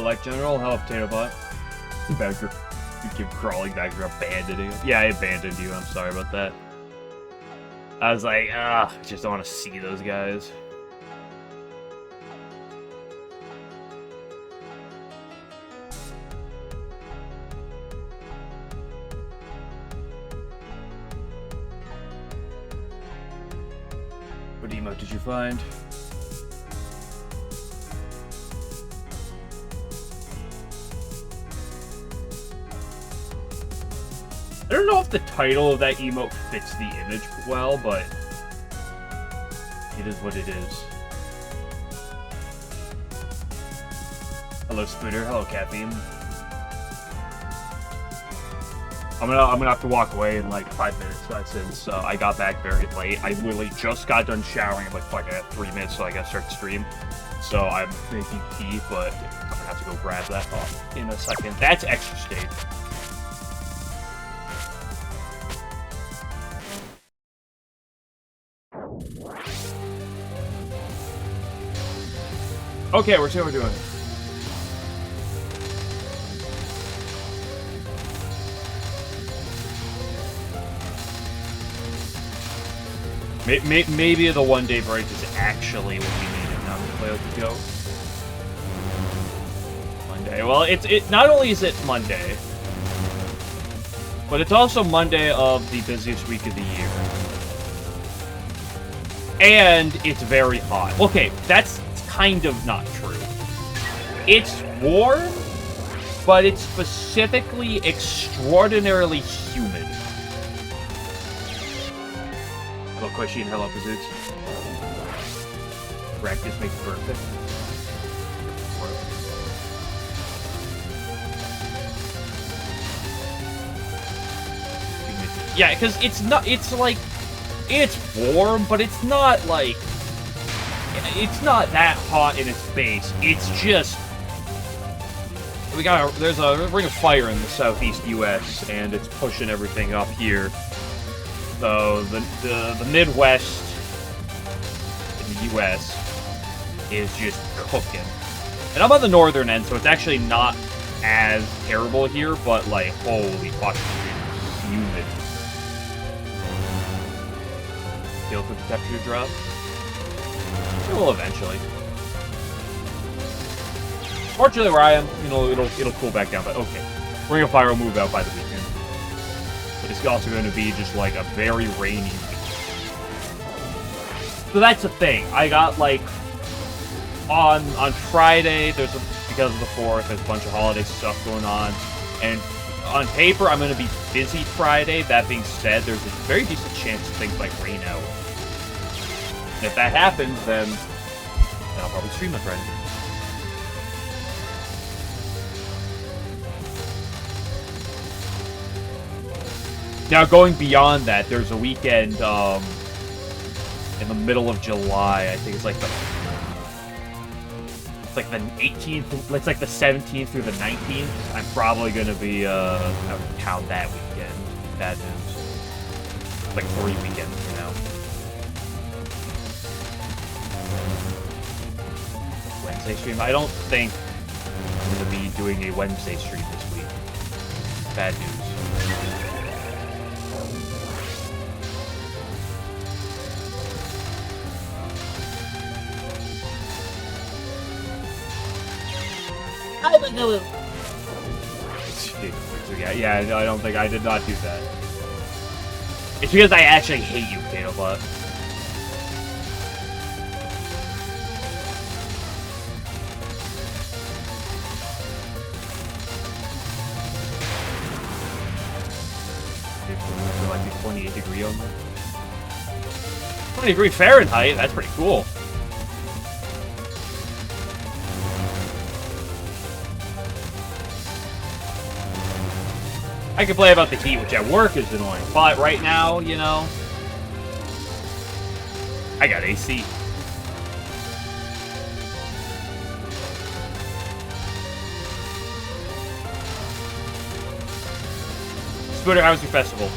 Like General, hello, Potato Bot. Badger, you keep crawling back, you're abandoning. Yeah, I abandoned you, I'm sorry about that. I was like, I just don't want to see those guys. What emote did you find? I don't know if the title of that emote fits the image well, but it is what it is. Hello, Spooter. Hello, Caffeine. I'm gonna have to walk away in like 5 minutes since I got back very late. I literally just got done showering in like fucking 3 minutes, so I gotta start the stream. So I'm making tea, but I'm gonna have to go grab that in a second. That's extra stage. Okay, we're seeing what we're doing. Maybe the one-day break is actually what we needed now to play with the Go. Monday. Well, it not only is it Monday, but it's also Monday of the busiest week of the year. And it's very hot. Okay, that's kind of not true. It's warm, but it's specifically extraordinarily humid. Hello, Quishy, and hello, Bazooks. Practice makes perfect. Yeah, because it's not, it's like, it's warm, but it's not like, it's not that hot in its base. It's just, there's a ring of fire in the southeast U.S., and it's pushing everything up here. So the Midwest in the U.S. is just cooking. And I'm on the northern end, so it's actually not as terrible here, but like, holy fuck, it's humid. Feel for the temperature drop? It will eventually. Fortunately, where I am, you know, it'll cool back down, but okay. Ring of Fire will move out by the weekend. But it's also going to be just like a very rainy week. So that's the thing. I got like on Friday, because of the 4th, there's a bunch of holiday stuff going on, and on paper I'm going to be busy Friday. That being said, there's a very decent chance things might rain out. And if that happens, then I'll probably stream on Friday. Now, going beyond that, there's a weekend in the middle of July. I think it's like the 18th. It's like the 17th through the 19th. I'm probably going to be out of town that weekend. Bad news. It's like 3 weekends from now. Wednesday stream? I don't think I'm going to be doing a Wednesday stream this week. Bad news. I would know it. Yeah, I don't think I did not do that. It's because I actually hate you, Potato Butt. Like 28 degree on 20 degree Fahrenheit. That's pretty cool. I can play about the heat, which at work is annoying. But right now, you know, I got AC. Spooter, how was your festival?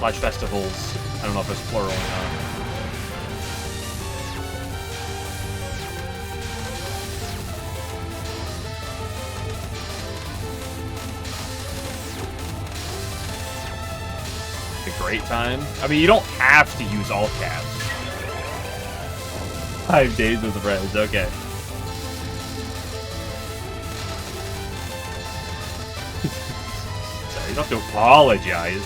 Large festivals. I don't know if it's plural or not. great time. I mean, you don't have to use all caps. 5 days with the friends, okay. Sorry, you don't have to apologize.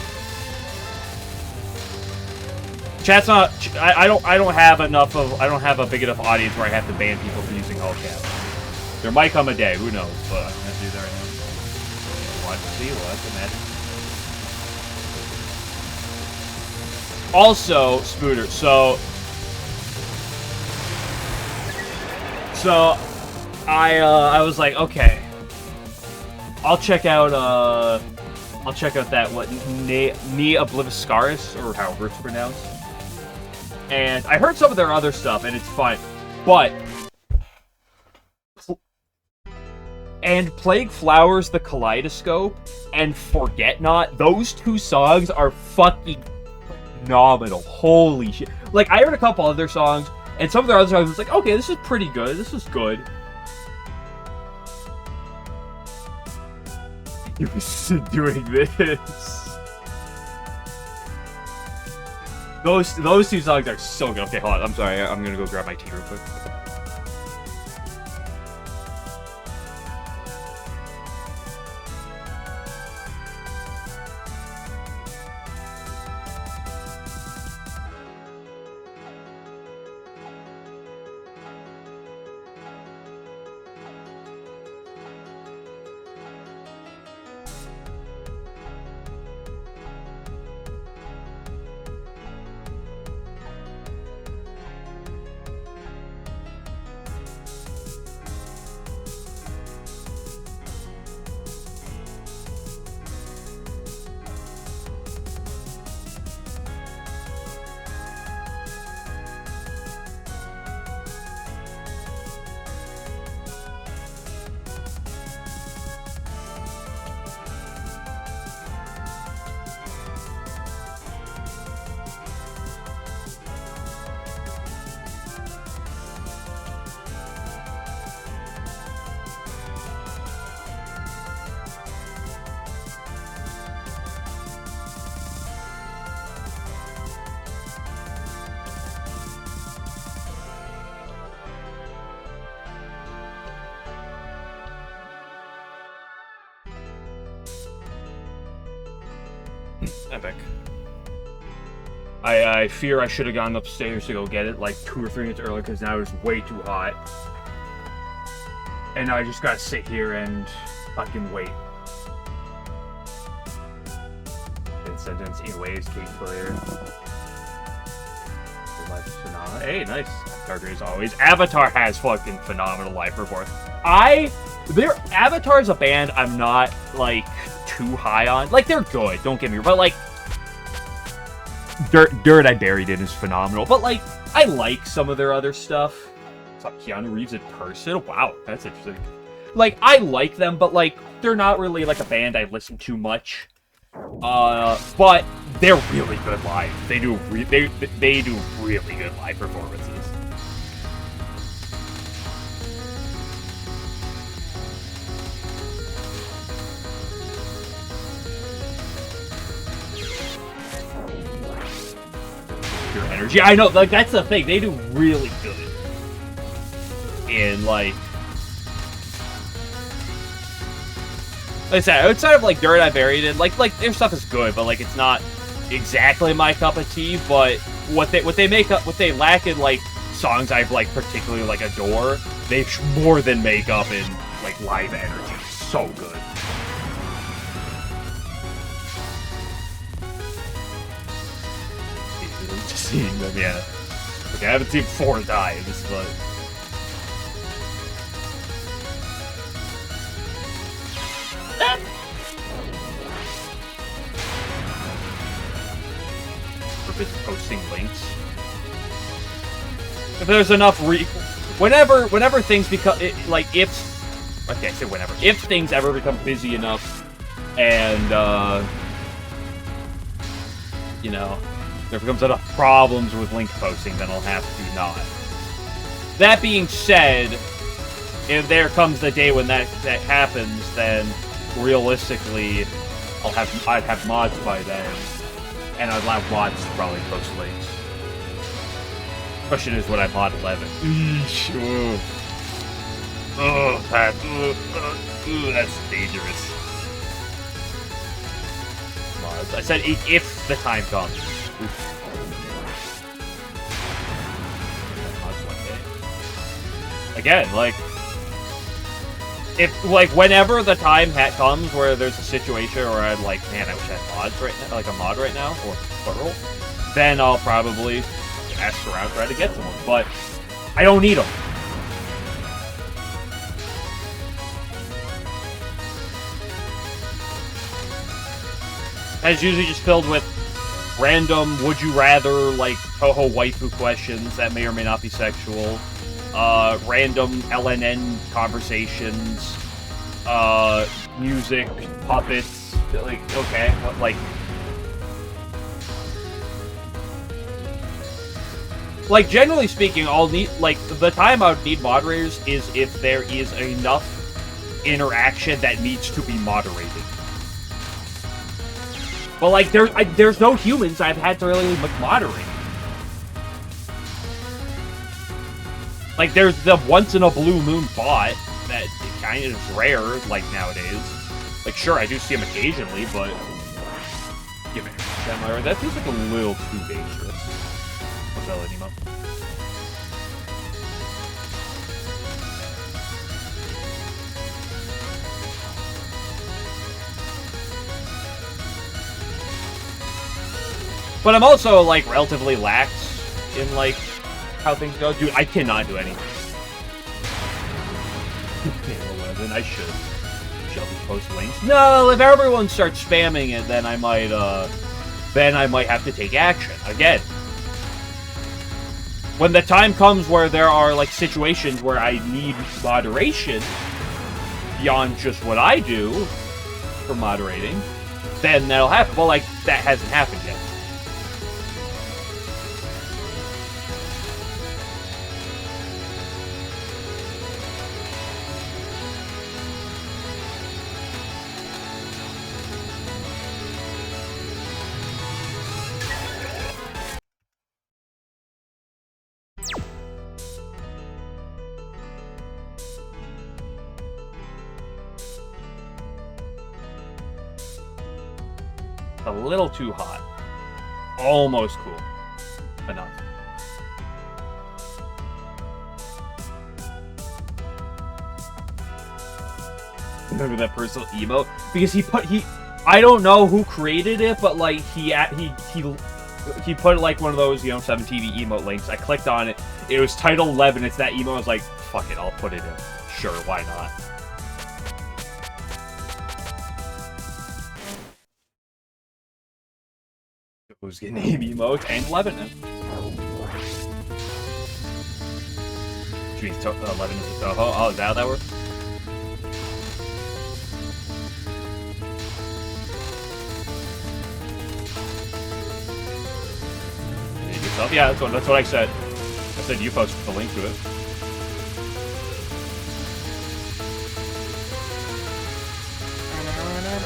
Chat's not. I don't have enough of. I don't have a big enough audience where I have to ban people for using all caps. There might come a day. Who knows? But I'm gonna do that right now. We'll have to see. We'll have to imagine. Also, Spooter. So I was like, okay, I'll check out that Ne Obliviscaris, or however it's pronounced. And I heard some of their other stuff, and it's fine. But and Plague Flowers, the Kaleidoscope, and Forget Not, those 2 songs are fucking phenomenal. Holy shit. Like, I heard a couple other songs, and some of their other songs, I was like, okay, this is pretty good. This is good. You're doing this. Those 2 songs are so good. Okay, hold on. I'm sorry. I'm gonna go grab my tea real quick. Epic. I fear I should have gone upstairs to go get it like 2 or 3 minutes earlier because now it's way too hot. And now I just gotta sit here and fucking wait. Sentence in waves, Kate Clear. Hey, nice. Darker as always. Avatar has fucking phenomenal live performance. Avatar's a band I'm not, like, too high on. Like, they're good, don't get me wrong, but, like, Dirt I Buried In is phenomenal, but, like, I like some of their other stuff. It's like Keanu Reeves in person? Wow, that's interesting. Like, I like them, but, like, they're not really, like, a band I listen to much. But they're really good live. They do really good live performances. Your energy, I know, like that's the thing. They do really good. And like I said, outside of like Dirt I Buried In, like their stuff is good, but like it's not exactly my cup of tea. But what they lack in like songs I've like particularly like adore, they more than make up in like live energy. So good. Just seeing them, yeah. Okay, I haven't seen 4 dives, but. Posting links. If there's enough whenever things become if things ever become busy enough and you know there becomes enough problems with link posting, then I'll have to not. That being said, if there comes the day when that happens, then realistically I'd have mods by then. And I'd allow mods to probably post links. Question is, would I mod 11? Eesh, oh, Pat. That's dangerous. Mods. I said if the time comes. Again, like, if, like, whenever the time comes where there's a situation where I'm like, man, I wish I had mods right now, like a mod right now, or plural, then I'll probably ask around, try to get someone, but I don't need them. And it's usually just filled with random would you rather, like, Touhou waifu questions that may or may not be sexual. Random LNN conversations, music, puppets, like, okay, like, generally speaking, I'll need, like, the time I would need moderators is if there is enough interaction that needs to be moderated. But, like, there's no humans I've had to really, like, moderate. Like, there's the once-in-a-blue-moon bot that kind of is rare, like, nowadays. Like, sure, I do see him occasionally, but... Give it a that feels like a little too dangerous. What's that, Nemo? But I'm also, like, relatively lax in, like, how things go. Dude, I cannot do anything. 11, I should. Shall we post links? No, if everyone starts spamming it, then I might have to take action. Again. When the time comes where there are, like, situations where I need moderation beyond just what I do for moderating, then that'll happen. Well, like, that hasn't happened yet. A little too hot. Almost cool. Enough. Remember that personal emote? Because I don't know who created it, but like he put like one of those, you know, 7TV emote links. I clicked on it. It was title 11. It's that emote. I was like, fuck it, I'll put it in. Sure, why not? Who's getting name emote and 11 now? Which means 11 is a Touhou. Oh, is that how that works? Yeah, that's what I said. I said you posted the link to it.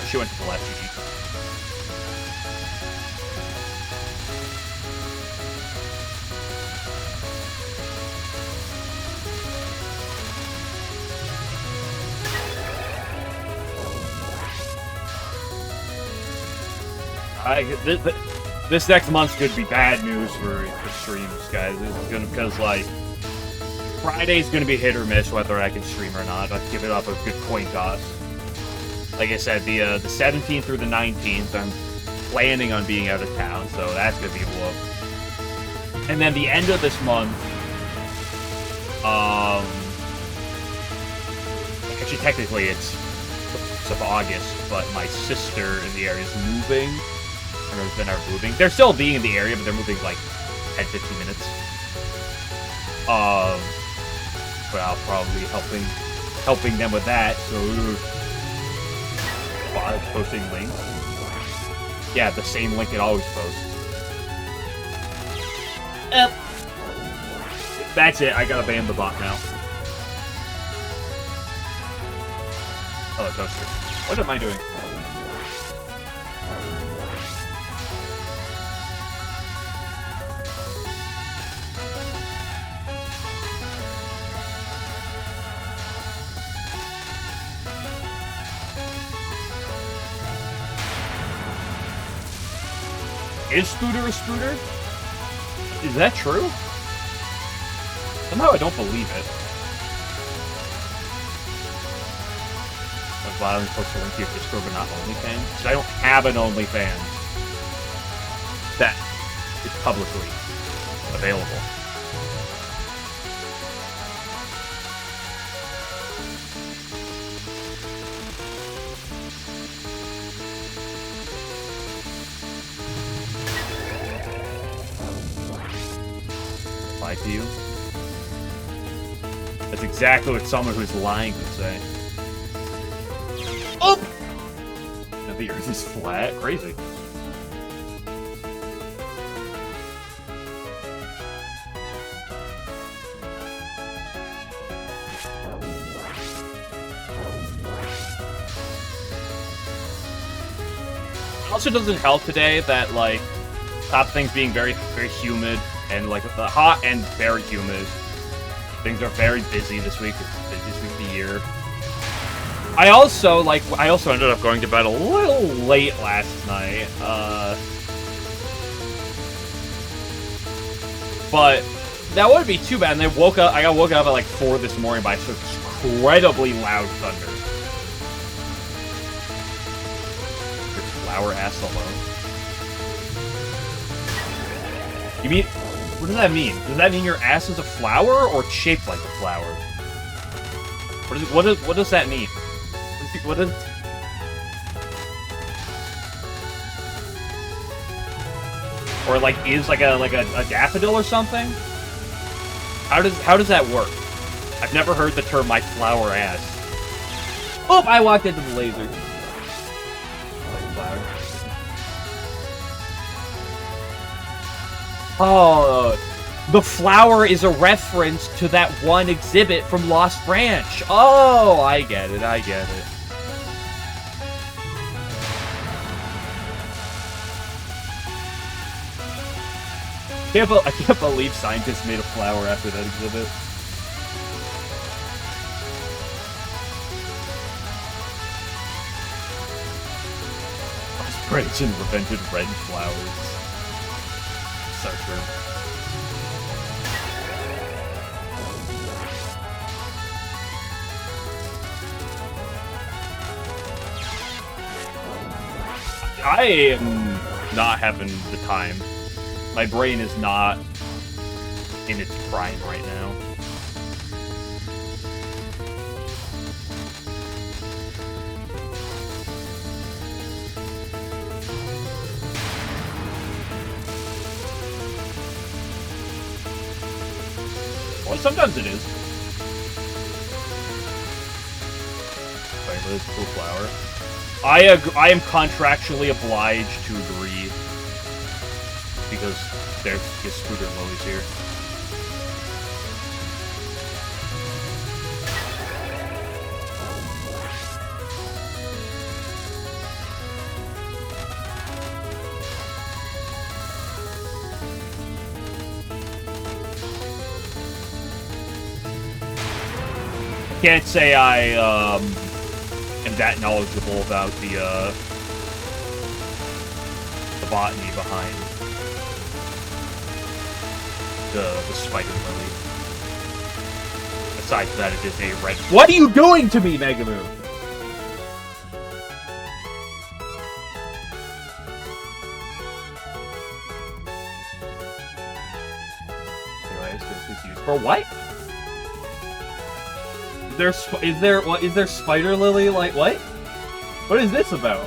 She went to the left, GG. This next month's could be bad news for streams, guys. It's gonna, because like Friday's gonna be hit or miss whether I can stream or not. I'll give it up a good coin toss. Like I said, the 17th through the 19th, I'm planning on being out of town, so that's gonna be a whoop. And then the end of this month, actually technically it's of August, but my sister in the area is moving. Then are moving. They're still being in the area, but they're moving like 10-15 minutes. But I'll probably be helping them with that. So, posting links. Yeah, the same link it always posts. That's it. I gotta ban the bot now. Oh, toaster. What am I doing? Is Spooter a Spooter? Is that true? Somehow I don't believe it. Like, why am I supposed to link to your Discord but not OnlyFans? Because I don't have an OnlyFans that is publicly available. Lie to you? That's exactly what someone who's lying would say. Oh! Now the Earth is flat? Crazy. It also doesn't help today that, like, top things being very, very humid, and, like, the hot and very humid. Things are very busy this week. It's the busiest week of the year. I also ended up going to bed a little late last night. But that wouldn't be too bad. And I got woken up at like 4 this morning by some incredibly loud thunder. Your flower ass alone. You mean? What does that mean? Does that mean your ass is a flower or shaped like a flower? What does that mean? What is? Or like is like a daffodil or something? How does that work? I've never heard the term "my flower ass." Oh, I walked into the laser. Oh, the flower is a reference to that one exhibit from Lost Branch. Oh, I get it. I can't believe scientists made a flower after that exhibit. Lost Branch invented red flowers. So true. I am not having the time. My brain is not in its prime right now. Well, sometimes it is. Wait, what is cool flower? I am contractually obliged to agree because there's just Scooter lilies here. Can't say I am that knowledgeable about the botany behind the spider lily. Besides that, it is a red. What are you doing to me, Megamoon? Anyways, this is used for what? Is there spider lily? Like what? What is this about?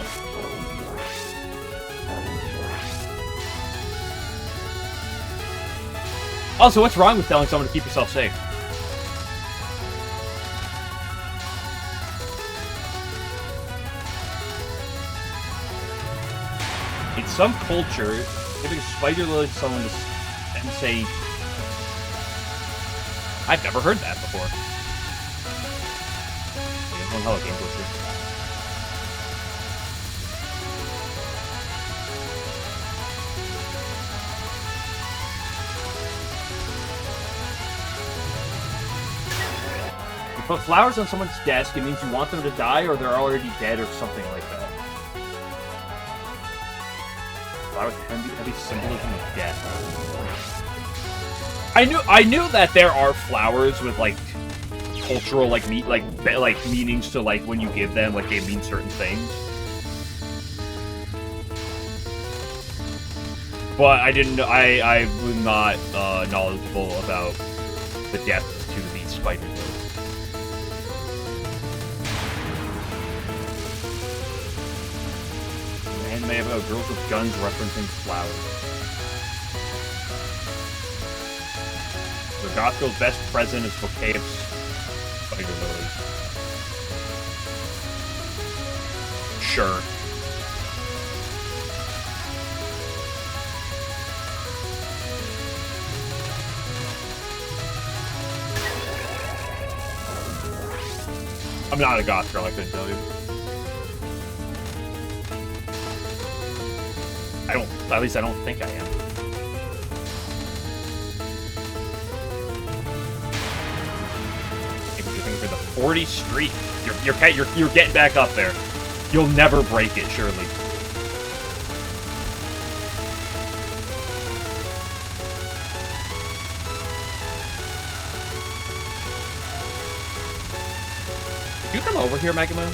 Also, what's wrong with telling someone to keep yourself safe? In some cultures, giving spider lily to someone and say, I've never heard that before. How a game goes through. You put flowers on someone's desk, it means you want them to die or they're already dead or something like that. flower with heavy symbolism of death. I knew that there are flowers with like cultural like meanings to like when you give them, like they mean certain things. But I didn't know. I was not knowledgeable about the depth to the spider lily. May have girls with guns referencing flowers. The goth girl's best present is bouquet of spider lilies. Sure. I'm not a goth girl, I couldn't tell you. At least I don't think I am. Maybe you're thinking for the 40 streak. You're getting back up there. You'll never break it, surely. Did you come over here, Mega Man?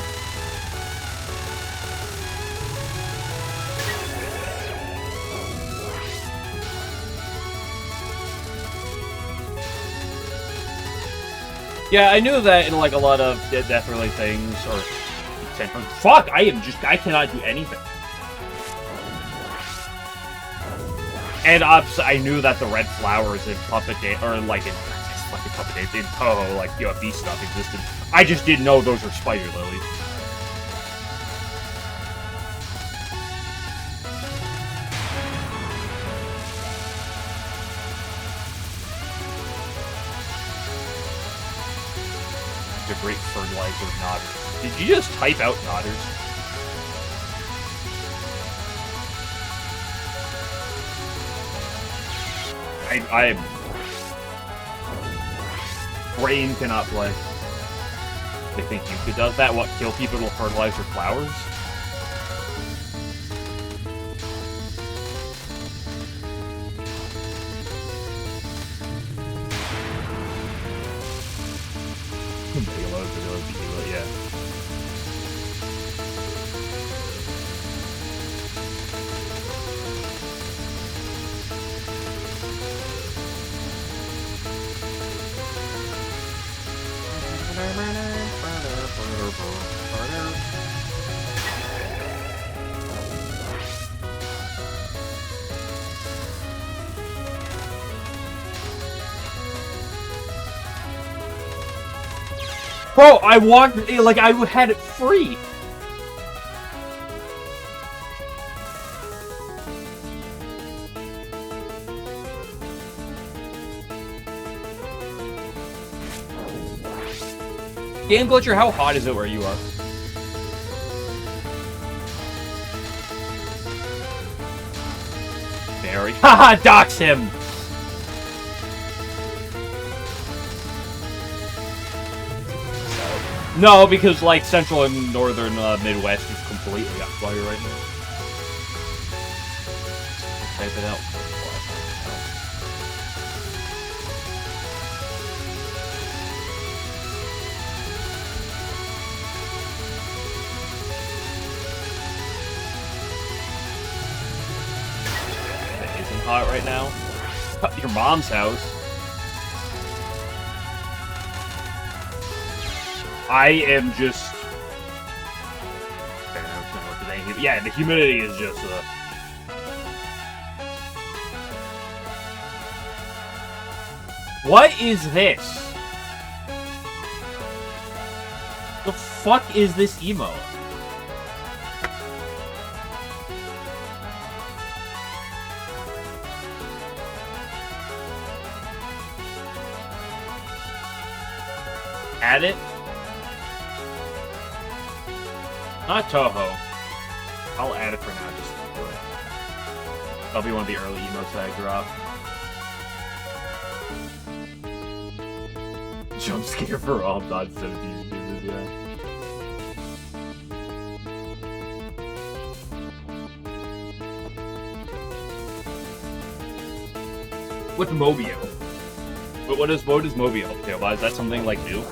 Yeah, I knew that in like a lot of death-related things, or fuck, I cannot do anything. And I knew that the red flowers in Puppet Day, or like in Puppet Day, in Touhou, like these stuff existed. I just didn't know those were spider lilies. The great fertilizer nodders. Did you just type out nodders? I brain cannot play. They think Yuka does that? What, kill people with fertilizer flowers? Yeah. Bro, I walked, like, I had it free. Game Glitcher, how hot is it where you are? Very. Haha, dox him! No, because like central and northern Midwest is completely on fire right now. Type it out. It isn't hot right now. Your mom's house. I am just... yeah, the humidity is just... What is this? The fuck is this emote? Add it? Not Touhou. I'll add it for now, just to do it. That'll be one of the early emotes that I drop. Jump scare for all non-17 users, yeah. What's Mobio? What is Mobio up to? Is that something like new?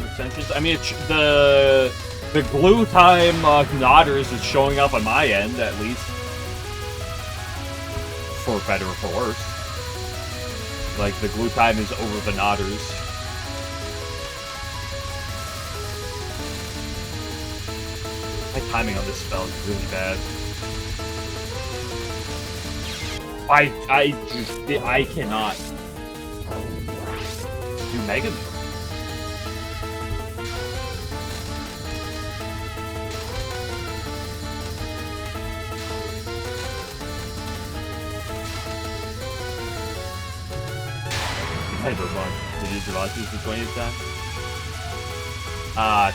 Extensions. I mean, the glue time nodders is showing up on my end at least, for better or for worse. Like the glue time is over the nodders. My timing on this spell is really bad. I cannot do Mega Move. Did you draw this the 20th time?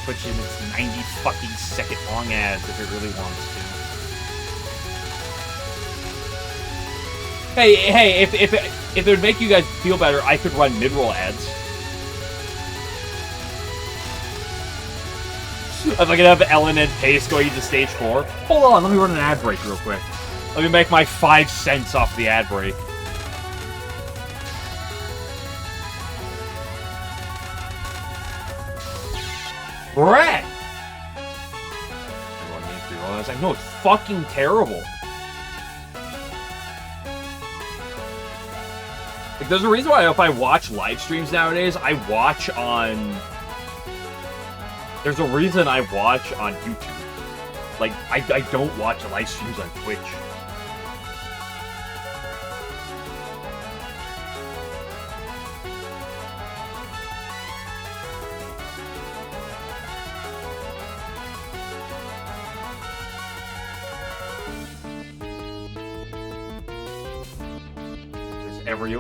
Twitch in its 90 fucking second long ads if it really wants to. Hey, if it would make you guys feel better, I could run mid-roll ads. If I could have LNN pace going into stage 4. Hold on, let me run an ad break real quick. Let me make my 5 cents off the ad break. Brett! I was like, no, it's fucking terrible. Like, there's a reason why if I watch live streams nowadays, I watch on... There's a reason I watch on YouTube. Like, I don't watch live streams on Twitch.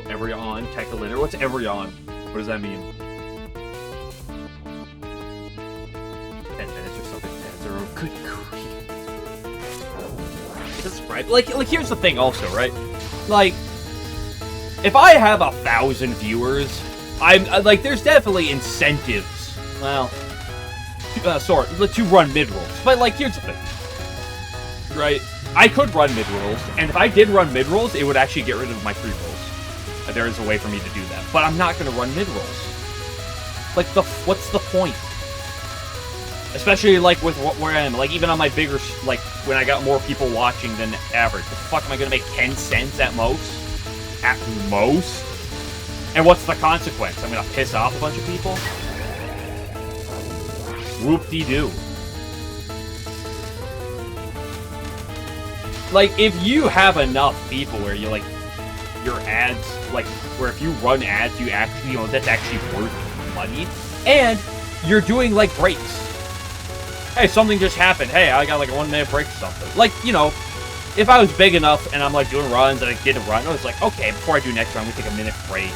Every on tech litter. What's every on? What does that mean? 10 minutes or something. Good grief. That's right. Like here's the thing also, right? Like, if I have 1,000 viewers, I'm like, there's definitely incentives. Well, sorry, to run mid rolls. But like, here's the thing, right? I could run mid rolls, and if I did run mid rolls, it would actually get rid of my free rolls. There is a way for me to do that, but I'm not going to run mid rolls. Like, what's the point? Especially like with where I am, like even on my bigger, like when I got more people watching than average. The fuck am I going to make 10 cents at most? At most? And what's the consequence? I'm going to piss off a bunch of people? Whoop-de-doo. Like, if you have enough people where you like your ads, like where if you run ads, you actually, you know, that's actually worth money, and you're doing like breaks. Hey, something just happened. Hey, I got like a 1 minute break or something. Like, you know, if I was big enough and I'm like doing runs and I get a run, I was like, okay, before I do next run, I'm gonna take a minute break.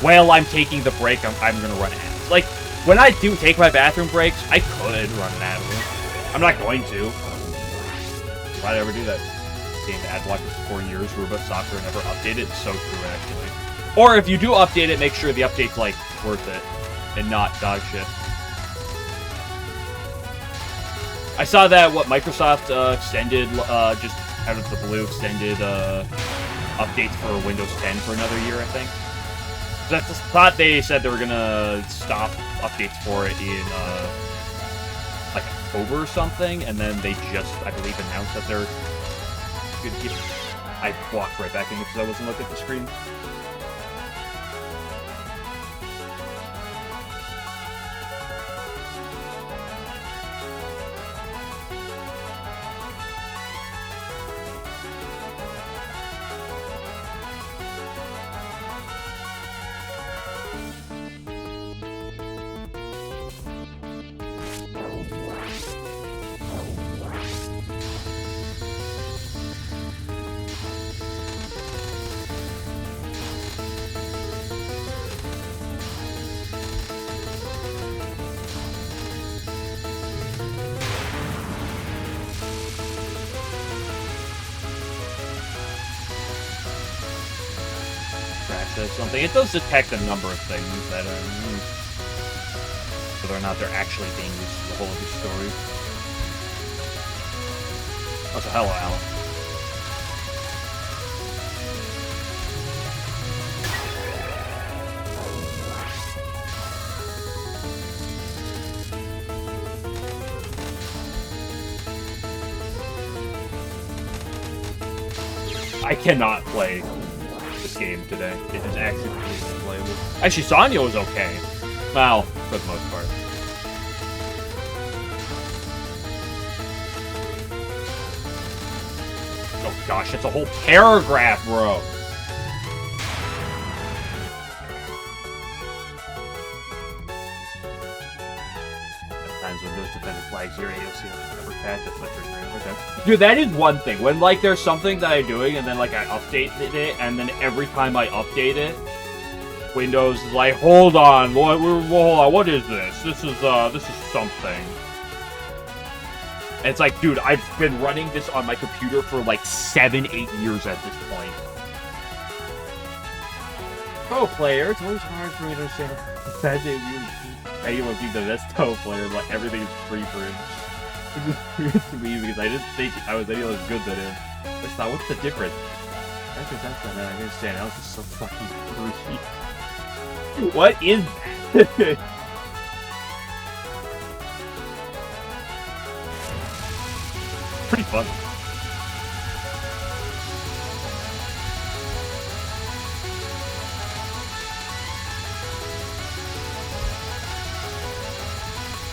While I'm taking the break, I'm gonna run ads. Like, when I do take my bathroom breaks, I could run an ad. I'm not going to. Why'd I ever do that? Game ad block for 4 years, robot software never updated. It's so true, actually. Or if you do update it, make sure the update's like worth it and not dog shit. I saw that Microsoft extended just out of the blue extended updates for Windows 10 for another year, I think. I thought they said they were gonna stop updates for it in like October or something, and then they just, I believe, announced that they're good. I walked right back in because I wasn't looking at the screen. says something. It does detect a number of things that whether or not they're actually being used for the whole of the story. Oh, so hello, Alan. I cannot play this game today. It is actually completely unplayable. Actually, Sonya was okay. Well, for the most part. Oh gosh, it's a whole paragraph, bro. Sometimes when those defender flags your AOC never patch, that's like okay. Dude, that is one thing. When like there's something that I'm doing and then like I updated it, and then every time I update it, Windows is like, hold on, what is this? This is something. And it's like, dude, I've been running this on my computer for like 7-8 years at this point. Pro player, it's always hard for me to understand the fact that anyone being the best pro player, like everything is free for him. It's just weird to me because I didn't think I was any less good than him. I just thought, what's the difference? That's man. I understand. I was just so fucking free. What is that? Pretty funny.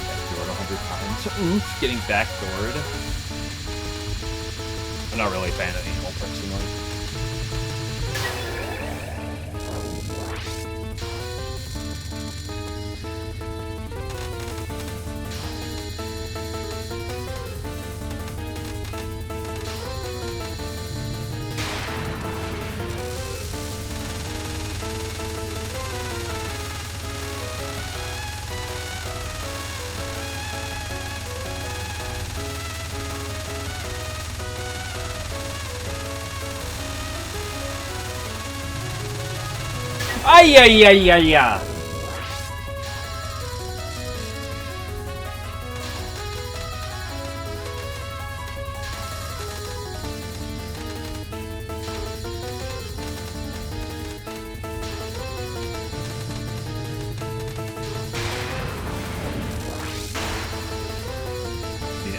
Backdoored 100 times. Oof, getting backdoored. I'm not really a fan of animal personally. Ay, ay, ay, ay, ay.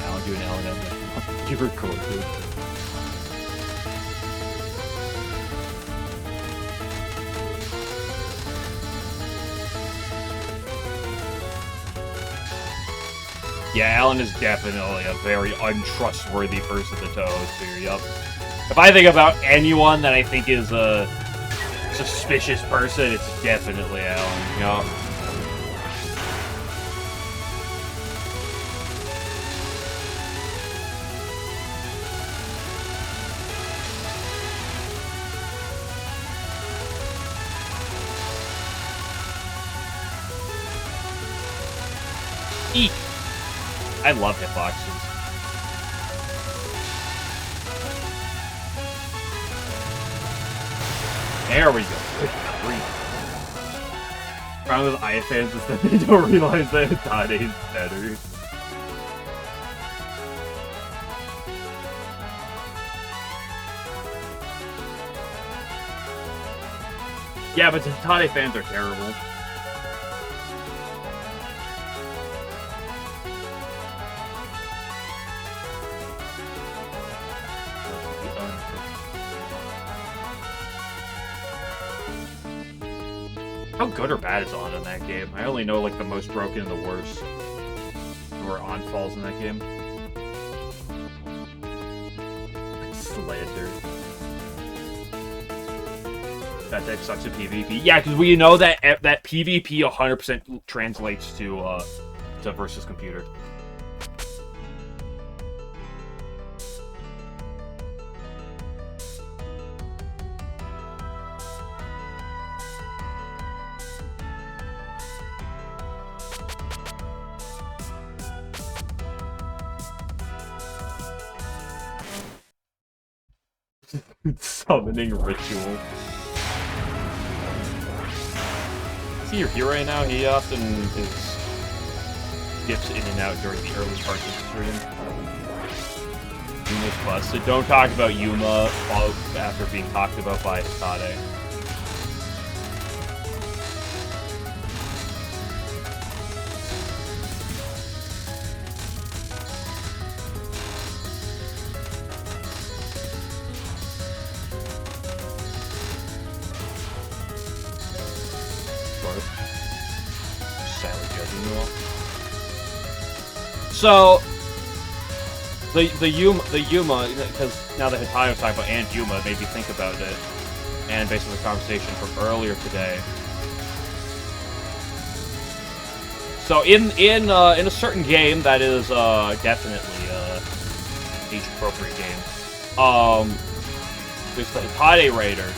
I'll do an LNN. Give her cool, dude. Yeah, Alan is definitely a very untrustworthy person to toast here, yup. If I think about anyone that I think is a suspicious person, it's definitely Alan, yup. Eek! I love hitboxes. There we go. Good grief. Problem with IFANs is that they don't realize that Tade is better. Yeah, but the Tade fans are terrible. How good or bad is On in that game? I only know like the most broken and the worst. Who are On falls in that game. Like slander. That type sucks at PvP. Yeah, because we know that that PvP 100% translates to versus computer. Summoning ritual. See your hero right now? He often dips in and out during the early parts of the stream. Yuma's busted. Don't talk about Yuma after being talked about by Hikade. So, the Yuma, because now that Hitayo was talking about and Yuma, it made me think about it, and based on the conversation from earlier today. So in a certain game that is definitely age-appropriate game, there's the Hikade Raider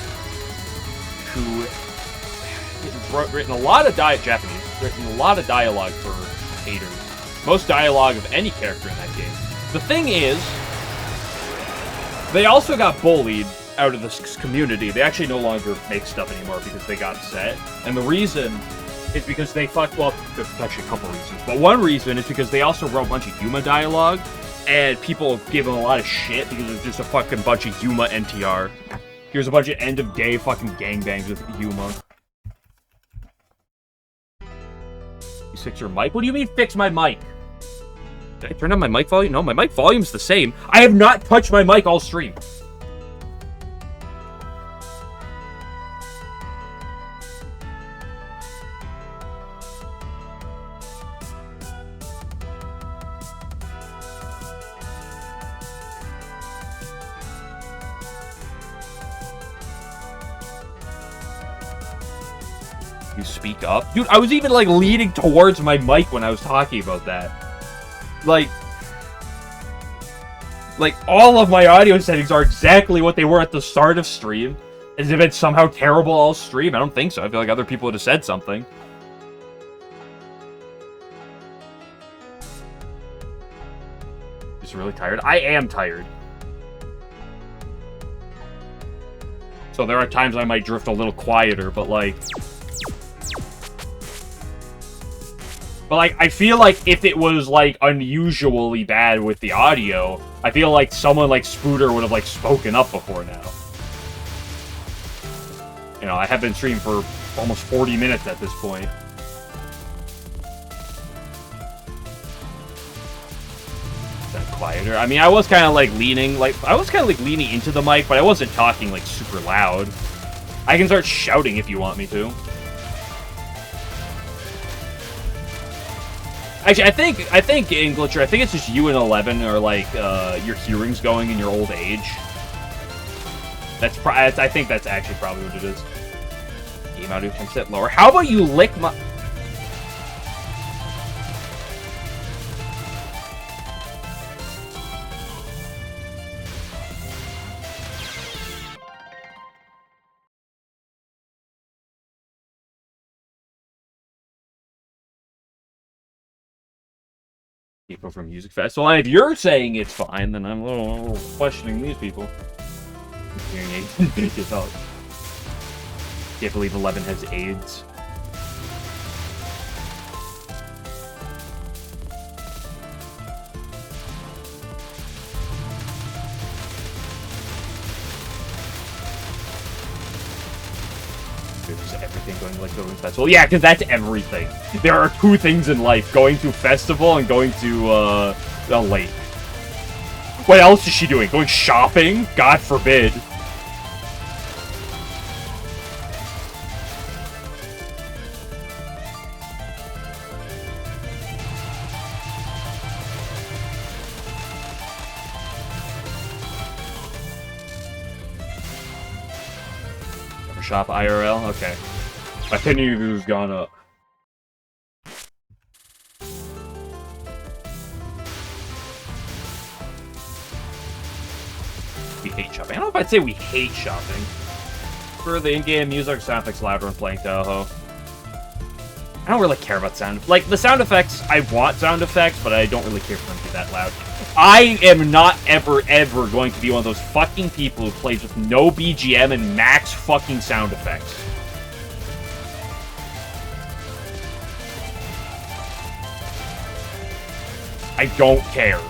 who written a lot of dialogue for haters. Most dialogue of any character in that game. The thing is, they also got bullied out of this community. They actually no longer make stuff anymore because they got upset. And the reason is because they well, there's actually a couple reasons. But one reason is because they also wrote a bunch of Yuma dialogue, and people gave them a lot of shit because it was just a fucking bunch of Yuma NTR. Here's a bunch of end-of-day fucking gangbangs with Yuma. You fix your mic? What do you mean, fix my mic? Did I turn on my mic volume? No, my mic volume's the same. I have not touched my mic all stream. You speak up? Dude, I was even, like, leaning towards my mic when I was talking about that. Like, all of my audio settings are exactly what they were at the start of stream. As if it's somehow terrible all stream. I don't think so. I feel like other people would have said something. Just really tired? I am tired. So there are times I might drift a little quieter, but, like... But, like, I feel like if it was, like, unusually bad with the audio, I feel like someone like Spooter would have, like, spoken up before now. You know, I have been streaming for almost 40 minutes at this point. Is that quieter? I mean, I was kind of, like, leaning into the mic, but I wasn't talking, like, super loud. I can start shouting if you want me to. Actually, I think in Glitcher, I think it's just you and 11 or like your hearing's going in your old age. I think that's actually probably what it is. Game audio can sit lower. How about you lick my? People from Music Festival. And if you're saying it's fine, then I'm a little questioning these people. Hearing aids. Can't believe 11 has AIDS. Everything going to, like, going to festival. Yeah, because that's everything. There are two things in life: going to a festival and going to a lake. What else is she doing? Going shopping? God forbid. Shop IRL? Okay. My opinion of you's gone up. We hate shopping. I don't know if I'd say we hate shopping. For the in-game music, sound effects louder when playing Touhou. I don't really care about sound. Like, the sound effects, I want sound effects, but I don't really care for them to be that loud. I am not ever going to be one of those fucking people who plays with no BGM and max fucking sound effects. I don't care.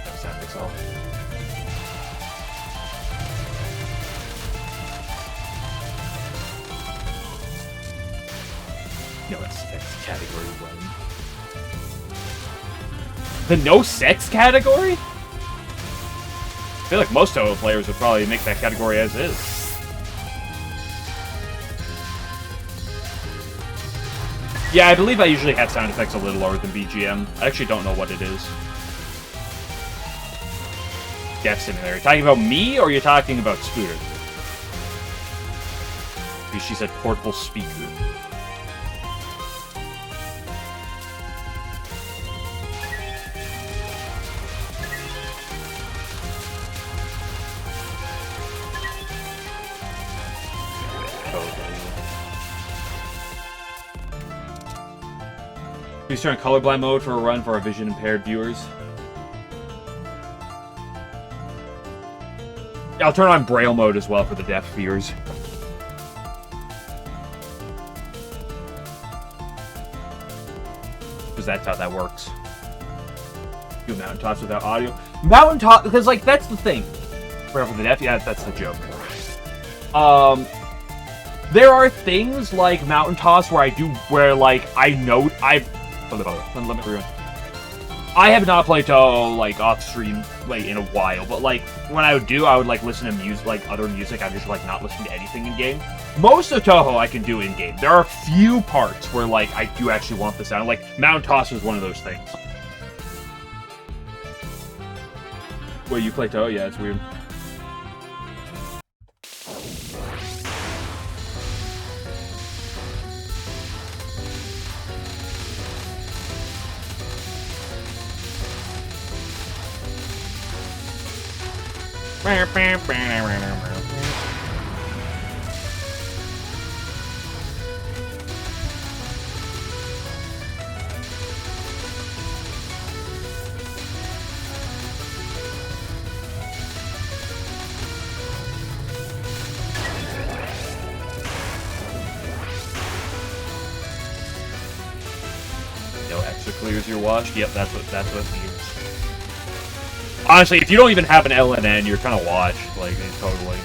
That's that pixel. No sex category when? The no sex category? I feel like most Touhou players would probably make that category as is. Yeah, I believe I usually have sound effects a little lower than BGM. I actually don't know what it is. Death Simulator. Talking about me, or you're talking about Scooter? Because she said portable speaker. Please turn colorblind mode for a run for our vision impaired viewers. I'll turn on braille mode as well for the deaf viewers. Because that's how that works. Do mountaintops without audio. Mountaintop, because like that's the thing. Braille for the deaf, yeah, that's the joke. There are things like mountain toss where I know let me rewind. I have not played Touhou like off stream like in a while, but like when I would like listen to music, like other music. I'm just like not listening to anything in game. Most of Touhou I can do in game. There are a few parts where like I do actually want the sound. Like mountain toss is one of those things. Where you play Touhou, yeah, it's weird. No extra clears your watch. Yep, that's what it means. Honestly, if you don't even have an LNN, you're kind of washed. Like, totally.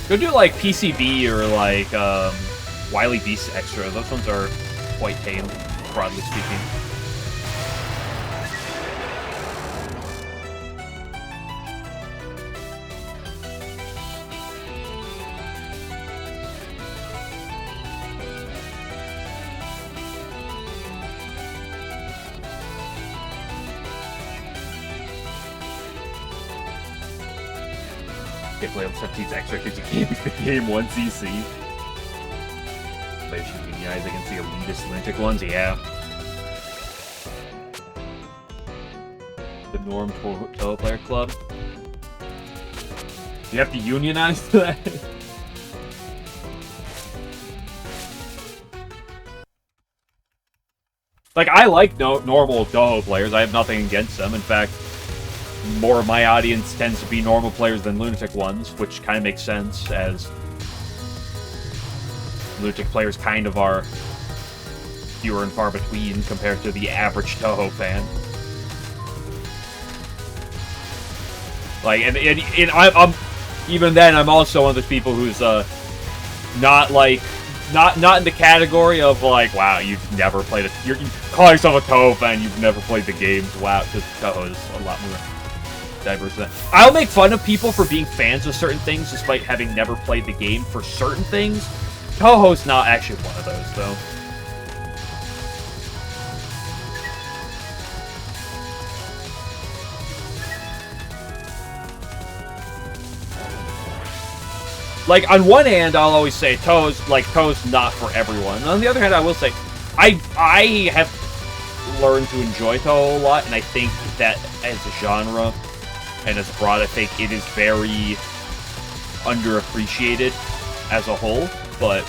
Go do like PCB or like Wily Beast Extra. Those ones are quite tame, broadly speaking. Play on 17's extra because you can't beat the game 1 CC. Players should unionize against the elitist lunatic ones, yeah. The norm Touhou player club. You have to unionize to that? Like, I like normal Touhou players. I have nothing against them. In fact, more of my audience tends to be normal players than lunatic ones, which kind of makes sense, as lunatic players kind of are fewer and far between compared to the average Touhou fan. Like, and I'm even then, I'm also one of those people who's not in the category of like, wow, you've never played you call yourself a Touhou fan, you've never played the games. Wow, because Touhou is a lot more diverse than that. I'll make fun of people for being fans of certain things despite having never played the game for certain things. Touhou's not actually one of those, though. Like, on one hand, I'll always say Touhou's not for everyone. On the other hand, I will say, I have learned to enjoy Touhou a lot, and I think that as a genre, and as broad, I think it is very underappreciated as a whole, but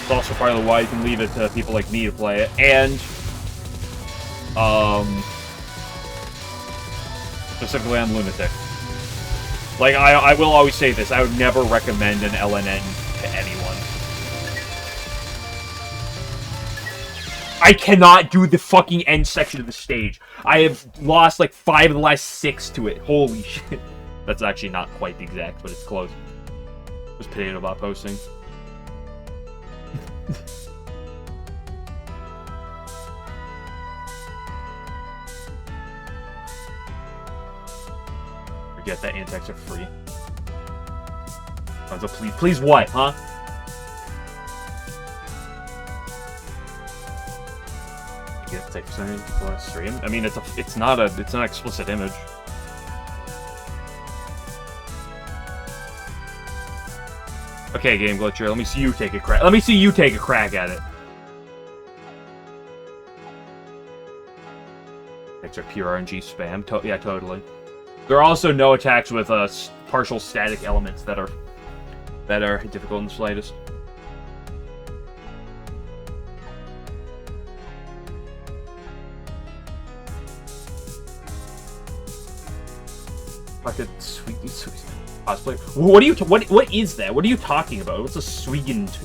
It's also partly why you can leave it to people like me to play it, and specifically on Lunatic. Like, I will always say this, I would never recommend an LNN to anyone. I cannot do the fucking end section of the stage. I have lost like 5 of the last 6 to it. Holy shit. That's actually not quite the exact, but it's close. It was Potato Bot posting. Forget that antics are free. So please what, huh? Get the percentage for stream. I mean, it's not an explicit image. Okay, Game Glitcher, let me see you take a crack. Let me see you take a crack at it. Attacks are pure RNG spam. Yeah, totally. There are also no attacks with partial static elements that are difficult in the slightest. Fucking sweet cosplay. What is that? What are you talking about? What's a Sweegend?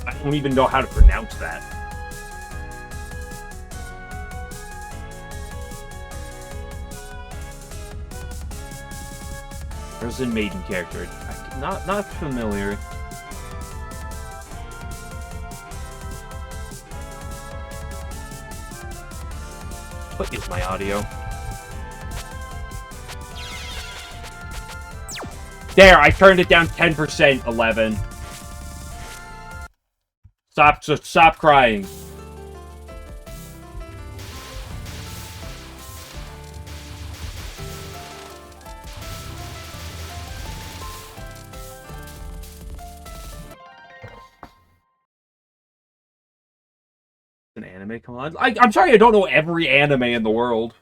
I don't even know how to pronounce that. There's a maiden character. Not familiar. What is my audio? There, I turned it down 10%, 11. Stop crying. An anime, come on. I'm sorry I don't know every anime in the world.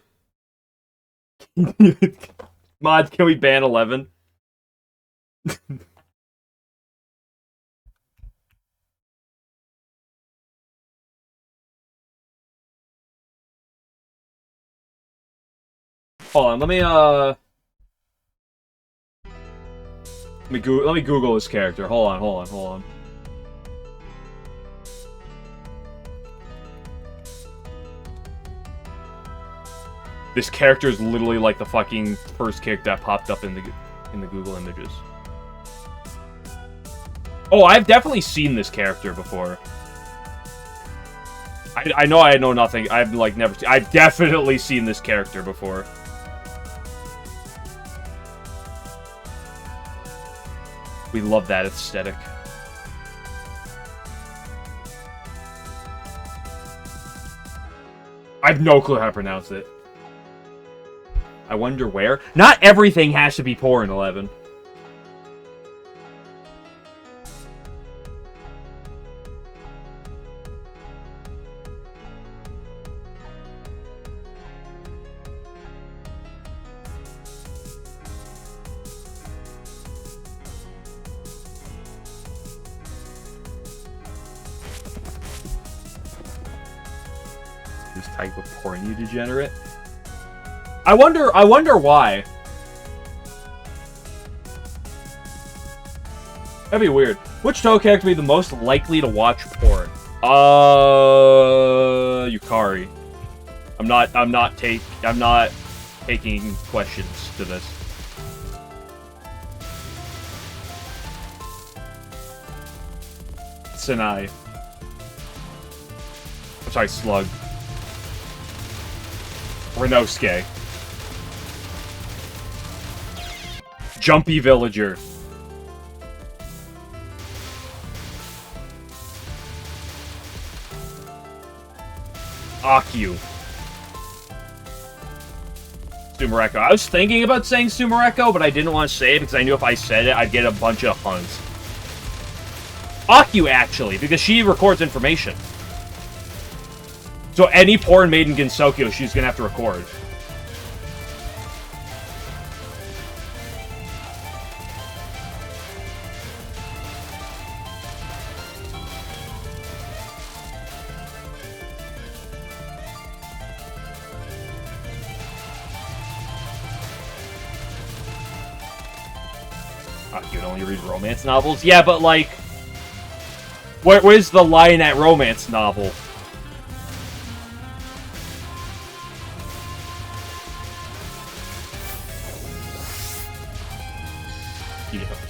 Mod, can we ban 11? Hold on, let me Google this character. Hold on. This character is literally like the fucking first character that popped up in the Google images. Oh, I've definitely seen this character before. I know nothing. I've like never seen. I've definitely seen this character before. We love that aesthetic. I have no clue how to pronounce it. I wonder where. Not everything has to be porn, 11. This type of porn, you degenerate. I wonder why. That'd be weird. Which Touhou character would be the most likely to watch porn? Yukari. I'm not taking questions to this. Sinai. I'm sorry, Slug. Renosuke. Jumpy Villager. Akyu. Sumareko. I was thinking about saying Sumareko, but I didn't want to say it because I knew if I said it, I'd get a bunch of hunts. Akyu, actually, because she records information. So any porn made in Gensokyo, she's gonna have to record. You would only read romance novels? Yeah, but like... Where's the line at romance novel?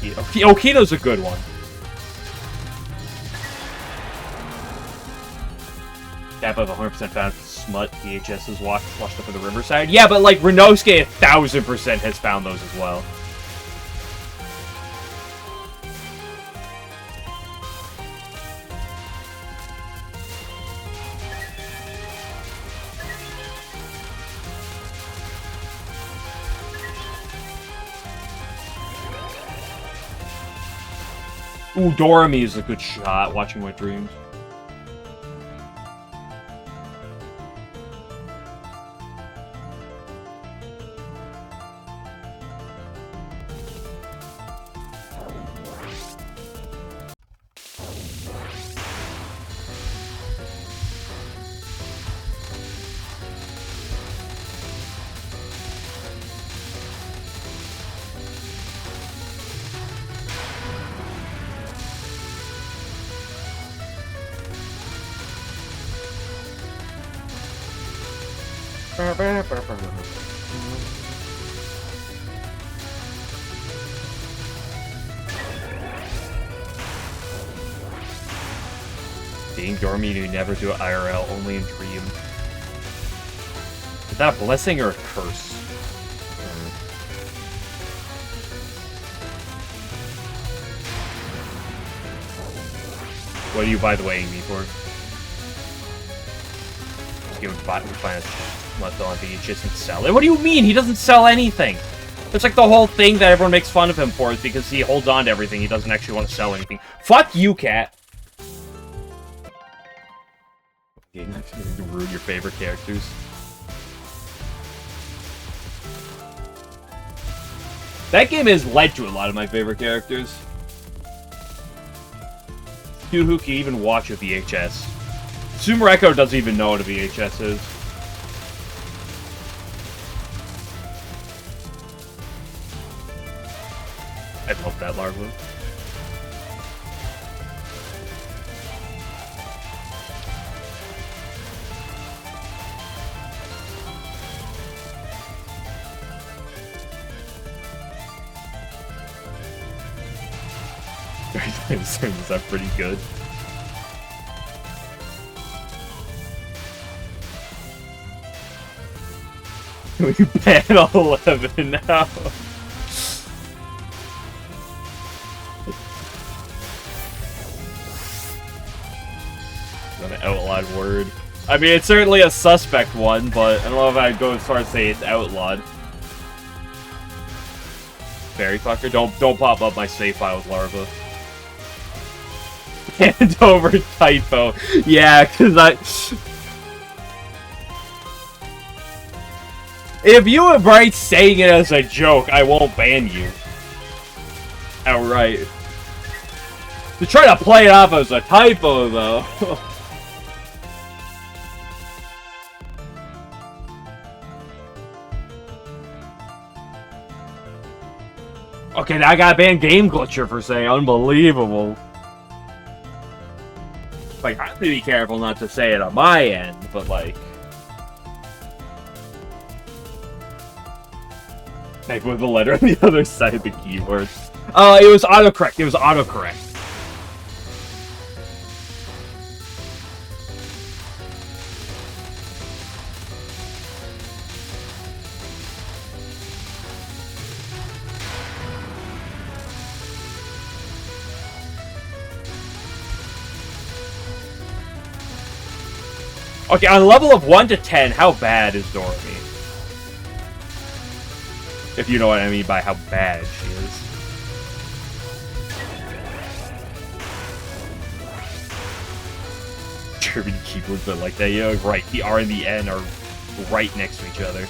Okito's a good one. Cap of 100% found smut VHSs washed up in the riverside. Yeah, but like Renosuke 1000% has found those as well. Ooh, Doremi is a good shot. Watching my dreams. Being Doremi, you never do it IRL, only in dream. Is that a blessing or a curse? What are you, by the way, me for? Just give him find a left on VHS and sell it. What do you mean? He doesn't sell anything. It's like the whole thing that everyone makes fun of him for is because he holds on to everything. He doesn't actually want to sell anything. Fuck you, cat. You ruin your favorite characters. That game has led to a lot of my favorite characters. Dude who can even watch a VHS. Sumereko doesn't even know what a VHS is. I love that larva. Is that pretty good? We ban 11 now. An outlawed word. I mean, it's certainly a suspect one, but I don't know if I'd go as far as say it's outlawed. Fairy fucker, don't pop up my save file with larva. Hand over typo. Yeah, because if you write saying it as a joke, I won't ban you. Outright. To try to play it off as a typo, though. Okay, now I got banned Game Glitcher for saying unbelievable. Like, I have to be careful not to say it on my end, but like... Type with the letter on the other side of the keyboard. It was autocorrect. It was autocorrect. Okay, on a level of 1 to 10, how bad is Doremi? If you know what I mean by how bad she is. German keyboards are like that, yeah, right. The R and the N are right next to each other.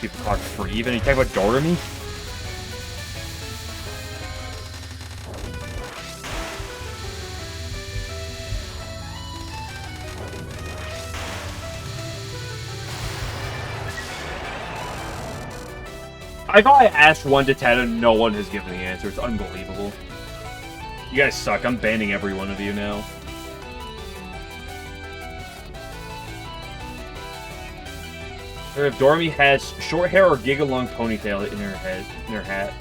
Keep the clock free even? Are you talking about Doremi? I thought I asked 1 to 10 and no one has given the answer. It's unbelievable. You guys suck. I'm banning every one of you now. If Dormy has short hair or giga-long ponytail in her head, in her hat.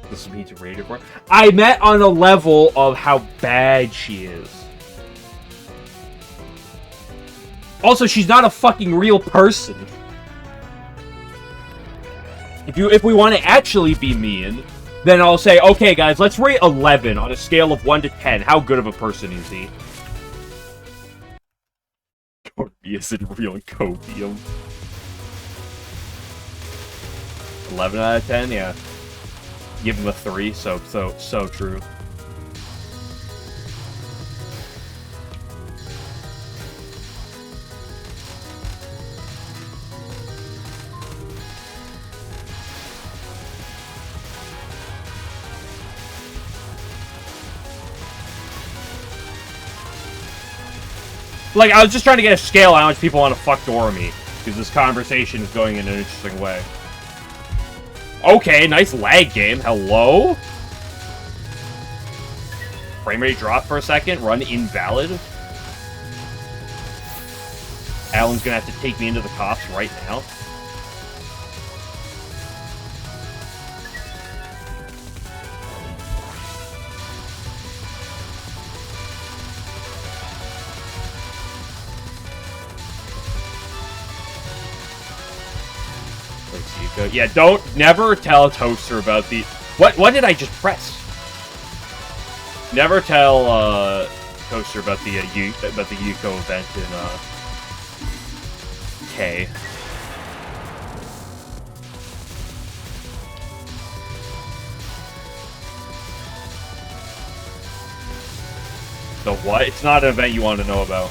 This is me to rate her for. I met on a level of how bad she is. Also, she's not a fucking real person. If we want to actually be mean, then I'll say, okay, guys, let's rate 11 on a scale of 1 to 10. How good of a person is he? Dormy isn't real copium. 11 out of 10, yeah. Give him a 3, so true. Like, I was just trying to get a scale on how much people want to fuck Dormy, because this conversation is going in an interesting way. Okay, nice lag game. Hello? Frame rate dropped for a second. Run invalid. Alan's gonna have to take me into the cops right now. Yeah, never tell a toaster about the... What did I just press? Never tell, toaster about the Yuko event in, K. The what? It's not an event you want to know about.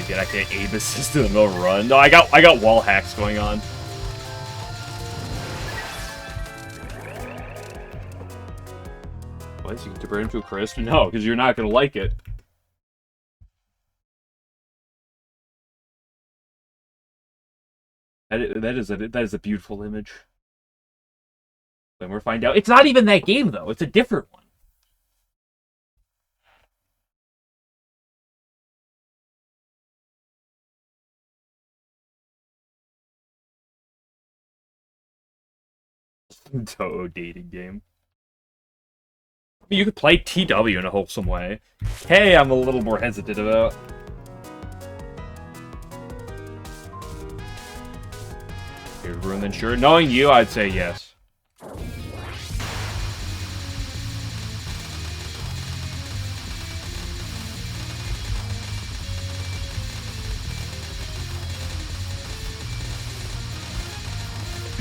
Did I get aim assist in the middle of a run? No, I got wall hacks going on. What? You can convert him to a crisp? No, because you're not gonna like it. That is a beautiful image. Then we'll find out. It's not even that game though. It's a different one. Touhou dating game. I mean, you could play TW in a wholesome way. Hey, I'm a little more hesitant about. Weird room than sure. Knowing you, I'd say yes.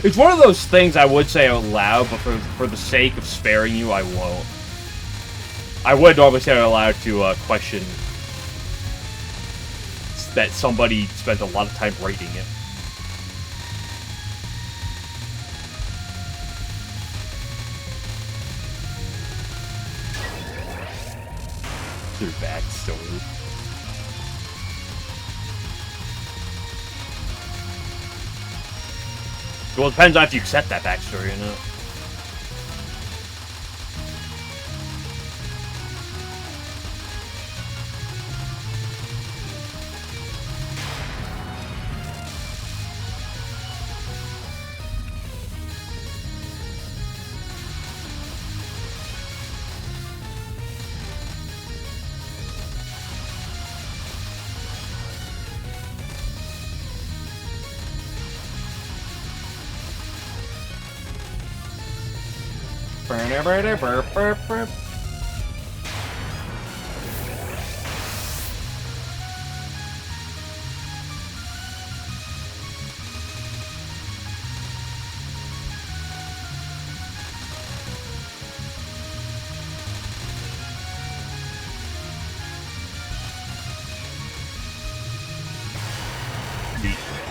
It's one of those things I would say out loud, but for the sake of sparing you, I won't. I would normally say it out loud to question that somebody spent a lot of time writing it. Their backstory. Well, it depends on if you accept that backstory or not.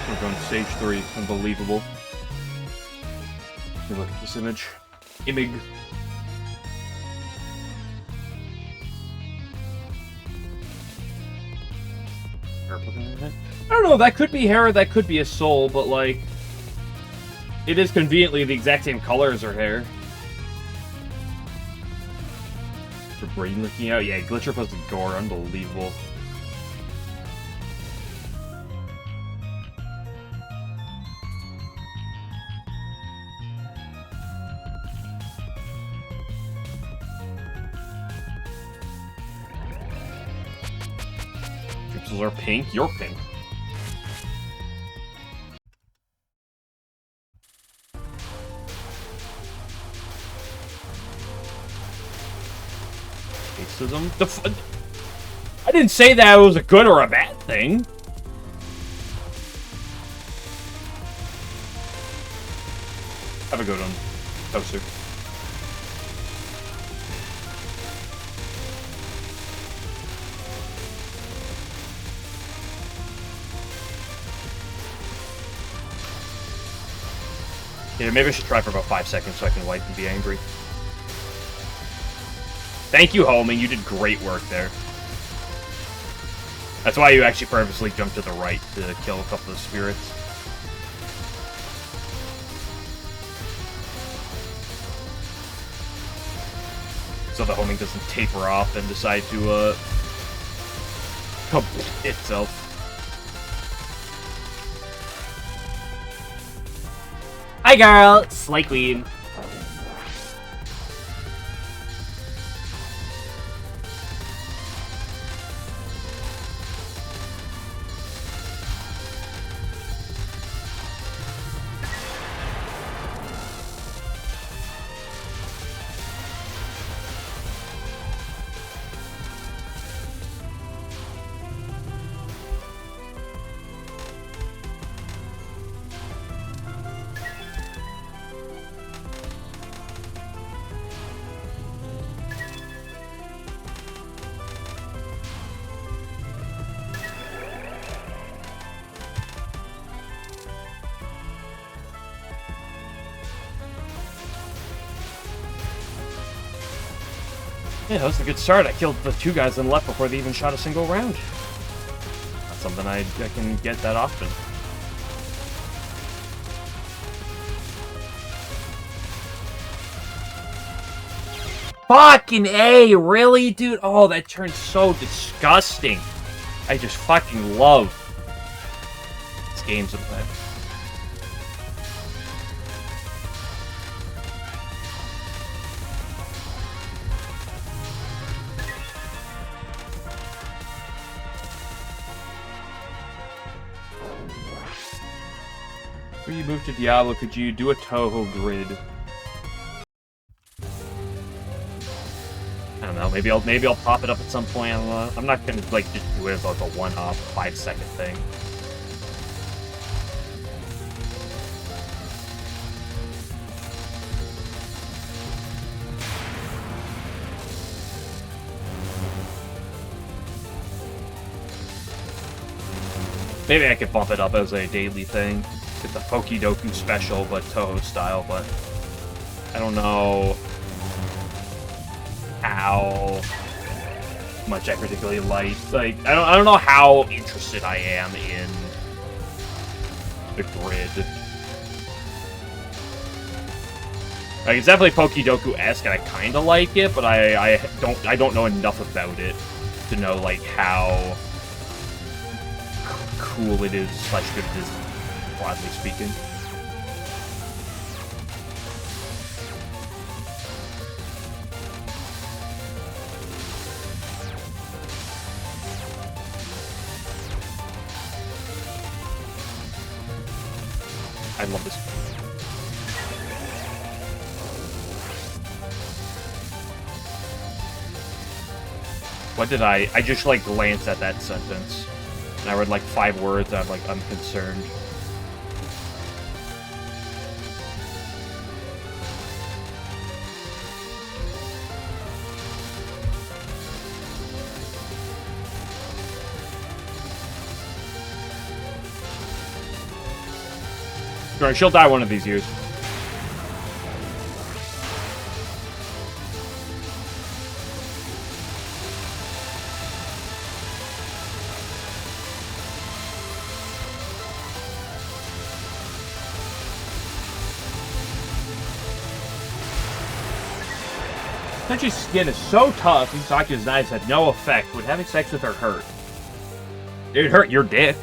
We're going to stage 3. Unbelievable. Let me look at this image. Imig. I don't know, that could be hair or that could be a soul, but like... It is conveniently the exact same color as her hair. Her brain looking out? Yeah, Glitcher plus the gore, unbelievable. Pixels are pink, you're pink. Racism? I didn't say that it was a good or a bad thing. Have a good one, Tosu. Yeah, maybe I should try for about 5 seconds so I can wipe and be angry. Thank you, homie. You did great work there. That's why you actually purposely jumped to the right to kill a couple of spirits. So the homing doesn't taper off and decide to, complete itself. Hi, girl. Slay Queen. Yeah, that was a good start. I killed the 2 guys and left before they even shot a single round. Not something I can get that often. Fucking A, really, dude? Oh, that turned so disgusting. I just fucking love this game sometimes. Before you move to Diablo, could you do a Touhou grid? I don't know. Maybe I'll pop it up at some point. I'm not gonna like just do it as like a one-off 5-second thing. Maybe I could bump it up as a daily thing. Get the Pokidoku special, but Touhou style, but I don't know how much I particularly like. Like, I don't know how interested I am in the grid. Like, it's definitely Pokidoku-esque, and I kind of like it, but I don't know enough about it to know like how cool it is / good it is, broadly speaking. I love this. What did I just like glanced at that sentence. And I read like 5 words, I'm like, I'm concerned. Sure, she'll die one of these years. Tenchi's skin is so tough, Usaki's knives had no effect. Would having sex with her hurt? It'd hurt your dick.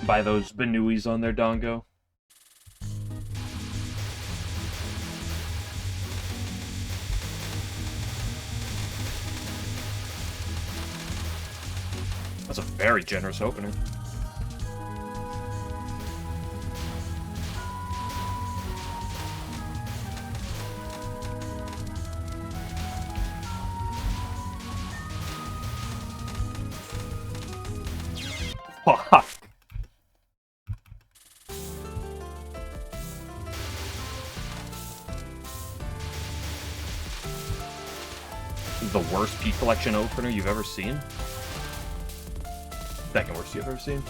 Buy those Benuis on their Dongo. That's a very generous opener. Fuck. The worst P Collection opener you've ever seen? Second worst you've ever seen?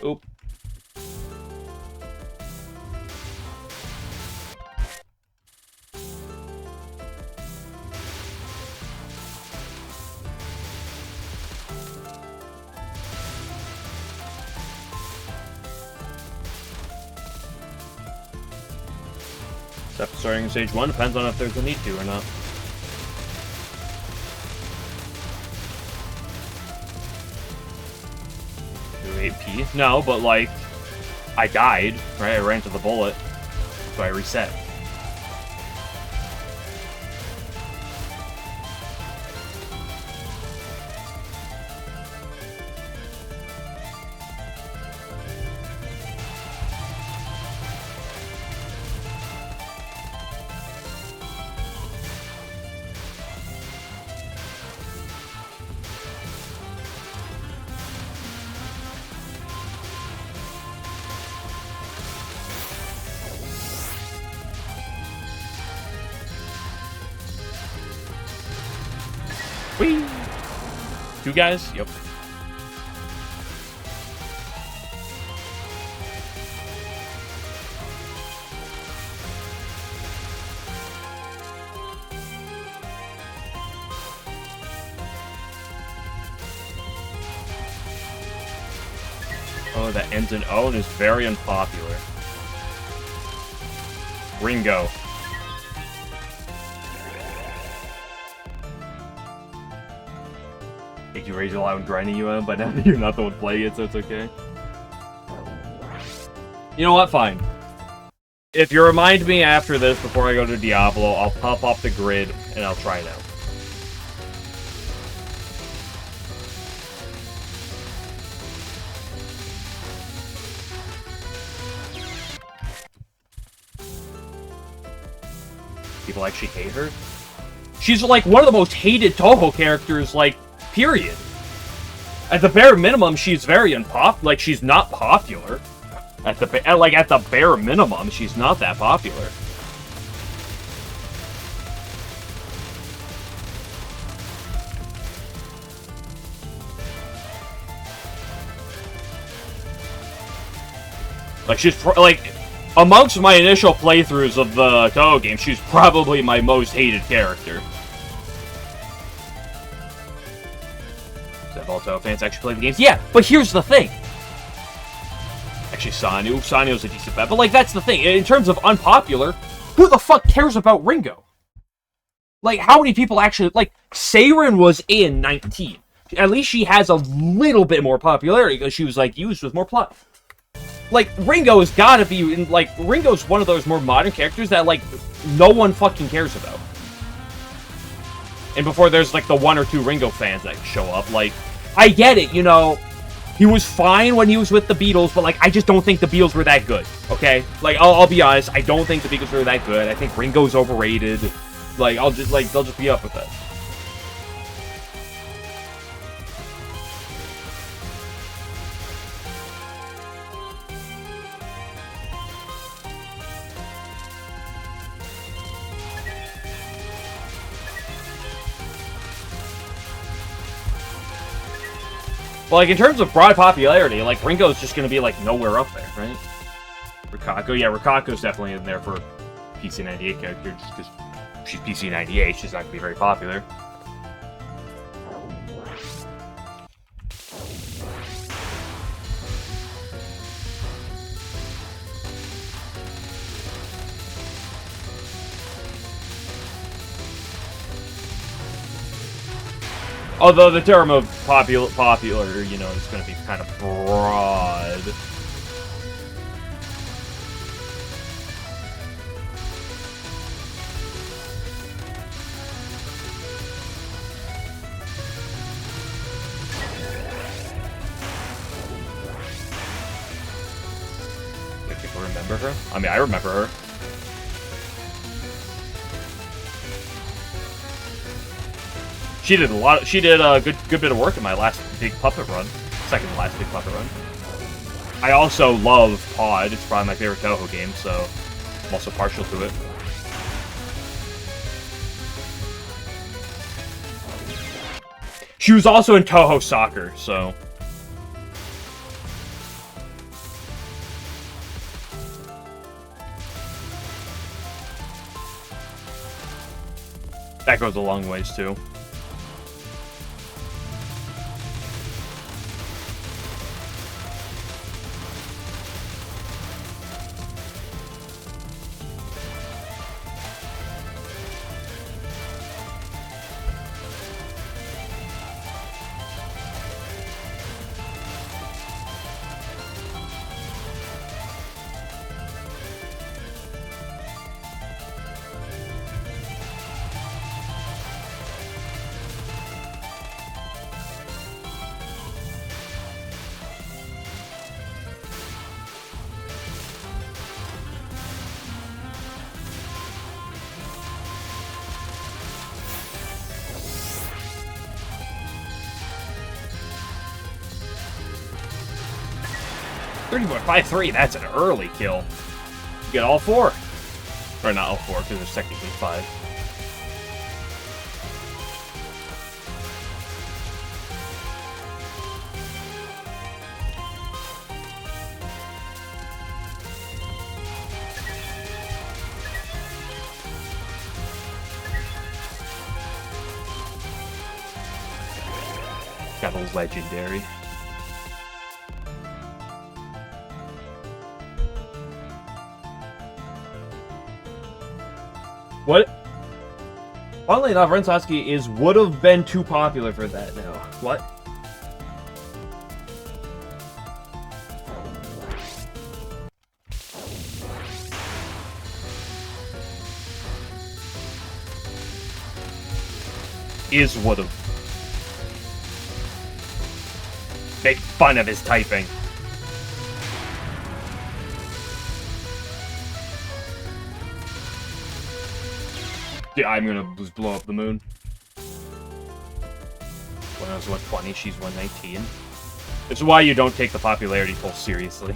Oop. Except starting in stage 1 depends on if there's a need to or not. Do AP? No, but like, I died, right? I ran to the bullet, so I reset. Whee! 2 guys? Yep. Oh, that ends in O and is very unpopular. Ringo. Make you raise your loud and grinding you on, but now you're not the one playing it, so it's okay. You know what? Fine. If you remind me after this, before I go to Diablo, I'll pop up the grid, and I'll try it out. People actually hate her? She's, like, one of the most hated Touhou characters, like, period. At the bare minimum, she's very like, she's not popular. At the bare minimum, she's not that popular. Like, she's like, amongst my initial playthroughs of the Touhou game, she's probably my most hated character. All Touhou fans actually play the games. Yeah, but here's the thing. Actually, Sanyo's a decent bet, but like, that's the thing. In terms of unpopular, who the fuck cares about Ringo? Like, how many people actually, like, Seiren was in 19. At least she has a little bit more popularity because she was, like, used with more plot. Like, Ringo has gotta be, like, Ringo's one of those more modern characters that, like, no one fucking cares about. And before there's, like, the 1 or 2 Ringo fans that show up. Like, I get it, you know, he was fine when he was with the Beatles, but, like, I just don't think the Beatles were that good, okay? Like, I'll be honest, I don't think the Beatles were that good. I think Ringo's overrated. Like, they'll just be up with it. Well, like, in terms of broad popularity, like, Ringo's just gonna be, like, nowhere up there, right? Rikako, yeah, Rikako's definitely in there for PC98 character, just because she's PC98, she's not gonna be very popular. Although the term of popular, you know, is going to be kind of broad. If people remember her? I mean, I remember her. She did a good bit of work in my last big puppet run. Second to last big puppet run. I also love Pod. It's probably my favorite Touhou game, so I'm also partial to it. She was also in Touhou Soccer, so... that goes a long ways, too. .53, that's an early kill. You get all 4. Or not all 4, because there's technically 5. Got a legendary. What? Funnily enough, Ren Sasuke would have been too popular for that now. What? Would have. Make fun of his typing. Yeah, I'm gonna just blow up the moon. When I was 120, she's 119. This is why you don't take the popularity poll seriously.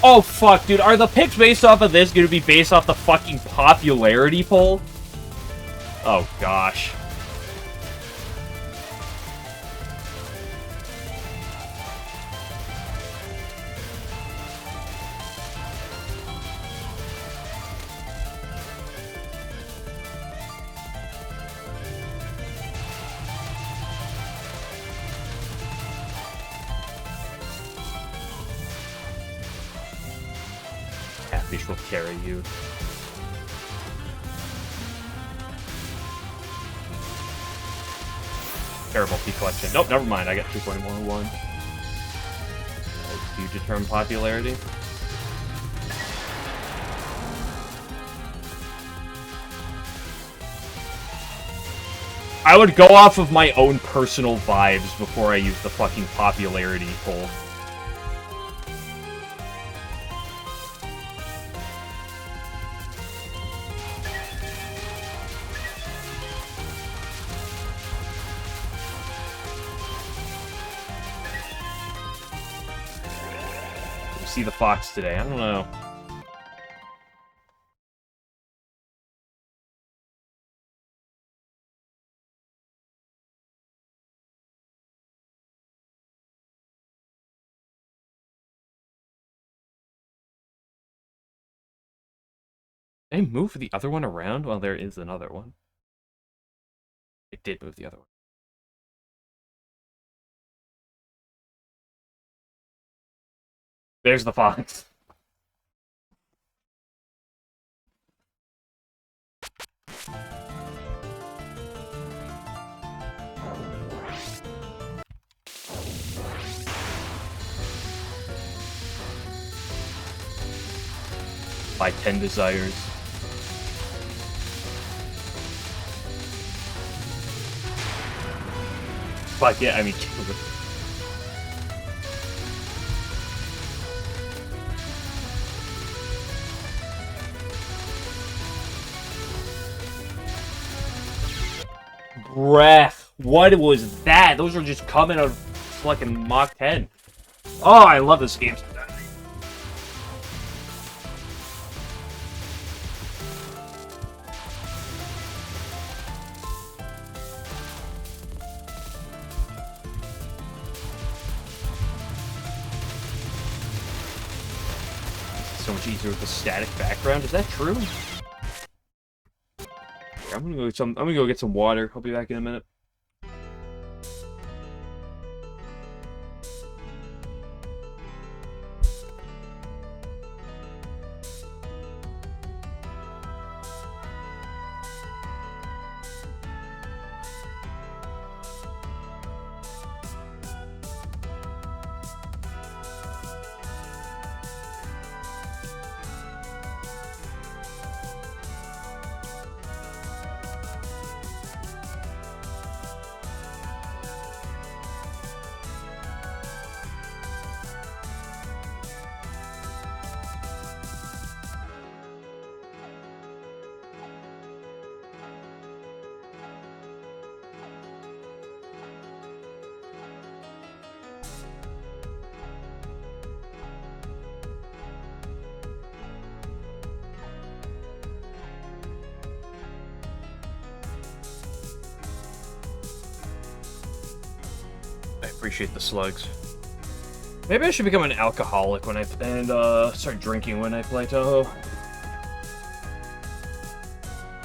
Oh fuck, dude, are the picks based off of this gonna be based off the fucking popularity poll? Oh gosh. Catfish will carry you. Terrible P collection. Nope, never mind. I got 2.11. Do you determine popularity? I would go off of my own personal vibes before I use the fucking popularity poll. See the fox today. I don't know. Did I move the other one around? Well, there is another one. It did move the other one. There's the fox. By 10 desires. Fuck yeah, I mean, breath. What was that? Those are just coming out of fucking Mach 10. Oh, I love this game. So much easier with the static background. Is that true? I'm gonna go get some water. I'll be back in a minute. I appreciate the slugs. Maybe I should become an alcoholic when start drinking when I play Touhou.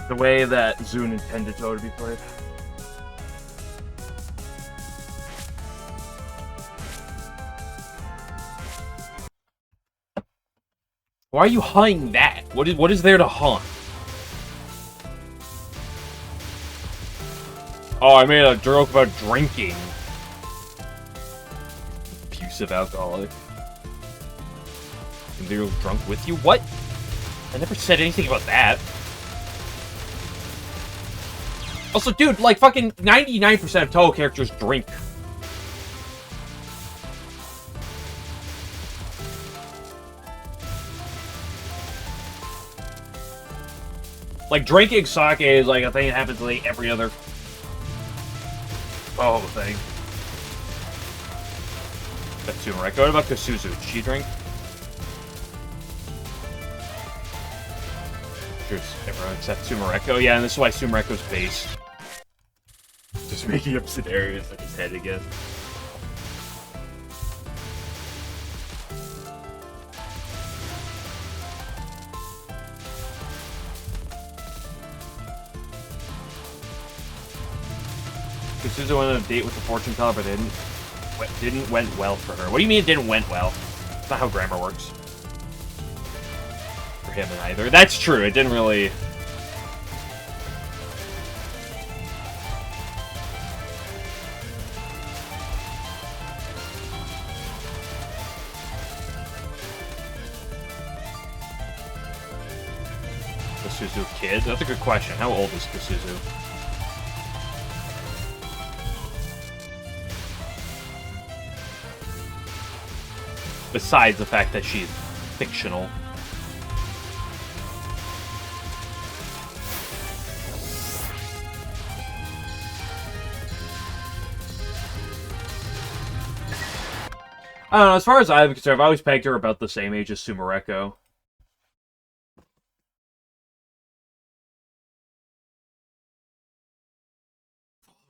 The way that Zune intended Touhou to be played. Why are you hunting that? What is there to hunt? Oh, I made a joke about drinking. Abusive alcoholic. And they were drunk with you? What? I never said anything about that. Also, dude, like, fucking 99% of Touhou characters drink. Like, drinking sake is, like, a thing that happens, like, every other thing. That's Sumareko. What about Kasuzu? Did she drink? Cheers, everyone except Sumareko. Yeah, and this is why Sumareko's base. Just making up scenarios in his head again. Kasuzu went on a date with the fortune teller, but didn't went well for her. What do you mean it didn't went well? That's not how grammar works. For him and either. That's true. It didn't really. Kasuzu a kid? That's a good question. How old is Kasuzu? Besides the fact that she's fictional. I don't know, as far as I'm concerned, I've always pegged her about the same age as Sumereko.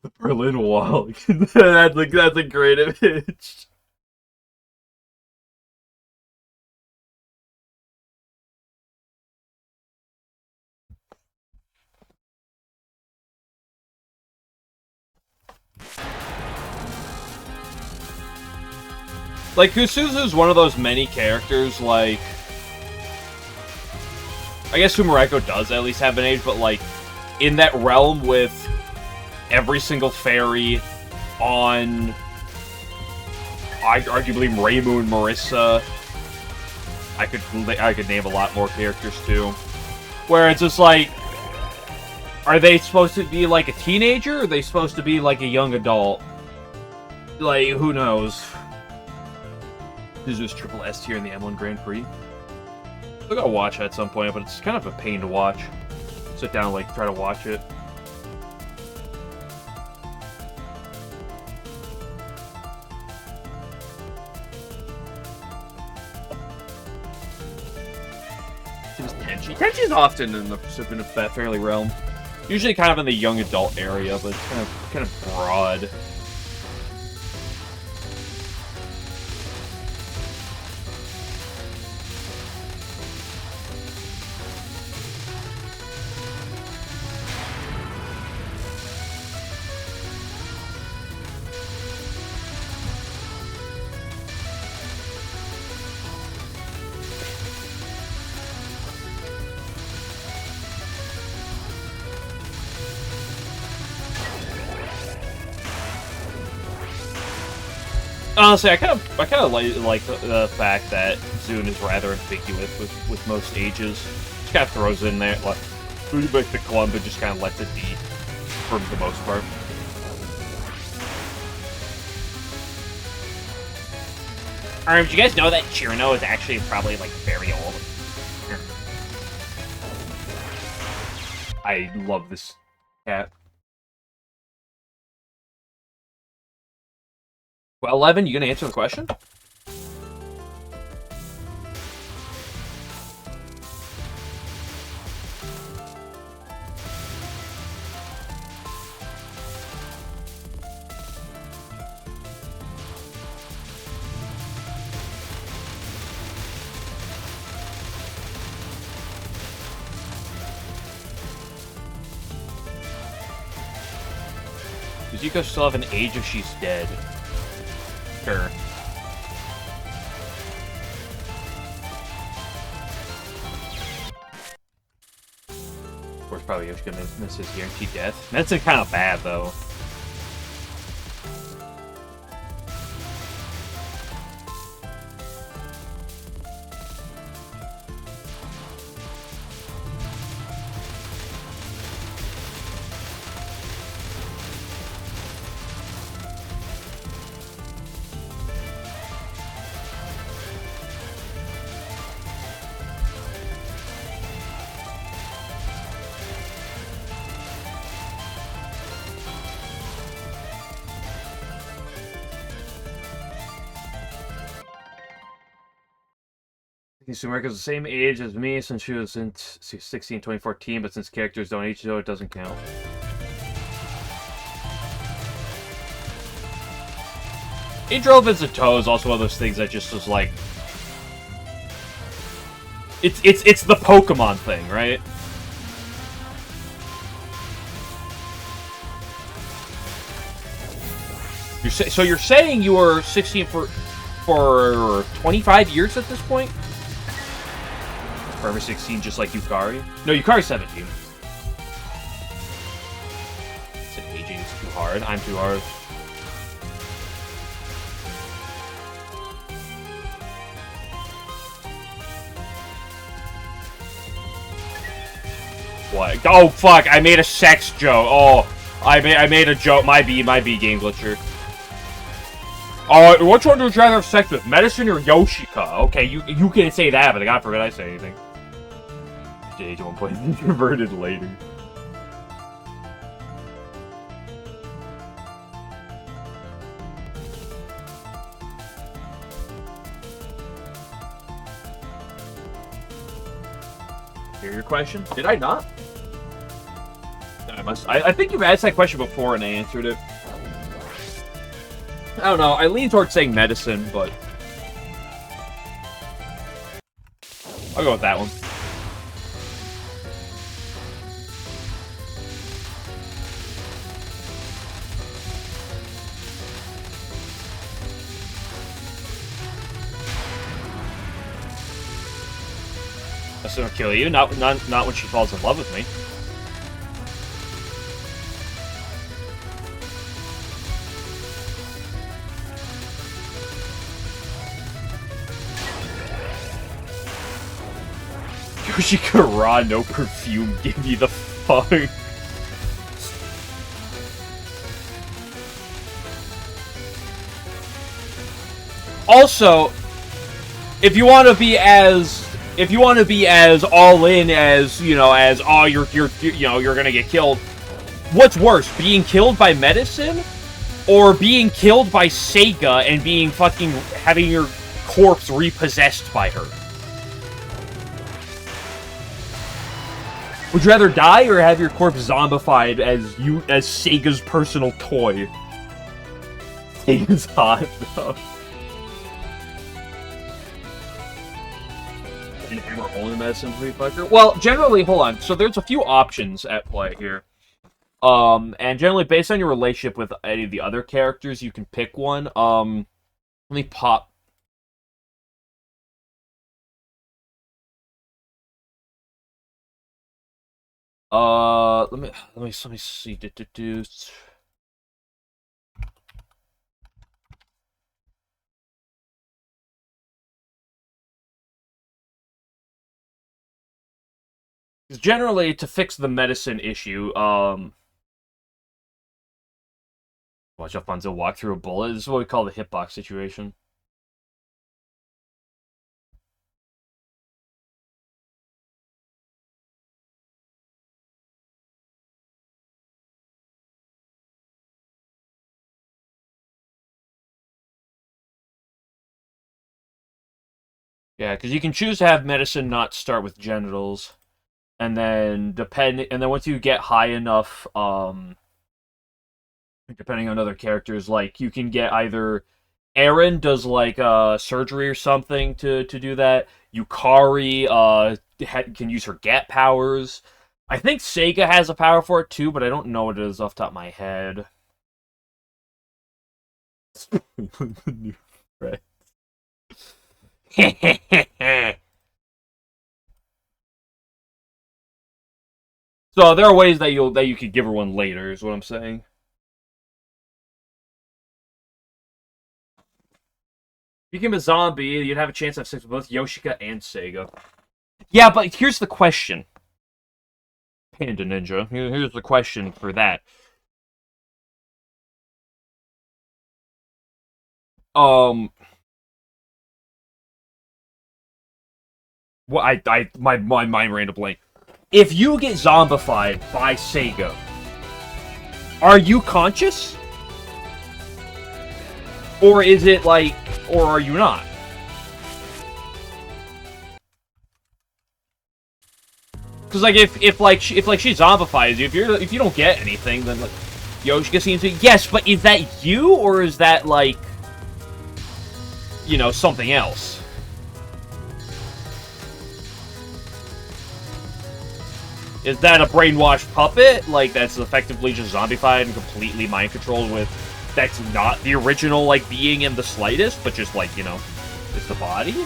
The Berlin Wall. That's a great image. Like, Kusuzu's one of those many characters, like... I guess Sumereko does at least have an age, but, like, in that realm with every single fairy on... arguably Reimu and Marissa. I could name a lot more characters, too. Where it's just like... Are they supposed to be, like, a teenager, or are they supposed to be, like, a young adult? Like, who knows? This is triple S tier in the M1 Grand Prix. I gotta watch it at some point, but it's kind of a pain to watch. Sit down and, like, try to watch it. Tenchi's often in the fairly realm. Usually kind of in the young adult area, but kind of broad. Honestly, I kind of like the fact that Zune is rather ambiguous with most ages. Just kind of throws in there, like the clump, and just kind of lets it be for the most part. Did you guys know that Chirino is actually probably like very old? I love this cat. Well, 11, you gonna answer the question? Does Yuko still have an age if she's dead? Sure. Of course, probably Yoshi gonna miss his guaranteed death. That's kind of bad, though. Sumeriko's the same age as me since she was in 16, 2014, but since characters don't age, though, it doesn't count. Age relevance of Touhou is also one of those things that just was like... It's the Pokemon thing, right? So you're saying you were 16 for 25 years at this point? Forever 16, just like Yukari? No, Yukari's 17. Said aging is too hard. I'm too hard. What? Oh fuck! I made a sex joke. Oh, I made a joke. My B game glitcher. Which one would you rather have sex with, Medicine or Yoshika? Okay, you can say that, but God forbid I say anything. Stage 1 point converted later. Hear your question? Did I not? No, I think you've asked that question before and I answered it. I don't know. I lean towards saying Medicine, but I'll go with that one. That's gonna kill you. Not when she falls in love with me. Yoshika raw, no perfume, give me the fuck. Also, if you want to be as all in as, you know, as oh you're gonna get killed, what's worse, being killed by Medicine or being killed by Sega and being fucking having your corpse repossessed by her? Would you rather die or have your corpse zombified as Sega's personal toy? Sega's hot though. And hammer only Medicine for fucker. Well, generally, hold on. So there's a few options at play here. And generally based on your relationship with any of the other characters, you can pick one. Let me pop. Let me see. Generally, to fix the Medicine issue, watch Alfonso walk through a bullet. This is what we call the hitbox situation. Yeah, because you can choose to have Medicine not start with genitals, and then once you get high enough, depending on other characters, like you can get either Aaron does like surgery or something to do that. Yukari can use her get powers. I think Sega has a power for it too, but I don't know what it is off the top of my head. Right. So there are ways that you could give her one later, is what I'm saying. If you became a zombie, you'd have a chance to have sex with both Yoshika and Sega. Yeah, but here's the question. Panda Ninja. Here's the question for that. My mind ran a blank. If you get zombified by Sega, are you conscious? Or is it like, or are you not? Because like if she zombifies you, if you don't get anything, then like Yoshika seems to yes, but is that you or is that like, you know, something else? Is that a brainwashed puppet? Like, that's effectively just zombified and completely mind-controlled with... That's not the original, like, being in the slightest, but just, like, you know, it's the body? The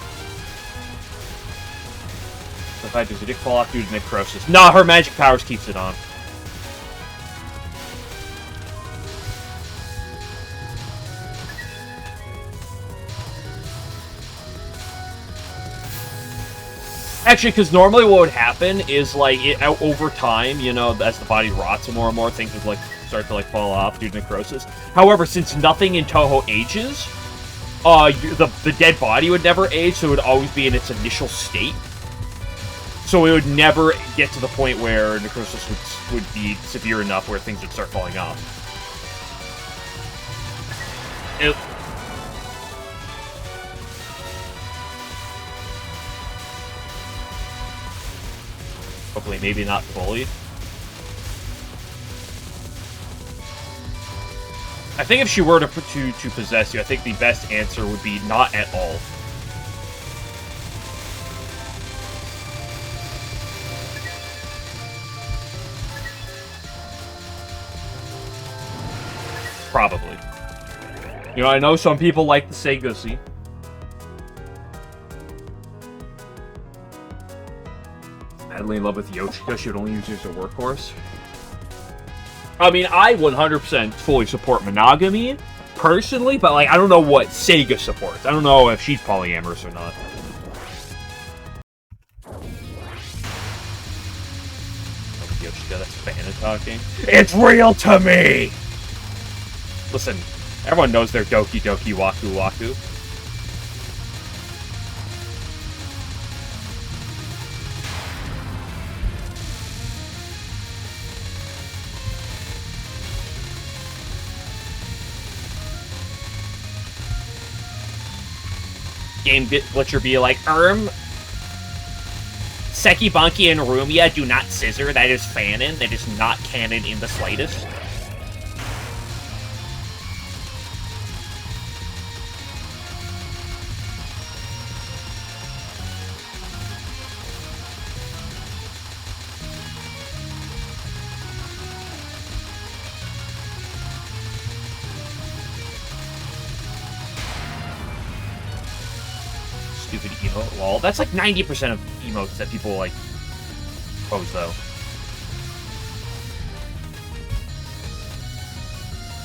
fact does the dick fall off due to necrosis? Nah, her magic powers keeps it on. Actually, because normally what would happen is, like, over time, you know, as the body rots more and more, things would, like, start to, like, fall off due to necrosis. However, since nothing in Touhou ages, the dead body would never age, so it would always be in its initial state. So it would never get to the point where necrosis would be severe enough where things would start falling off. Hopefully, maybe not fully. I think if she were to possess you, I think the best answer would be not at all. Probably. You know, I know some people like to say Gussie. Madly in love with Yoshika, she would only use her as a workhorse. I mean, I 100% fully support monogamy, personally, but, like, I don't know what Sega supports. I don't know if she's polyamorous or not. Oh, Yoshika, that's Fana talking. It's real to me! Listen, everyone knows they're Doki Doki Waku Waku. Game Glitcher be like, Seki, Banki, and Rumia do not scissor. That is fanon. That is not canon in the slightest. Stupid emote lol. That's like 90% of emotes that people like pose though.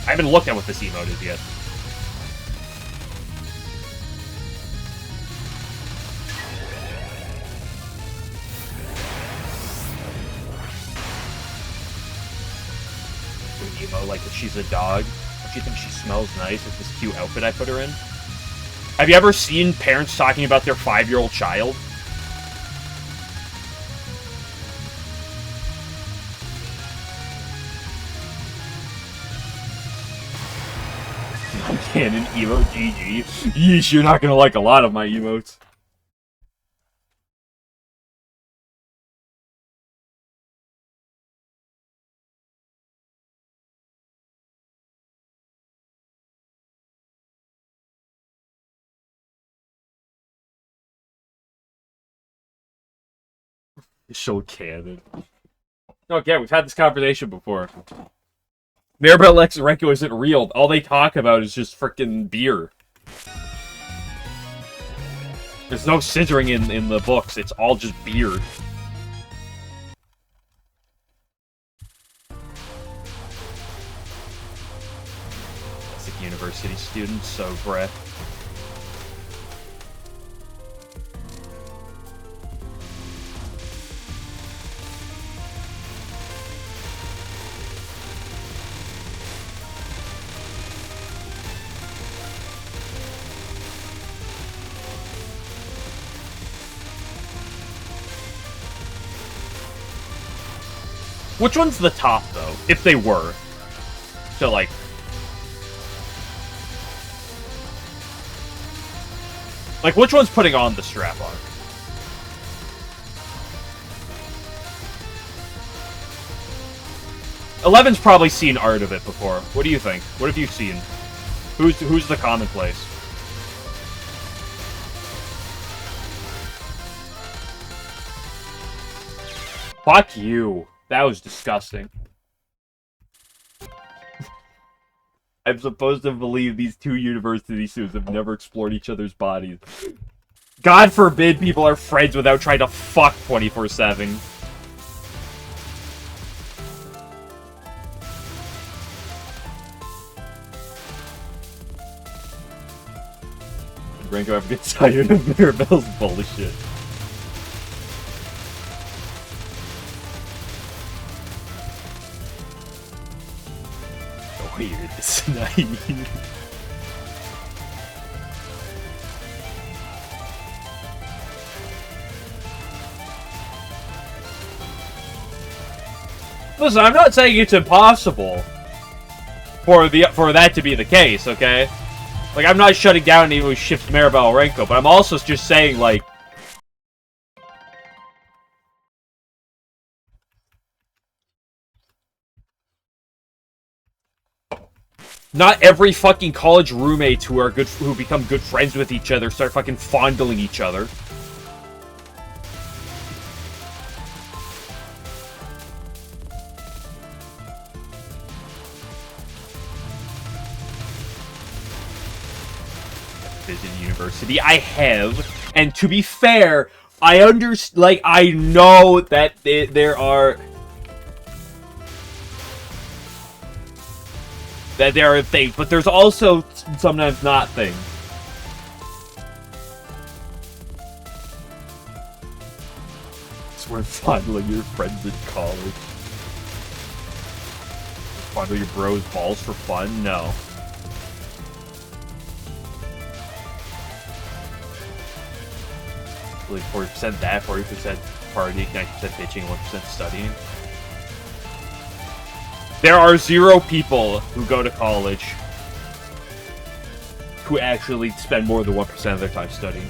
I haven't looked at what this emote is yet. Stupid emote like if she's a dog. Don't you think she smells nice with this cute outfit I put her in? Have you ever seen parents talking about their 5-year-old child? Canon emote GG. Yeesh, you're not gonna like a lot of my emotes. So canon. Okay, we've had this conversation before. Maribel X Renko isn't real. All they talk about is just frickin' beer. There's no scissoring in the books. It's all just beer. Classic university students, so breath. Which one's the top, though? If they were. So, like... Like, which one's putting on the strap-on? Eleven's probably seen art of it before. What do you think? What have you seen? Who's the commonplace? Fuck you. That was disgusting. I'm supposed to believe these two university students have never explored each other's bodies. God forbid people are friends without trying to fuck 24/7. Ranko ever gets tired of Mirabelle's bullshit. weird. It's naive. Listen, I'm not saying it's impossible for that to be the case, okay? Like, I'm not shutting down anyone who ships Maribel Renko, but I'm also just saying, like... Not every fucking college roommates who become good friends with each other start fucking fondling each other. Visit university. I have, and to be fair, I know that there are things, but there's also sometimes not things. It's worth fondling your friends in college. Fondle your bros' balls for fun? No. Like 40% that, 40% partying, 90% bitching, 1% studying. There are 0 people who go to college who actually spend more than 1% of their time studying.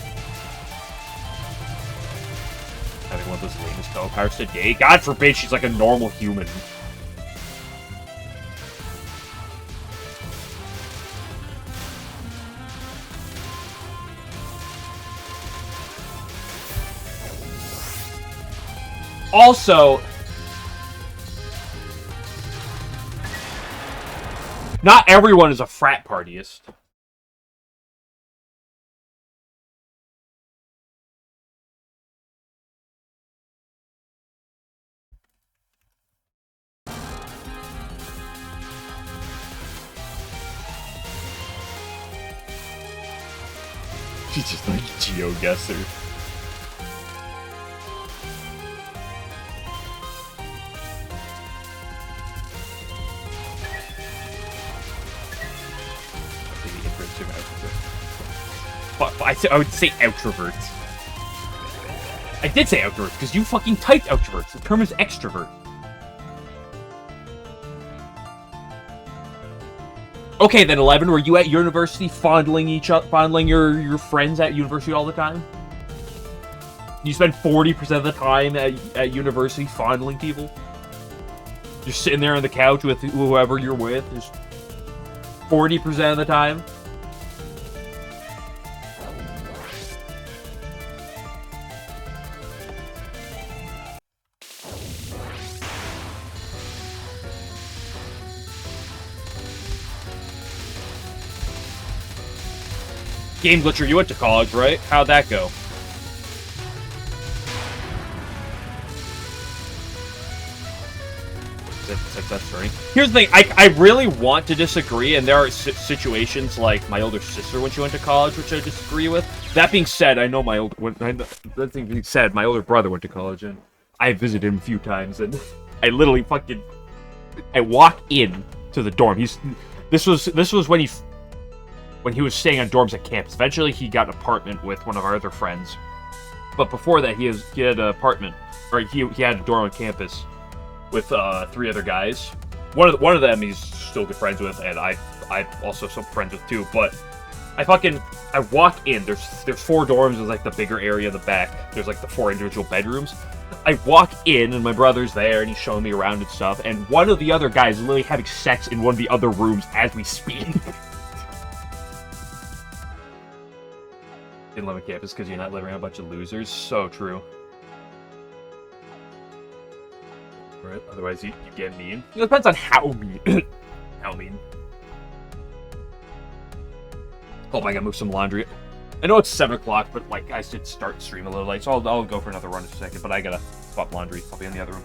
Having one of those lamest co-powers today. God forbid she's like a normal human. Also, not everyone is a frat partyist. She's just like a geo-guesser. I would say extroverts. I did say extroverts, because you fucking typed extroverts. The term is extrovert. Okay, then 11, were you at university fondling your friends at university all the time? You spend 40% of the time at university fondling people? Just sitting there on the couch with whoever you're with, just 40% of the time? Game Glitcher, you went to college, right? How'd that go? That's right. Here's the thing, I really want to disagree, and there are situations like my older sister when she went to college, which I disagree with. That being said, I know my older brother went to college, and I visited him a few times, and I literally I walk in to the dorm. This was when he was staying on dorms at campus. Eventually, he got an apartment with one of our other friends. But before that, he had an apartment, or he had a dorm on campus with 3 other guys. One of them he's still good friends with, and I also some friends with too. But I walk in. There's 4 dorms. There's like the bigger area in the back. There's like the 4 individual bedrooms. I walk in, and my brother's there, and he's showing me around and stuff. And one of the other guys is literally having sex in one of the other rooms as we speak. Didn't live on campus because you're not living around a bunch of losers. So true. Right? Otherwise, you get mean. It depends on how mean. How mean. Oh my god, move some laundry. I know it's 7 o'clock, but like I should start stream a little late, so I'll go for another run in a second. But I gotta swap laundry. I'll be in the other room.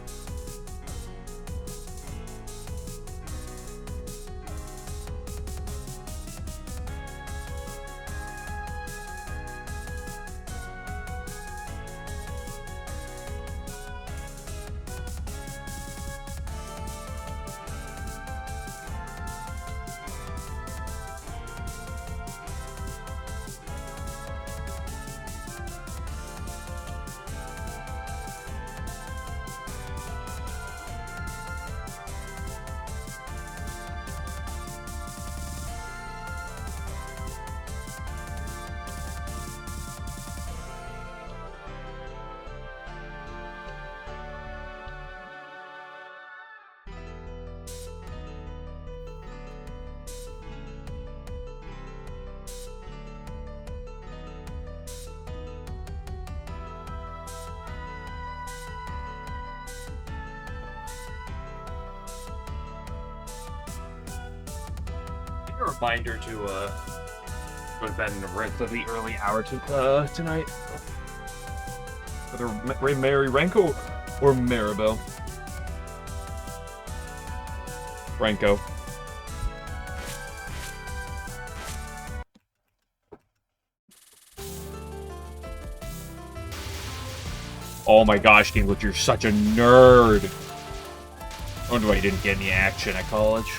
A reminder to go to bed in a relatively early hour tonight. Whether Mary Renko or Maribel. Renko. Oh my gosh, Kinglet, you're such a nerd. I wonder why you didn't get any action at college.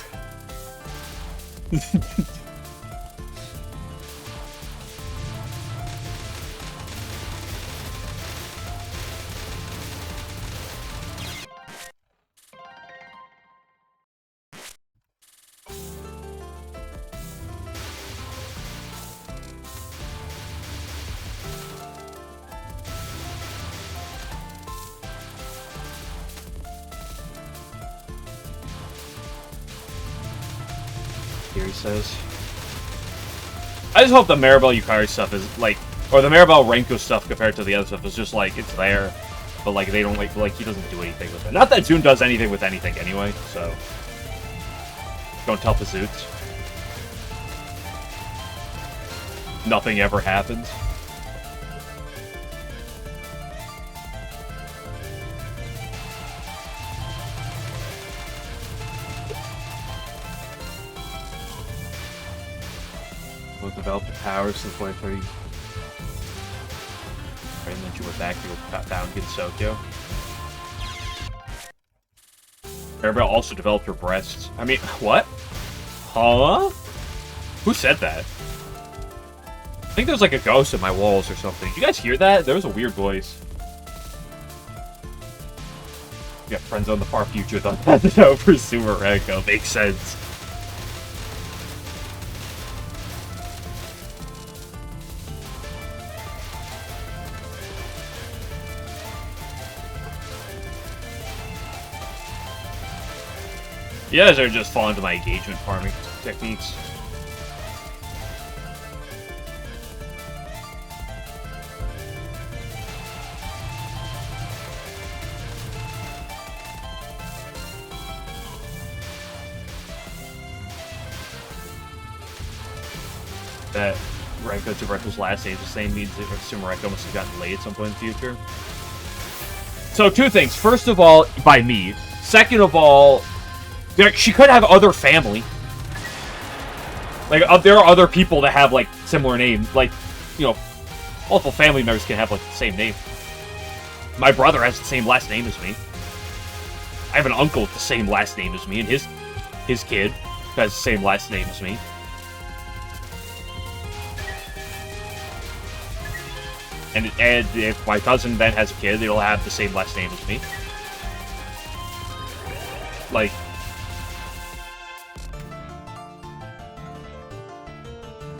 Here he says. I just hope the Maribel Yukari stuff is like, or the Maribel Renko stuff compared to the other stuff is just like, it's there, but like they don't like he doesn't do anything with it. Not that Zune does anything with anything anyway, so don't tell the Zoots. Nothing ever happens. Will develop your powers to the point where you... And then you went back, you found Ginsokyo. Maribel also developed her breasts. I mean, what? Huh? Who said that? I think there's like a ghost in my walls or something. Did you guys hear that? There was a weird voice. You got friends on the far future that had to know for Sumerenko. Makes sense. You guys are just falling to my engagement farming techniques. That Renko to Renko's last name is the same means that Sumerenko must have gotten laid at some point in the future. So two things. First of all, by me. Second of all, she could have other family. Like, there are other people that have, like, similar names. Like, you know, multiple family members can have, like, the same name. My brother has the same last name as me. I have an uncle with the same last name as me, and his kid has the same last name as me. And if my cousin then has a kid, it'll have the same last name as me. Like...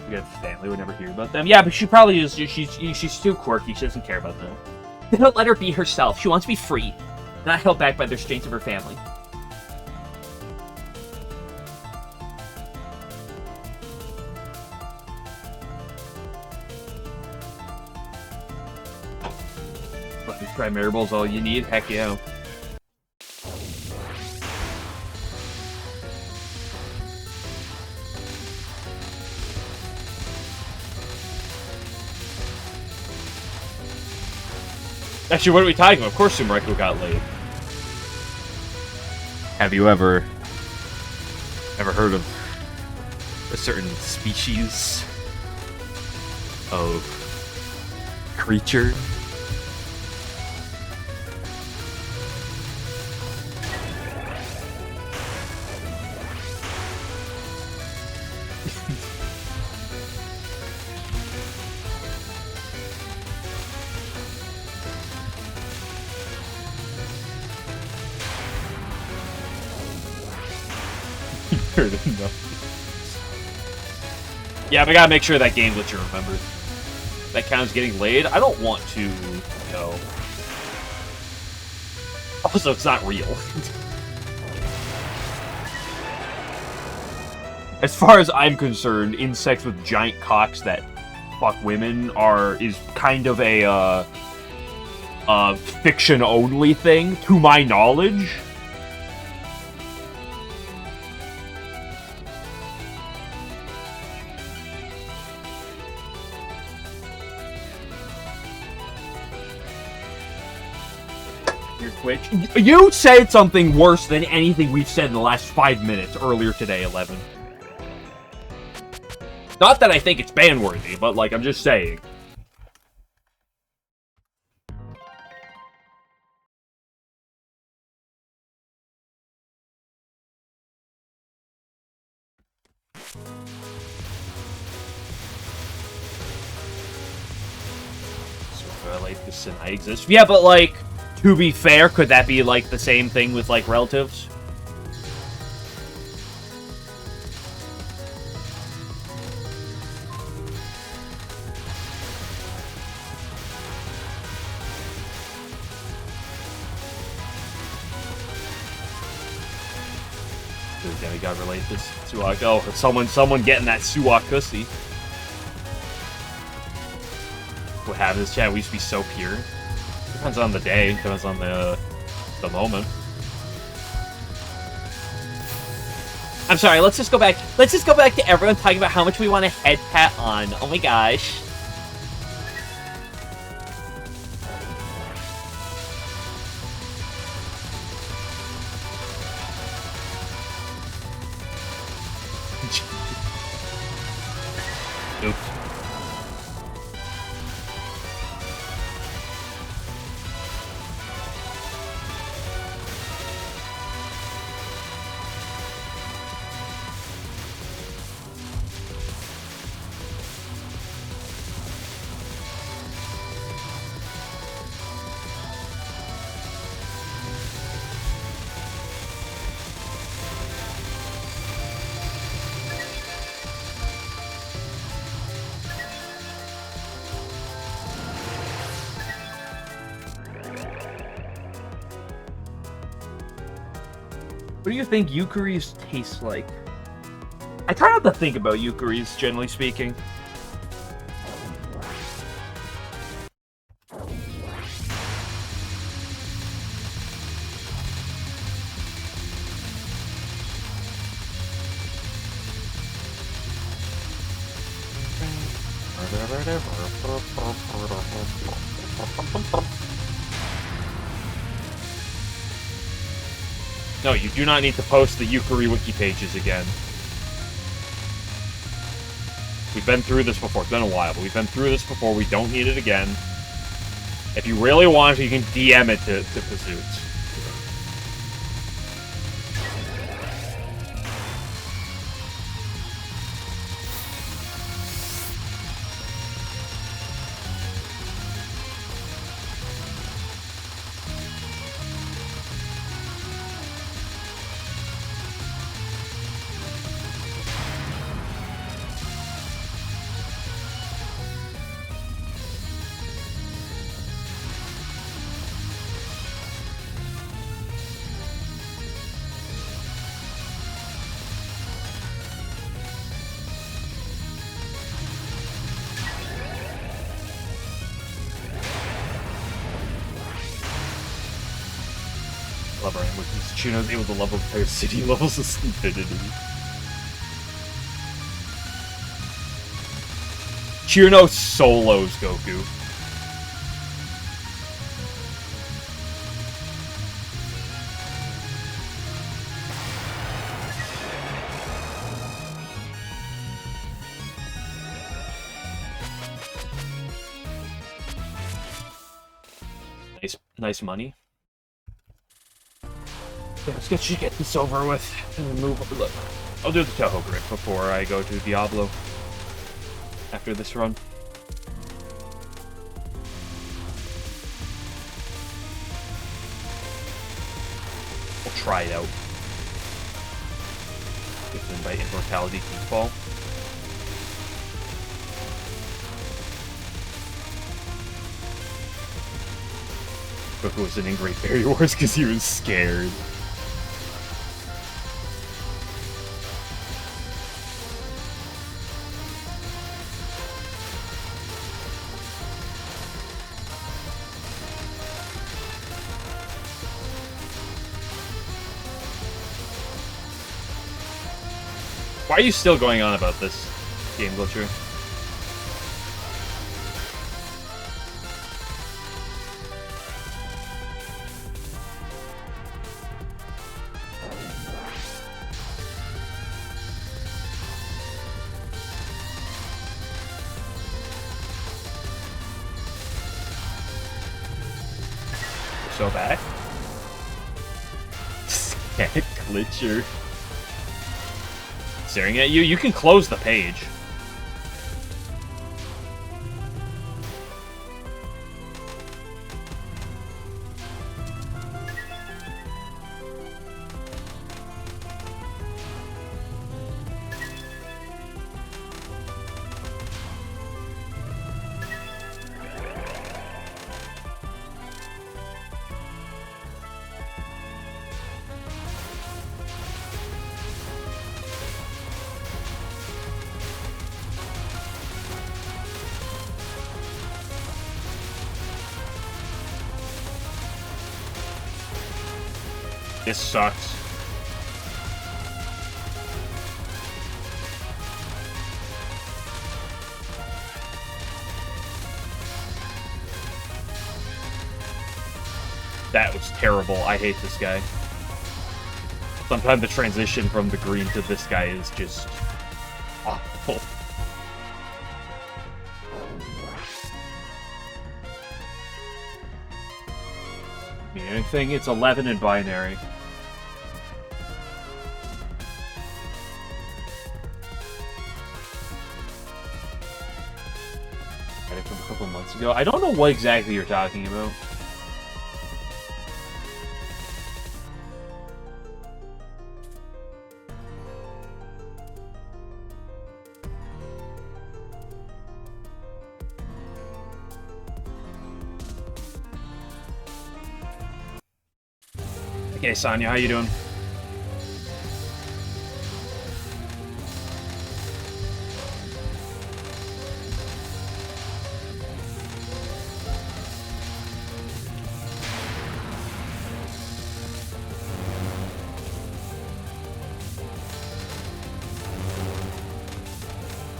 We have family, would never hear about them. Yeah, but she probably is. She's too quirky. She doesn't care about them. They don't let her be herself. She wants to be free, not held back by the restraints of her family. Let me try Maribel's all you need. Heck yeah. Actually, what are we talking about? Of course Sumerenko got laid. Have you ever heard of a certain species of creature? Yeah, but I gotta make sure that game lets you remember. That counts getting laid. I don't want to, you know. Also, it's not real. As far as I'm concerned, insects with giant cocks that fuck women is kind of a fiction-only thing, to my knowledge. Twitch. You said something worse than anything we've said in the last 5 minutes earlier today, 11. Not that I think it's ban-worthy, but, like, I'm just saying. Like, this and I exist. Yeah, but, like, to be fair, could that be, like, the same thing with, like, relatives? Demigod related to Suwak. Oh, someone getting that Suwak pussy. What happens, chat? We used to be so pure. Depends on the day. Depends on the moment. I'm sorry. Let's just go back. Let's just go back to everyone talking about how much we want a head pat on. Oh my gosh. Oops. What do you think Yukuris taste like? I try not to think about Yukuris, generally speaking. No, you do not need to post the Yukari wiki pages again. We've been through this before. It's been a while, but we've been through this before. We don't need it again. If you really want to, you can DM it to Pursuits. Chuno's able to level entire city levels of stupidity. Chuno solos Goku. Nice money. Yeah, let's get this over with and then move on. Look, I'll do the Touhou grip before I go to Diablo after this run. We'll try it out. Given by Immortality Default. Goku wasn't in Great Fairy Wars because he was scared. Why are you still going on about this game glitcher? go back. Scat glitcher. Staring at you. You can close the page. This sucks. That was terrible. I hate this guy. Sometimes the transition from the green to this guy is just awful. Anything? It's 11 in binary. Got it from a couple months ago. I don't know what exactly you're talking about. Hey, Sonya, how you doing?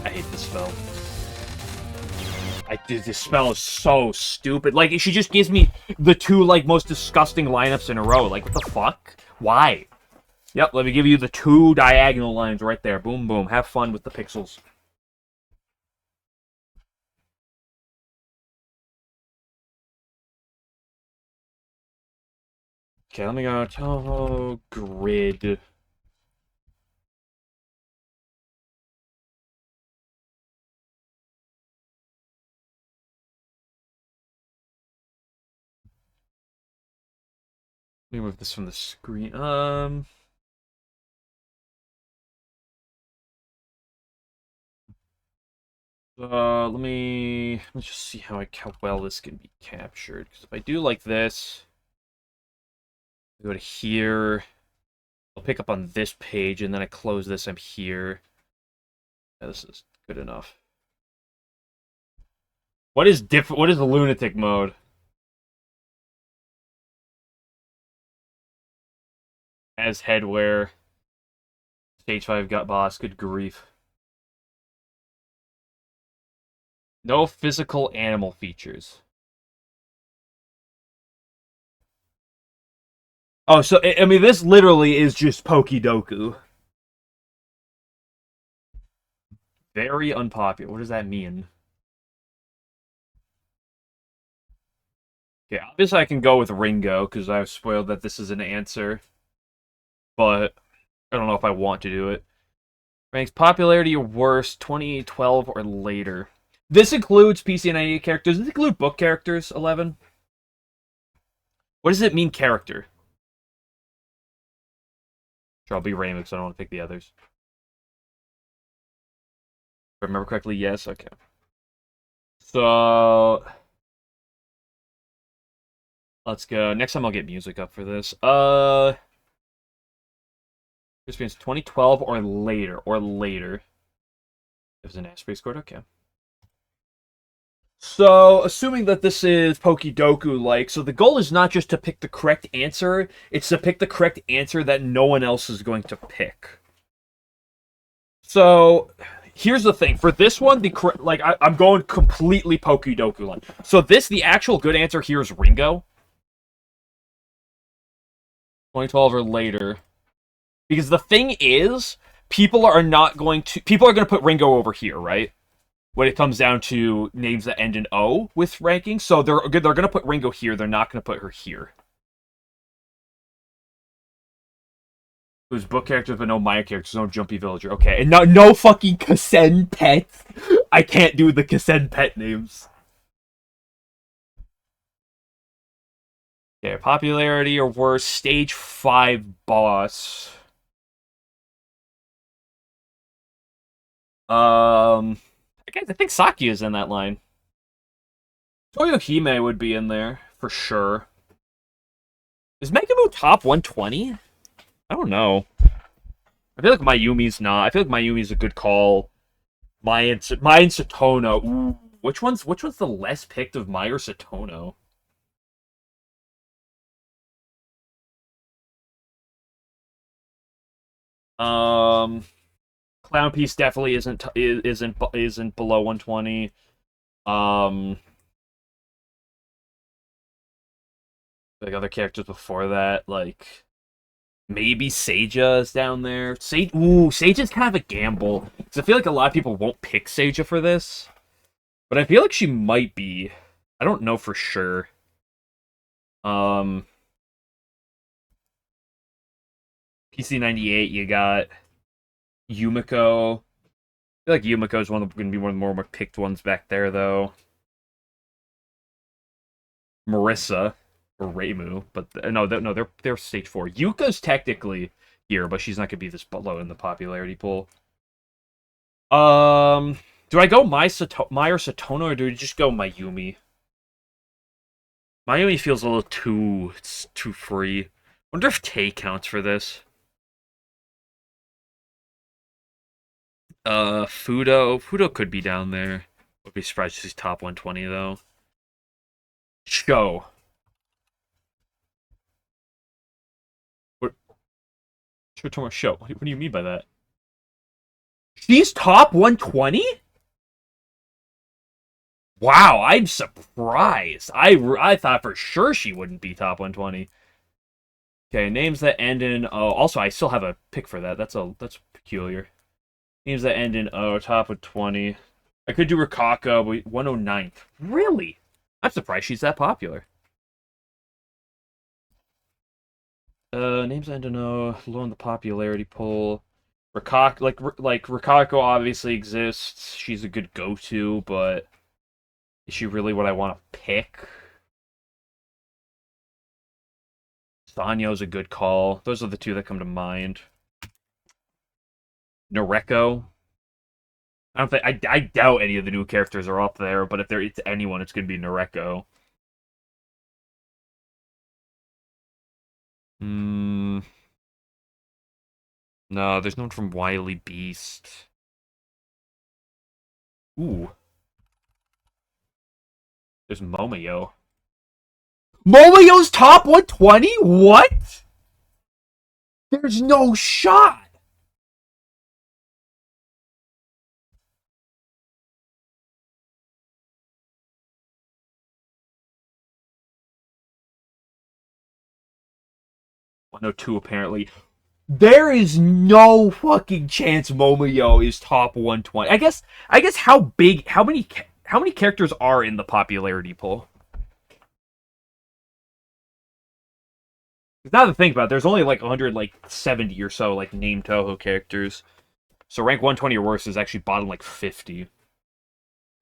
I hate this spell. This spell is so stupid. Like, she just gives me the two, like, most disgusting lineups in a row. Like, what the fuck? Why? Yep, let me give you the two diagonal lines right there. Boom, boom. Have fun with the pixels. Okay, let me go Touhou grid. Let me move this from the screen. Let's just see how well this can be captured. Because if I do like this, go to here. I'll pick up on this page, and then I close this. I'm here. Yeah, this is good enough. What is What is the lunatic mode? As headwear. Stage 5 got boss. Good grief. No physical animal features. Oh, so, I mean, this literally is just Pokidoku. Very unpopular. What does that mean? Okay, obviously I can go with Ringo, because I've spoiled that this is an answer. But I don't know if I want to do it. Ranks popularity worst 2012 or later. This includes PC and 98 characters. Does this include book characters, 11? What does it mean, character? Sure, I'll be Raymond, because I don't want to pick the others. If I remember correctly, yes? Okay. So... let's go. Next time I'll get music up for this. Experience 2012 or later. There's an asterisk code, okay. So, assuming that this is Pokidoku-like, so the goal is not just to pick the correct answer, it's to pick the correct answer that no one else is going to pick. So, here's the thing. For this one, I'm going completely Pokidoku-like. So the actual good answer here is Ringo. 2012 or later. Because the thing is, people are going to put Ringo over here, right? When it comes down to names that end in O with rankings. So they're going to put Ringo here. They're not going to put her here. Who's book characters but no Maya characters, no Jumpy Villager. Okay, and no fucking Kasen pets. I can't do the Kasen pet names. Okay, popularity or worse, stage 5 boss. I think Saki is in that line. Toyohime would be in there for sure. Is Megamo top 120? I don't know. I feel like Mayumi's not. I feel like Mayumi's a good call. Mai and Satono. Ooh, which one's the less picked of Mai or Satono? Clown Piece definitely isn't below 120. Like other characters before that, like maybe Seija is down there. Seija's kind of a gamble because I feel like a lot of people won't pick Seija for this, but I feel like she might be. I don't know for sure. Um, PC98, you got Yumiko. I feel like Yumiko is going to be one of the more picked ones back there, though. Marissa or Reimu, but no, they're stage 4. Yuka's technically here, but she's not gonna be this low in the popularity pool. Do I go Mai or Satono, or do we just go Mayumi? Mayumi feels a little too free. Wonder if Tay counts for this. Fudo could be down there. Would be surprised if he's top 120 though. Show. Show. What do you mean by that? She's top 120? Wow, I'm surprised. I thought for sure she wouldn't be top 120. Okay, names that end in O. Also, I still have a pick for that. That's peculiar. Names that end in O, top of 20. I could do Rikako, but 109th. Really? I'm surprised she's that popular. Names that end in O, low in the popularity poll. Rikako obviously exists. She's a good go-to, but is she really what I want to pick? Sanyo's a good call. Those are the two that come to mind. Noreko. I doubt any of the new characters are up there, but if it's anyone, it's gonna be Noreko. No, there's no one from Wily Beast. Ooh. There's Momoyo. Momoyo's top 120? What? There's no shot. No, two apparently. There is no fucking chance Momoyo is top 120. I guess how many characters are in the popularity poll? Now to think about it, there's only like 170 or so like named Touhou characters. So rank 120 or worse is actually bottom like 50.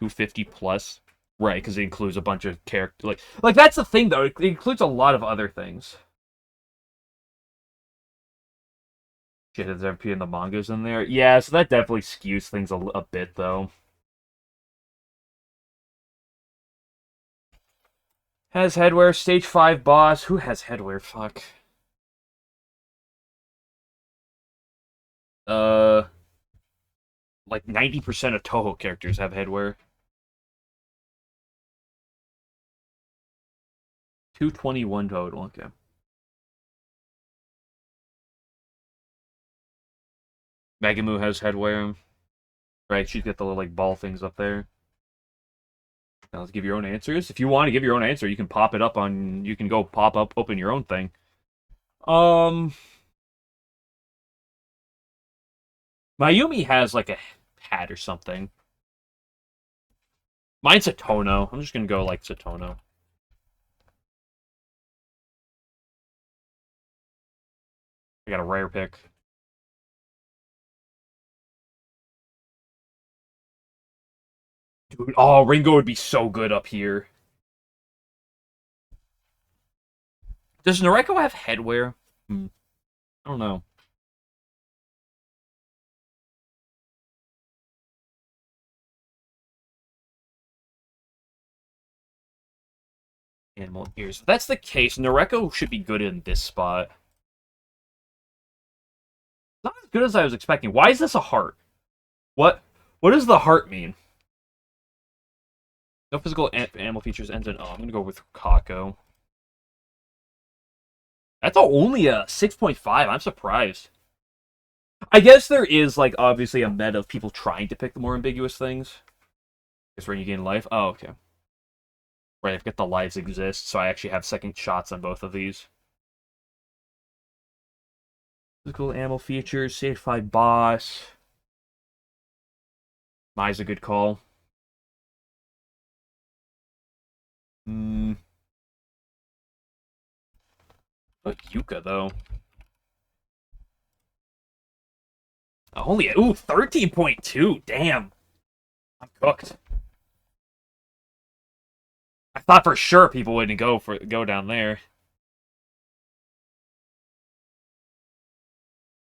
250 plus. Right, because it includes a bunch of characters. Like that's the thing though, it includes a lot of other things. Shit, has MP and the mangas in there? Yeah, so that definitely skews things a bit, though. Has headwear, stage 5 boss. Who has headwear? Fuck. Like 90% of Touhou characters have headwear. 221 total, okay. Megamu has headwear. Right, she's got the little, like, ball things up there. Now let's give your own answers. If you want to give your own answer, you can pop it up on... You can go open your own thing. Mayumi has, like, a hat or something. Mine's Satono. I'm just gonna go, like, Satono. I got a rare pick. Dude, oh, Ringo would be so good up here. Does Noreko have headwear? I don't know. Animal ears. If that's the case, Noreko should be good in this spot. Not as good as I was expecting. Why is this a heart? What does the heart mean? No physical animal features ends in O. I'm gonna go with Kako. That's only a 6.5. I'm surprised. I guess there is, like, obviously a meta of people trying to pick the more ambiguous things. Because when you gain life. Oh, okay. Right, I forget the lives exist, so I actually have second shots on both of these. Physical animal features, stage 5 boss. Mai's a good call. But Yuka, though. Only, 13.2. Damn. I'm cooked. I thought for sure people wouldn't go down there.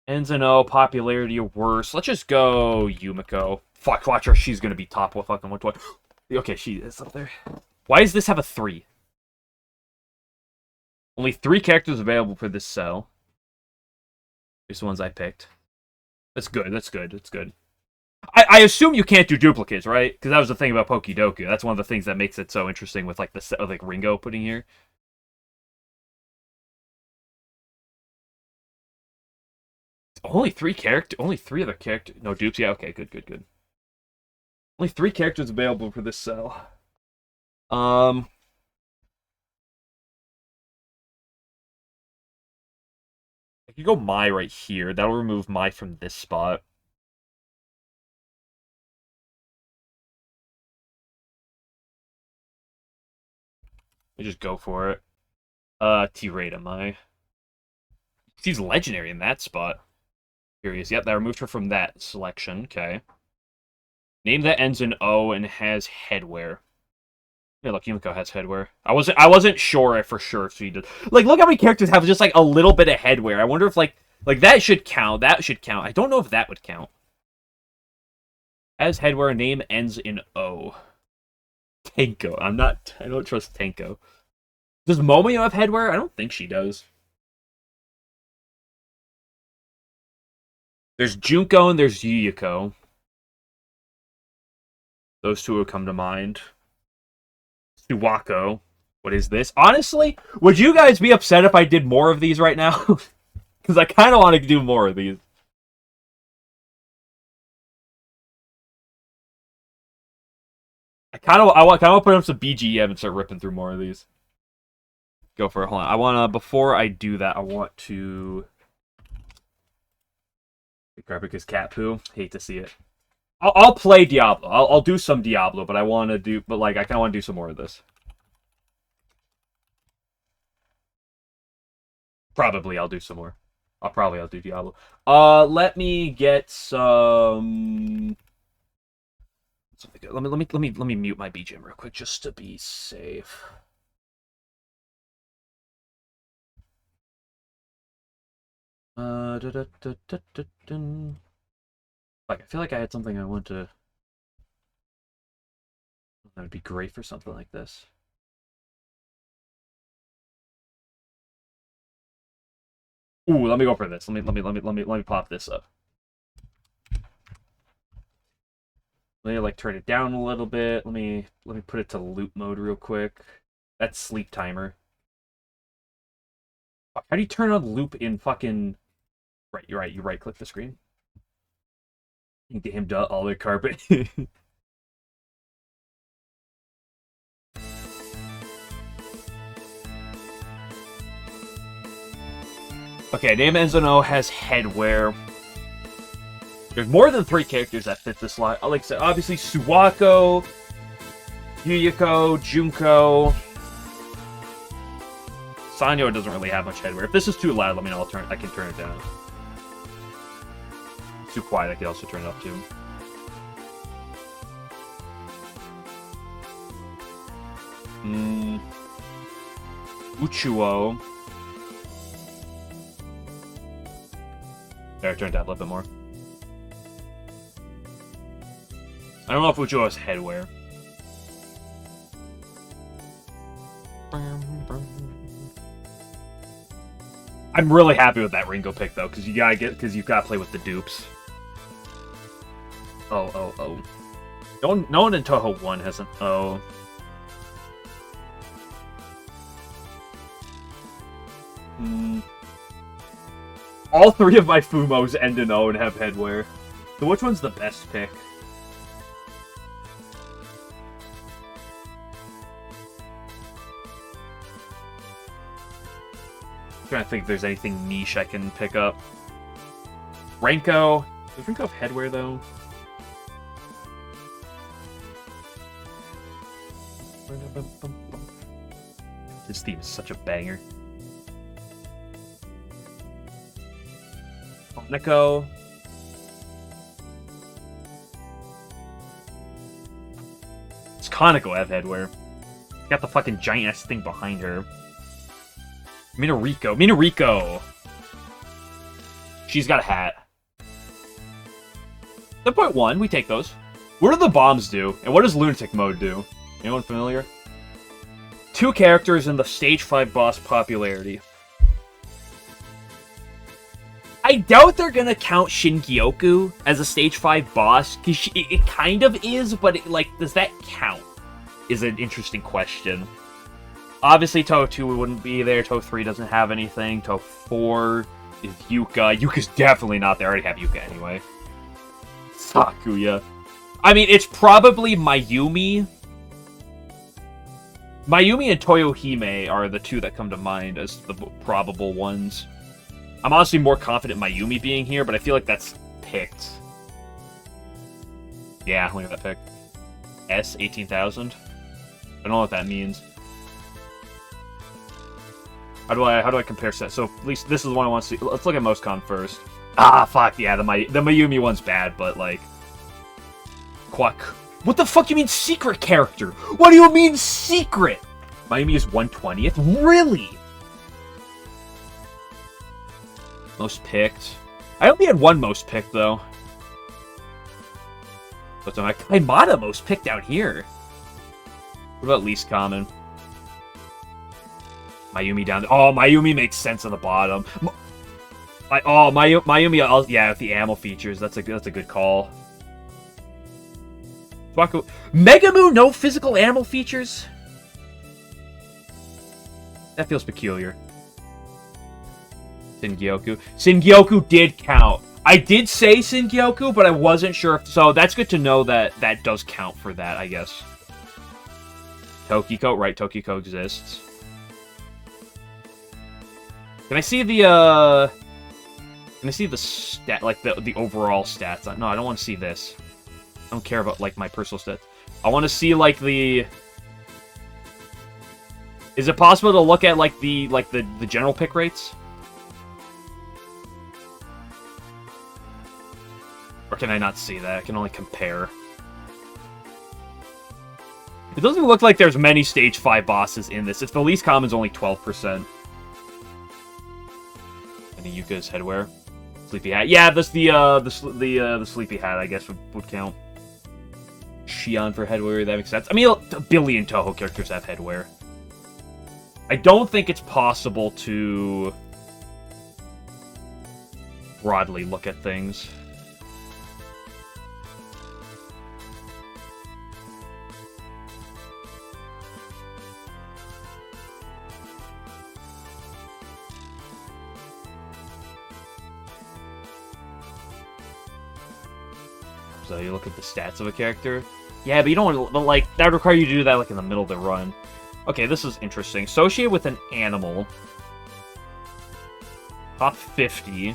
Ends in O, popularity or worse. Let's just go Yumiko. Fuck, watch her. She's gonna be top fucking 120. Okay, she is up there. Why does this have a 3? Only 3 characters available for this cell. Here's the ones I picked. That's good, that's good, that's good. I assume you can't do duplicates, right? Because that was the thing about Pokidoku. That's one of the things that makes it so interesting with like the set of like Ringo putting here. Only 3 other characters. No dupes. Yeah, okay, good. Only 3 characters available for this cell. I could go Mai right here. That'll remove Mai from this spot. We just go for it. T-Rate Mai. She's legendary in that spot. Curious. Yep, that removed her from that selection. Okay. Name that ends in O and has headwear. Yeah, look, Yumiko has headwear. I wasn't sure for sure if she did. Like, look how many characters have just like a little bit of headwear. I wonder if like that should count. That should count. I don't know if that would count. As headwear, name ends in O. Tenko. I don't trust Tenko. Does Momoyo have headwear? I don't think she does. There's Junko and there's Yuyuko. Those two would come to mind. Suwako. What is this? Honestly, would you guys be upset if I did more of these right now? Because I kind of want to do more of these. I want to put up some BGM and start ripping through more of these. Go for it. Hold on. I want to, before I do that, I want to grab because cat poo. Hate to see it. I'll play Diablo. I'll do some Diablo, but I want to do, but like I kind of want to do some more of this. Probably I'll do some more. I'll do Diablo. Let me get some. Something good. Let me mute my BGM real quick just to be safe. Like, I feel like I had something I want to. That would be great for something like this. Ooh, let me go for this. Let me pop this up. Let me like turn it down a little bit. Let me put it to loop mode real quick. That's sleep timer. Fuck, how do you turn on loop in fucking? Right, you're right. You right click the screen. Damn, all the carpet. Okay, name ends in O, has headwear. There's more than 3 characters that fit this line. Like I said, obviously Suwako, Yuyuko, Junko. Sanyo doesn't really have much headwear. If this is too loud, let me know. I can turn it down. Too quiet, I could also turn it up too. Uchuo. There, I turned down a little bit more. I don't know if Uchuo has headwear. I'm really happy with that Ringo pick though, because you've got to play with the dupes. Oh. No one in Touhou 1 hasn't. Oh. All three of my Fumos end in O and have headwear. So which one's the best pick? I'm trying to think if there's anything niche I can pick up. Renko. Does Renko have headwear though? His theme is such a banger. Nico. Does Kaneko have headwear? Got the fucking giant ass thing behind her. Minariko! She's got a hat. 7.1, we take those. What do the bombs do? And what does Lunatic Mode do? Anyone familiar? 2 characters in the Stage 5 boss popularity. I doubt they're gonna count Shingyoku as a Stage 5 boss, because it kind of is, but does that count? Is an interesting question. Obviously, Touhou 2 wouldn't be there, Touhou 3 doesn't have anything, Touhou 4 is Yuka. Yuka's definitely not there, I already have Yuka anyway. Sakuya. I mean, it's probably Mayumi. Mayumi and Toyohime are the 2 that come to mind as the probable ones. I'm honestly more confident Mayumi being here, but I feel like that's picked. Yeah, look at that pick. S, 18,000. I don't know what that means. How do I compare sets? So at least this is the one I want to see. Let's look at most con first. Ah, fuck, yeah, the Mayumi one's bad, but like... Quack. What the fuck you mean secret character? What do you mean secret? Mayumi is 120th? Really? Most picked. I only had one most picked, though. But Kaimata most picked out here. What about least common? Mayumi down there. Oh, Mayumi makes sense on the bottom. Mayumi, yeah, with the ammo features. That's a good call. Megamu, no physical ammo features? That feels peculiar. Shingyoku. Shingyoku did count. I did say Shingyoku, but I wasn't sure if... So that's good to know that that does count for that, I guess. Tokiko, right, Tokiko exists. Can I see the, Can I see the stat, like, the overall stats? No, I don't want to see this. I don't care about, like, my personal stats. I want to see, like, the... Is it possible to look at, like, the general pick rates? Or can I not see that? I can only compare. It doesn't look like there's many Stage 5 bosses in this. If the least common's only 12%. Any Yuka's headwear? Sleepy hat. Yeah, the sleepy hat, I guess, would count. Shion for headwear, that makes sense. I mean, a billion Touhou characters have headwear. I don't think it's possible to broadly look at things. So you look at the stats of a character. Yeah, but you don't want to, like, that would require you to do that, like, in the middle of the run. Okay, this is interesting. Associated with an animal. Top 50.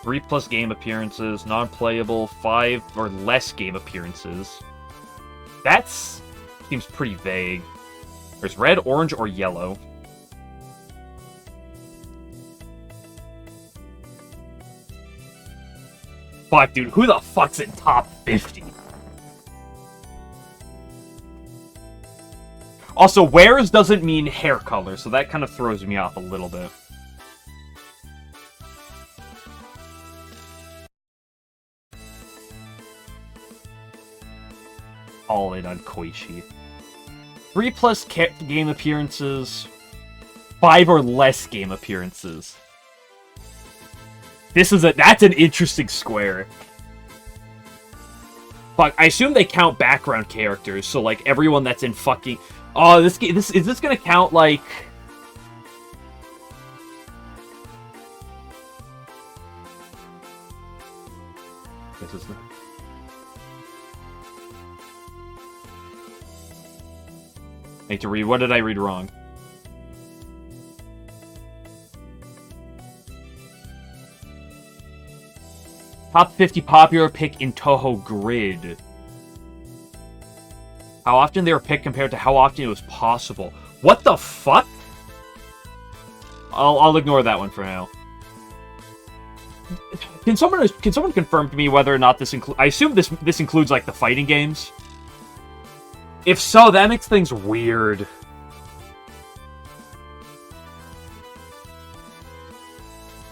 3+ game appearances. Non-playable. 5 or less game appearances. That's... seems pretty vague. There's red, orange, or yellow. Fuck, dude, who the fuck's in top 50? Also, wears doesn't mean hair color, so that kind of throws me off a little bit. All in on Koichi. 3+ game appearances. 5 or less game appearances. That's an interesting square. Fuck, I assume they count background characters, so like everyone that's in fucking... Oh, is this gonna count like... This is not... I need to read. What did I read wrong? Top 50 popular pick in Touhou grid. How often they were picked compared to how often it was possible. What the fuck? I'll ignore that one for now. Can someone confirm to me whether or not this includes... I assume this includes, like, the fighting games? If so, that makes things weird.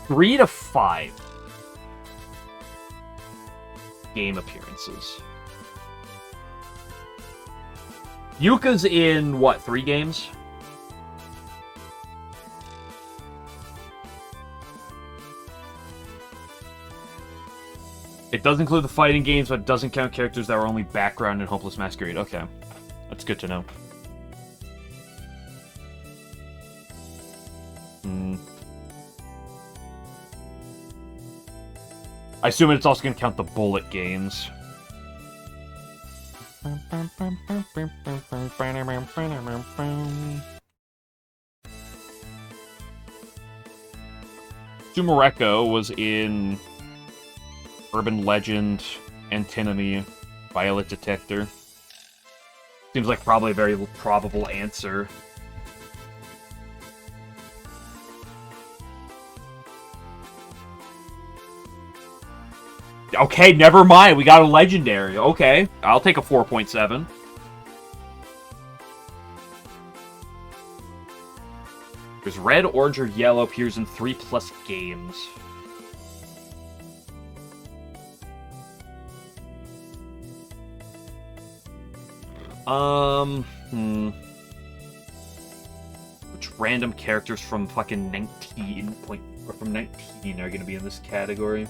Three to 5 game appearances. Yuka's in, what, 3 games? It does include the fighting games, but it doesn't count characters that were only background in Hopeless Masquerade. Okay. That's good to know. I assume it's also going to count the bullet games. Sumereko was in Urban Legend, Antinomy, Violet Detector. Seems like probably a very probable answer. Okay, never mind. We got a legendary. Okay, I'll take a 4.7. There's red, orange, or yellow appears in 3+ games. Which random characters from fucking 19 are gonna be in this category?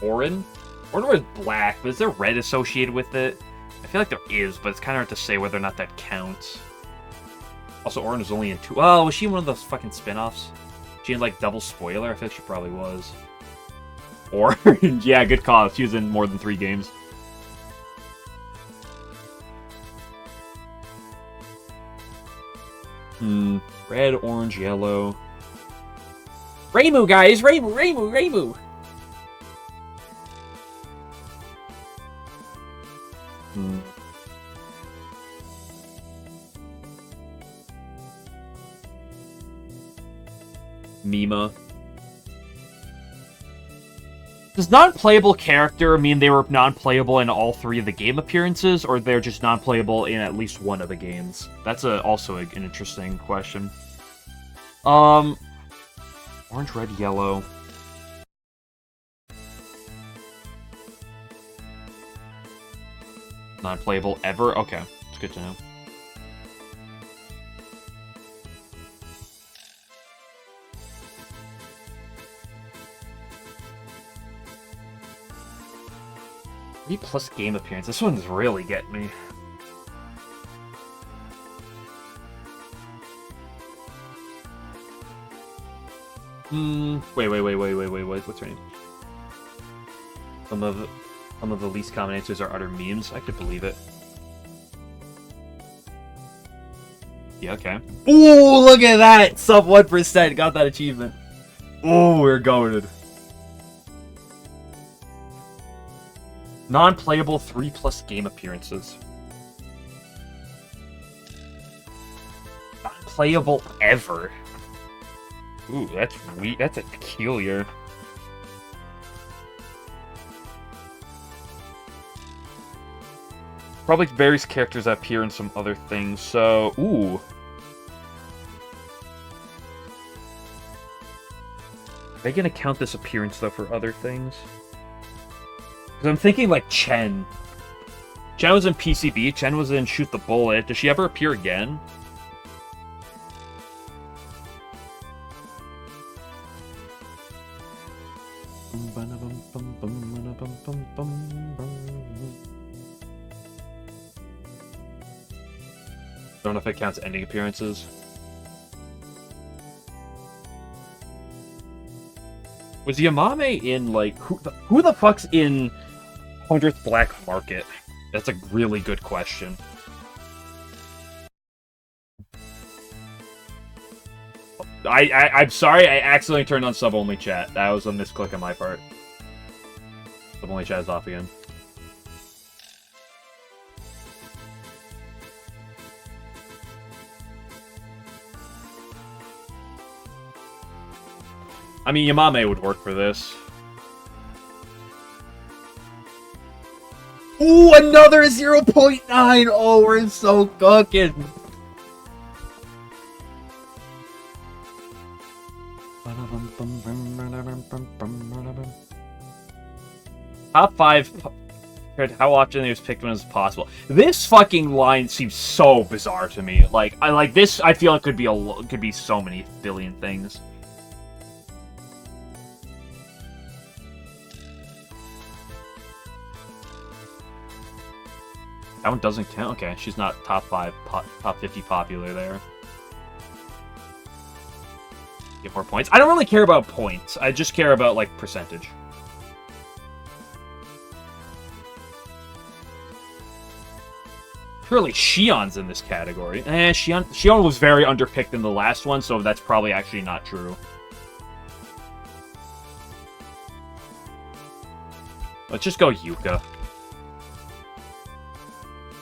Orin? Orin wears black, but is there red associated with it? I feel like there is, but it's kind of hard to say whether or not that counts. Also, Orin was only in 2... Oh, was she in one of those fucking spin-offs? She in, like, double spoiler? I feel like she probably was. Orin? Yeah, good call. She was in more than 3 games. Red, orange, yellow. Reimu, guys! Reimu! Mima. Does non-playable character mean they were non-playable in all 3 of the game appearances, or they're just non-playable in at least one of the games? That's also an interesting question. Orange, red, yellow. Non-playable ever? Okay, it's good to know. Plus game appearance. This one's really getting me. Wait. What's her name? Some of the least common answers are utter memes. I could believe it. Yeah, okay. Ooh, look at that! Sub 1% got that achievement. Ooh, we're goated. Non-playable 3+ game appearances. Non-playable ever. Ooh, that's weird. That's a peculiar. Probably various characters that appear in some other things, so... Ooh. Are they gonna count this appearance, though, for other things? Because I'm thinking, like, Chen. Chen was in PCB, Chen was in Shoot the Bullet. Does she ever appear again? Don't know if it counts ending appearances. Was Yamame in, like, who the fuck's in 100th Black Market? That's a really good question. I'm sorry, I accidentally turned on sub-only chat. That was a misclick on my part. Sub-only chat is off again. I mean, Yamame would work for this. Ooh, another 0.9! Oh, we're so cooking! Top 5... How often there's picked one as possible. This fucking line seems so bizarre to me. Like, this. I feel it could be so many billion things. That one doesn't count? Okay, she's not top 5, top 50 popular there. Get more points. I don't really care about points. I just care about, like, percentage. Surely Shion's in this category. Shion was very underpicked in the last one, so that's probably actually not true. Let's just go Yuka.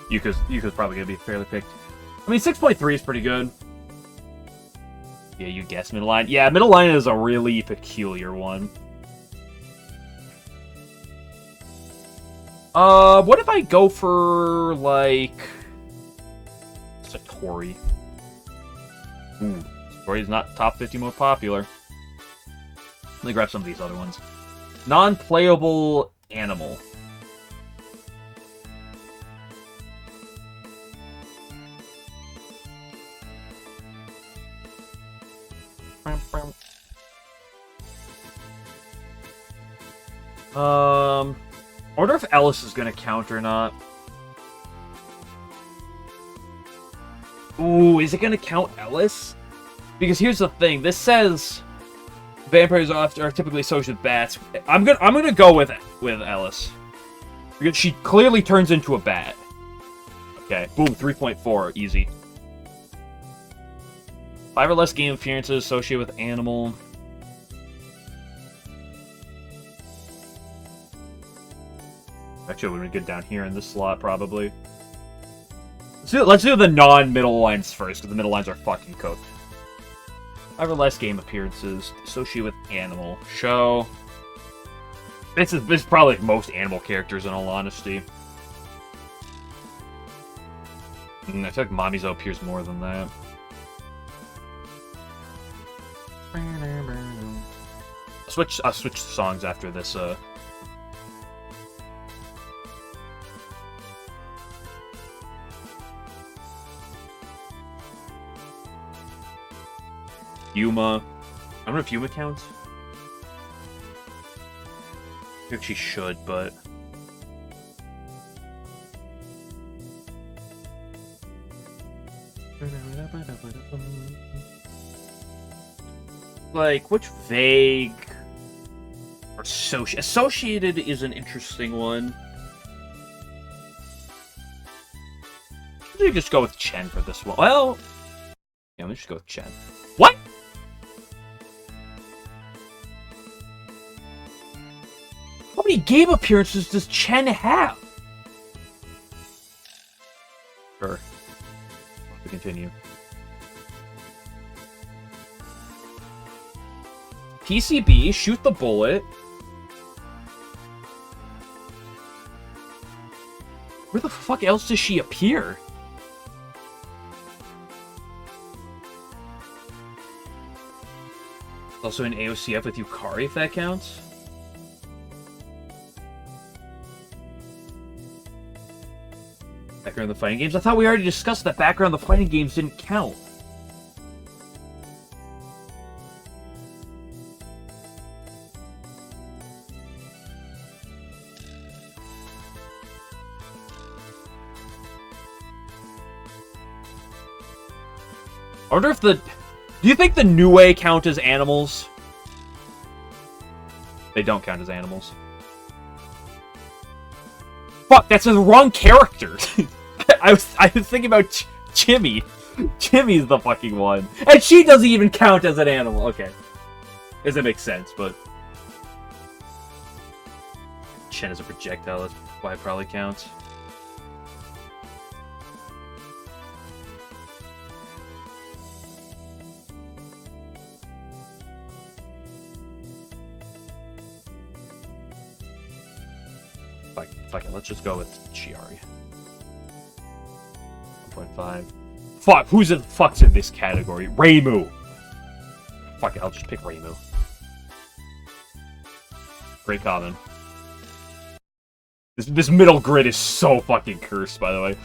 Yuka's probably gonna be fairly picked. I mean, 6.3 is pretty good. Yeah, you guessed middle line. Yeah, middle line is a really peculiar one. What if I go for, like... Satori? Ooh, Satori's not top 50 most popular. Let me grab some of these other ones. Non-playable animal. I wonder if Ellis is gonna count or not. Ooh, is it gonna count Ellis? Because here's the thing. This says vampires are typically associated with bats. I'm gonna go with Ellis because she clearly turns into a bat. Okay, boom, 3.4, easy. 5 or less game appearances associated with animal. Actually, we're gonna get down here in this slot, probably. Let's do the non-middle lines first, because the middle lines are fucking cooked. 5 or less game appearances associated with animal. Show. This is probably most animal characters, in all honesty. I feel like Mamizo appears more than that. I'll switch songs after this, Yuma. I don't know if Yuma counts. I think she should, but... Like, which vague... or associated is an interesting one. Let me just go with Chen for this one. Well... yeah, let me just go with Chen. What?! How many game appearances does Chen have? Sure. To continue. PCB, Shoot the Bullet. Where the fuck else does she appear? Also in AOCF with Yukari, if that counts. Background in the fighting games? I thought we already discussed that background in the fighting games didn't count. I wonder if the... Do you think the Nue count as animals? They don't count as animals. Fuck, that's the wrong character! I was thinking about Chimmy. Chimmy's the fucking one. And she doesn't even count as an animal. Okay. Doesn't make sense, but... Chen is a projectile, that's why it probably counts. Fuck it, let's just go with Chiari. 1.5. Fuck, who's the fuck's in this category? Reimu! Fuck it, I'll just pick Reimu. Great common. This middle grid is so fucking cursed, by the way.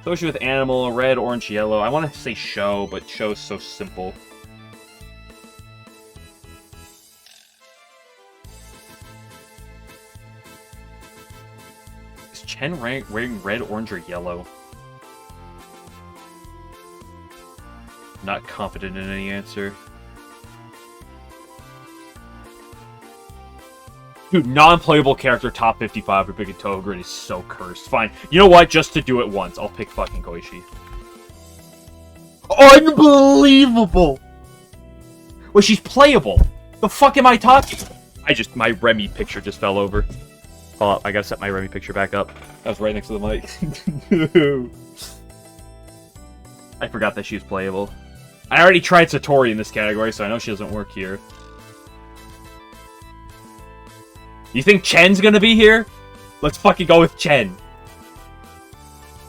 Associated with animal, red, orange, yellow. I want to say show, but show is so simple. Chen wearing red, orange, or yellow? Not confident in any answer. Dude, non-playable character top 55 for picking Touhou Grid is so cursed. Fine. You know what? Just to do it once, I'll pick fucking Koichi. Unbelievable! Well, she's playable. The fuck am I talking? My Remy picture just fell over. Hold up, I gotta set my Remy picture back up. That was right next to the mic. I forgot that she was playable. I already tried Satori in this category, so I know she doesn't work here. You think Chen's gonna be here? Let's fucking go with Chen.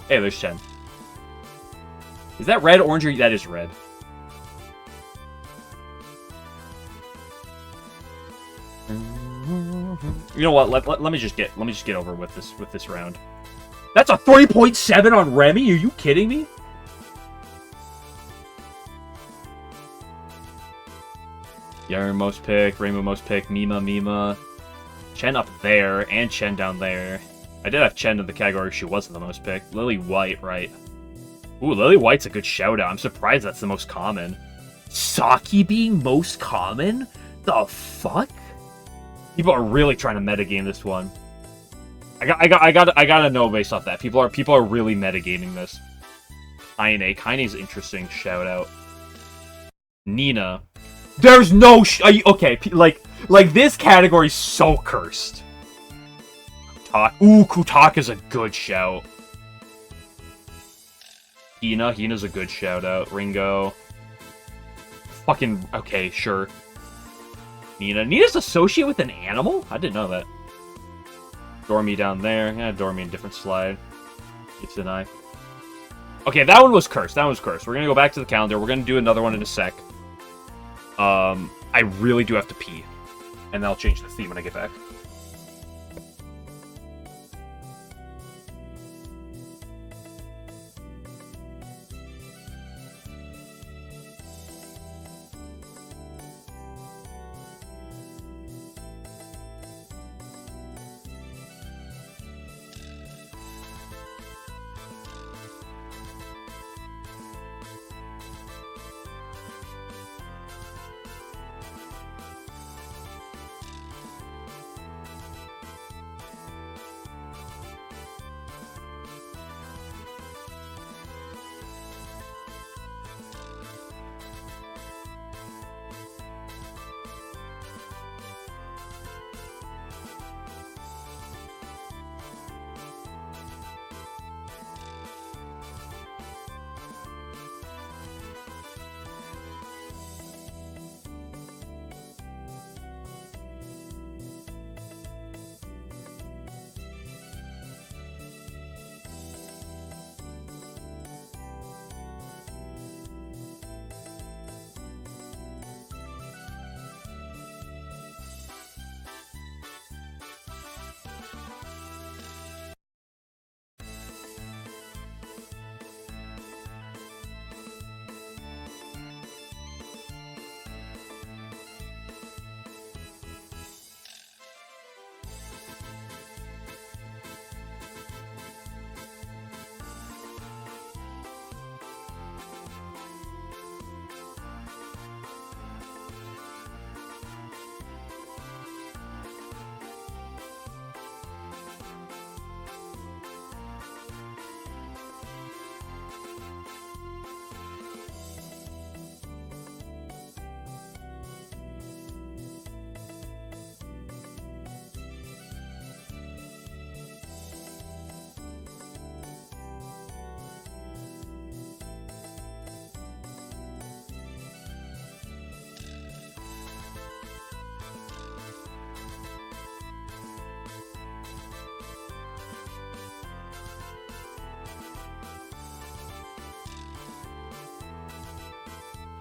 Hey, there's Chen. Is that red, orange, or... That is red. You know what? Let me just get over with this round. That's a 3.7 on Remy? Are you kidding me? Yaren most pick, Rainbow most pick, Mima. Chen up there, and Chen down there. I did have Chen in the category she wasn't the most picked. Lily White, right. Ooh, Lily White's a good shout-out. I'm surprised that's the most common. Saki being most common? The fuck? People are really trying to metagame this one. I gotta know based off that. People are really metagaming this. Kaine's interesting shout-out. Nina. There's no okay, like this category's so cursed. Ooh, Kutaka's a good shout. Hina's a good shout out. Ringo. Fucking okay, sure. Nina's associated with an animal? I didn't know that. Dormy down there. Yeah, Dormy in different slide. It's an eye. Okay, that one was cursed. We're gonna go back to the calendar. We're gonna do another one in a sec. I really do have to pee. And then I'll change the theme when I get back.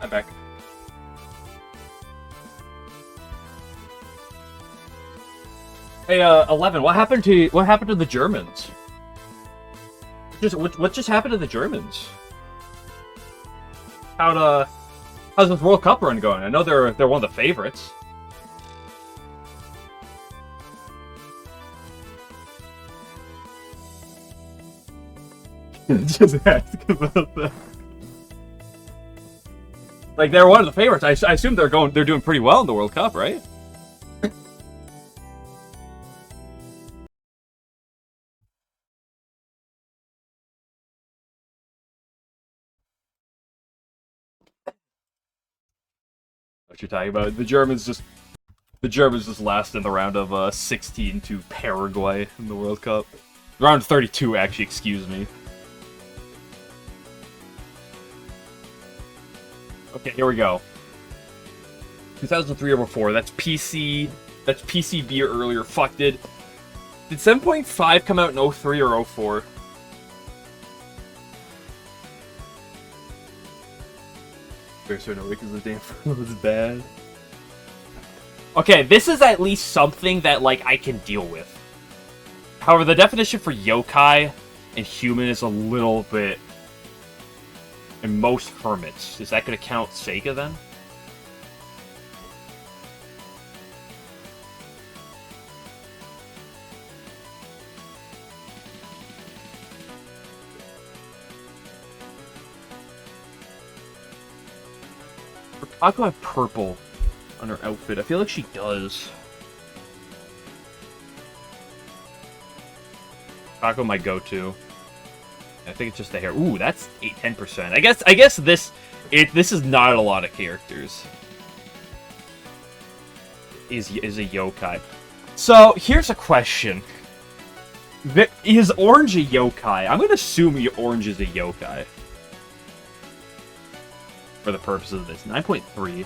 I'm back. Hey, 11. What happened to the Germans? What just happened to the Germans? How's this World Cup run going? I know they're one of the favorites. Just ask about that. Like, they're one of the favorites. I assume they're doing pretty well in the World Cup, right? What you're talking about? The Germans just lost in the round of 16 to Paraguay in the World Cup. Round 32, actually. Excuse me. Okay, here we go. 2003 over 4. That's PC. That's PCB or earlier. Fuck, did 7.5 come out in 03 or 04? Very certain away because the damn phone was bad. Okay, this is at least something that, like, I can deal with. However, the definition for yokai and human is a little bit... And most hermits. Is that going to count Sega, then? Ako have purple on her outfit. I feel like she does. Ako my go-to. I think it's just the hair. Ooh, that's 10%. I guess this is not a lot of characters. Is a yokai. So here's a question. Is Orange a yokai? I'm gonna assume Orange is a yokai. For the purposes of this. 9.3.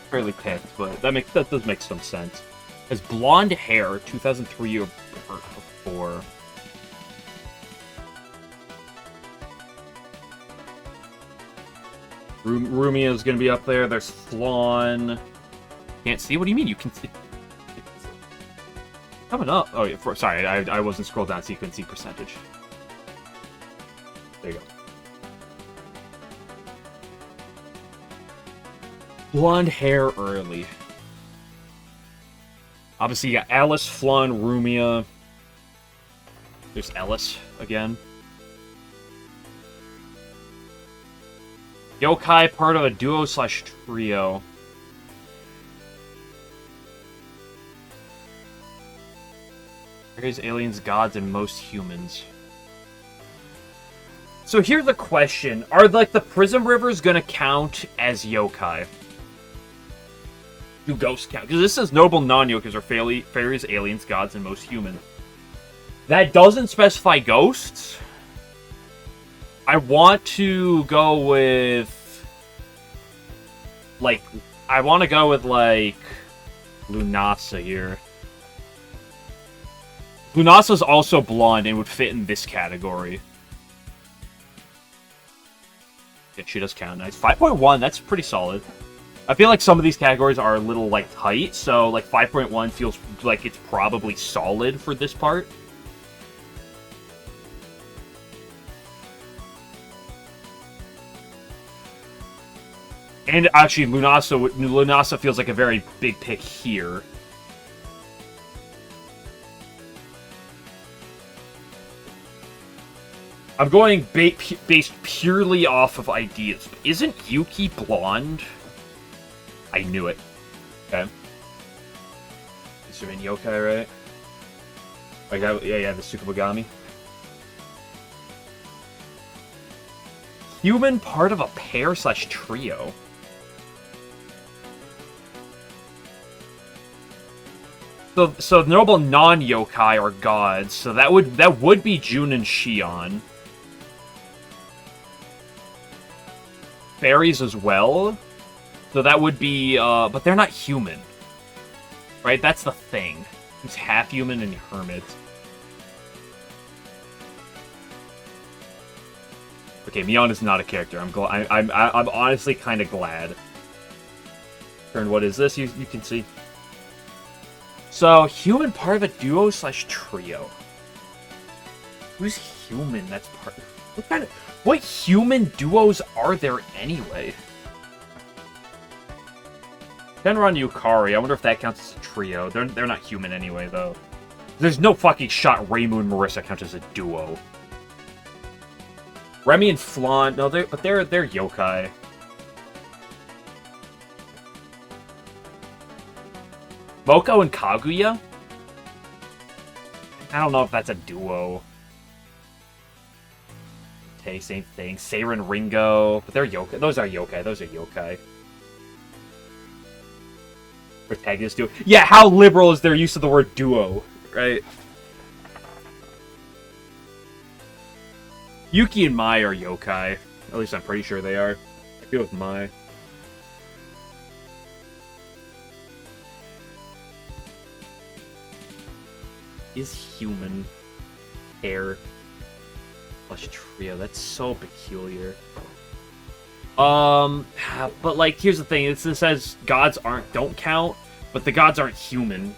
Fairly picked, but that does make some sense. Has blonde hair, 2003 or 4. Rumia is going to be up there. There's Flan. Can't see? What do you mean? You can see. Coming up. Oh, yeah. Sorry, I wasn't scrolled down so you couldn't see percentage. There you go. Blonde hair early. Obviously, you got Alice, Flan, Rumia. There's Ellis again. Yokai, part of a duo/trio. There's aliens, gods, and most humans. So here's the question. Are, like, the Prism Rivers gonna count as yokai? Do ghosts count? Because this says noble non-yokas are fairies, aliens, gods, and most human. That doesn't specify ghosts. I want to go with... Like... I want to go with, like... Lunasa here. Lunasa's also blonde and would fit in this category. Yeah, she does count. Nice. 5.1, that's pretty solid. I feel like some of these categories are a little, like, tight, so, like, 5.1 feels like it's probably solid for this part. And, actually, Lunasa feels like a very big pick here. I'm going based purely off of ideas. Isn't Yuki blonde? I knew it. Okay. Assuming yokai, right? Like that, yeah, the Tsukubagami. Human, part of a pair/trio. So noble non-yokai are gods. So that would be Jun and Shion. Fairies as well. So that would be, but they're not human. Right? That's the thing. It's half human and hermit. Okay, Mion is not a character. I'm honestly kind of glad. Turn, what is this? You can see. So, human part of a duo / trio. Who's human? That's part. What human duos are there anyway? Shenron Yukari. I wonder if that counts as a trio. They're not human anyway, though. There's no fucking shot Reimu and Marissa count as a duo. Remy and Flan. No, they're yokai. Moko and Kaguya? I don't know if that's a duo. Okay, same thing. Seiren Ringo. But they're yokai. Those are yokai. Protagonist duo. Yeah, how liberal is their use of the word duo, right? Yuki and Mai are yokai. At least I'm pretty sure they are. I feel with Mai. Is human hair / trio. That's so peculiar. But like, here's the thing. It says gods don't count, but the gods aren't human.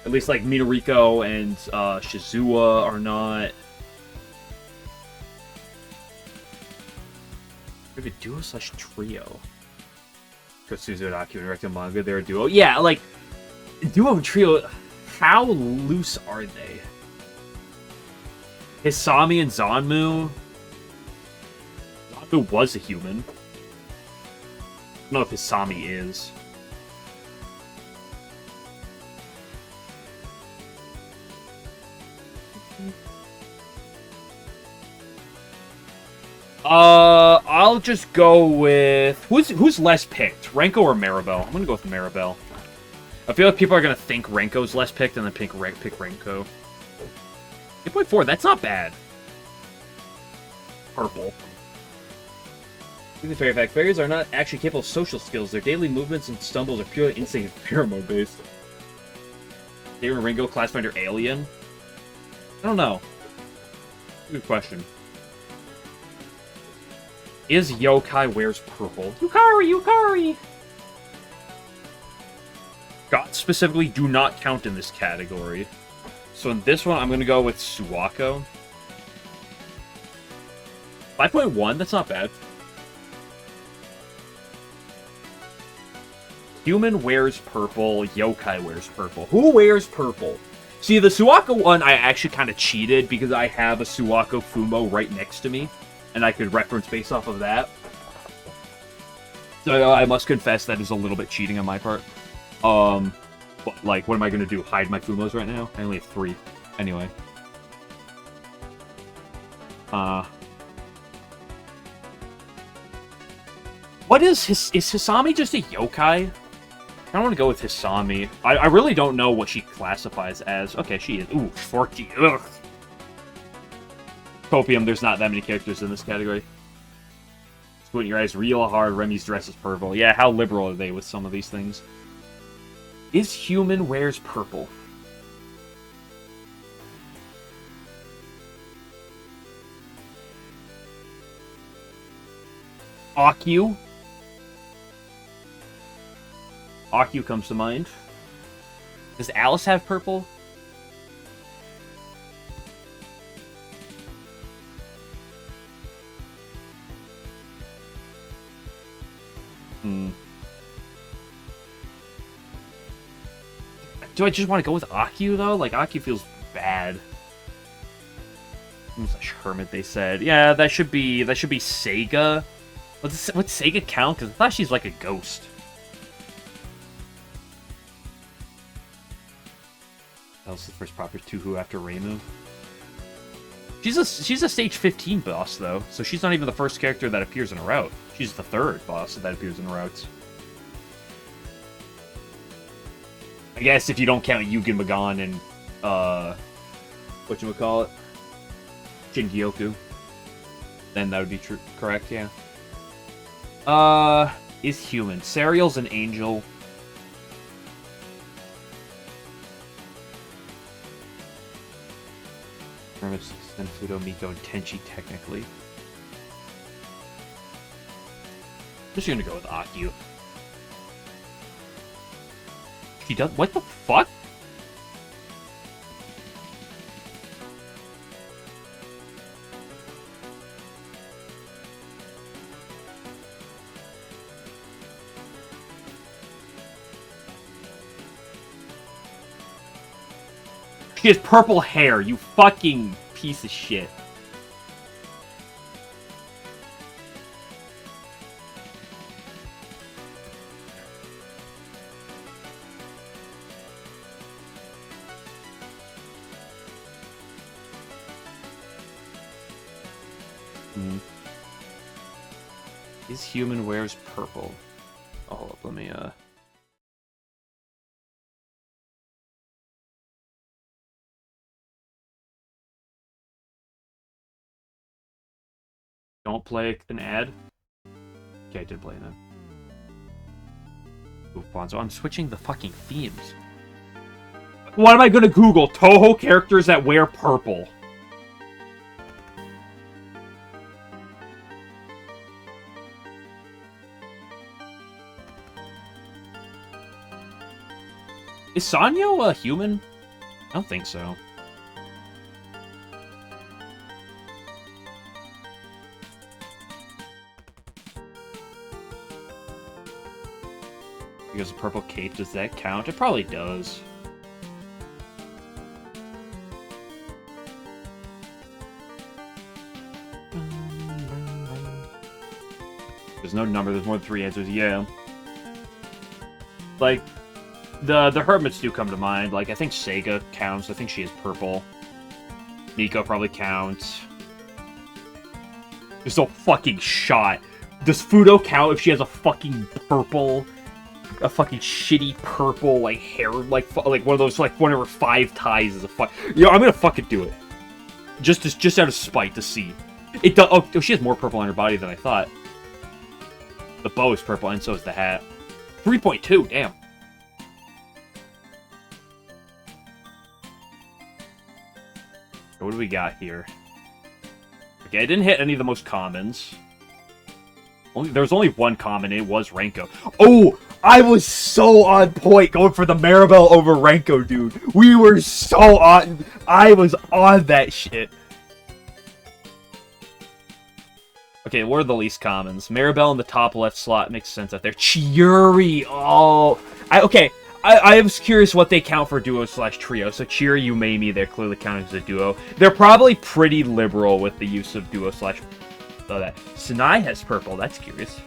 At least like Minoriko and Shizuo are not. We have a duo / trio. Kotsuzu and Aki and Recto Manga, they're a duo. Yeah, like duo and trio. How loose are they? Hisami and Zanmu. Zanmu was a human. I don't know if Hisami is. I'll just go with who's less picked, Renko or Maribel? I'm gonna go with Maribel. I feel like people are gonna think Renko's less picked and then pick Renko. 8.4, that's not bad. Purple. The fairy fact, fairies are not actually capable of social skills. Their daily movements and stumbles are purely instinct and pheromone based. Seiren Ringo, Classfinder Alien? I don't know. Good question. Is yokai wears purple? Yukari! Gods specifically do not count in this category. So in this one, I'm going to go with Suwako. 5.1, that's not bad. Human wears purple, yokai wears purple. Who wears purple? See, the Suwako one, I actually kind of cheated because I have a Suwako Fumo right next to me. And I could reference based off of that. So I must confess that is a little bit cheating on my part. But, like, what am I going to do? Hide my Fumos right now? I only have 3. Anyway. What is Hisami just a yokai? I don't want to go with Hisami. I really don't know what she classifies as. Okay, she is. Ooh, 40. Ugh. Copium, there's not that many characters in this category. Squint your eyes real hard. Remy's dress is purple. Yeah, how liberal are they with some of these things? Is human wears purple? Akyu? Akyu comes to mind. Does Alice have purple? Do I just want to go with Akyu, though? Like, Akyu feels bad. Hermit, they said. Yeah, that should be Seiga. What's Seiga count? Because I thought she's like a ghost. That was the first proper Touhou after Reimu. She's a stage 15 boss, though, so she's not even the first character that appears in a route. She's the third boss that appears in routes. I guess if you don't count Yugen Magon and, whatchamacallit? Shingyoku, then that would be true, correct, yeah. Is human. Serial's an angel. Hermits, Senfudo, Miko, and Tenchi, technically. Just gonna go with Akio. She does. What the fuck? She has purple hair, you fucking piece of shit. His human wears purple. Hold up, let me, Don't play an ad? Okay, I did play an ad. Ooh, Bonzo, I'm switching the fucking themes. What am I gonna Google? Touhou characters that wear purple. Is Sanyo a human? I don't think so. Because a purple cape, does that count? It probably does. There's no number, there's more than 3 answers, yeah. Like, the hermits do come to mind. Like, I think Sega counts. I think she is purple. Miko probably counts. There's no fucking shot. Does Fudo count if she has a fucking purple... A fucking shitty purple, like, hair, like one of those, like, one of her 5 ties is a fuck... Yo, I'm gonna fucking do it. Just out of spite to see. It does... Oh, she has more purple on her body than I thought. The bow is purple, and so is the hat. 3.2, damn. What do we got here? Okay, I didn't hit any of the most commons. There was only one common, and it was Renko. Oh! I was so on point going for the Maribel over Renko, dude. We were so on... I was on that shit. Okay, what are the least commons? Maribel in the top left slot makes sense out there. Chiuri! Oh! Okay, I was curious what they count for duo/trio. So Chiuri, Yumeimi, they're clearly counted as a duo. They're probably pretty liberal with the use of duo/... Oh, that. Sanai has purple, that's curious.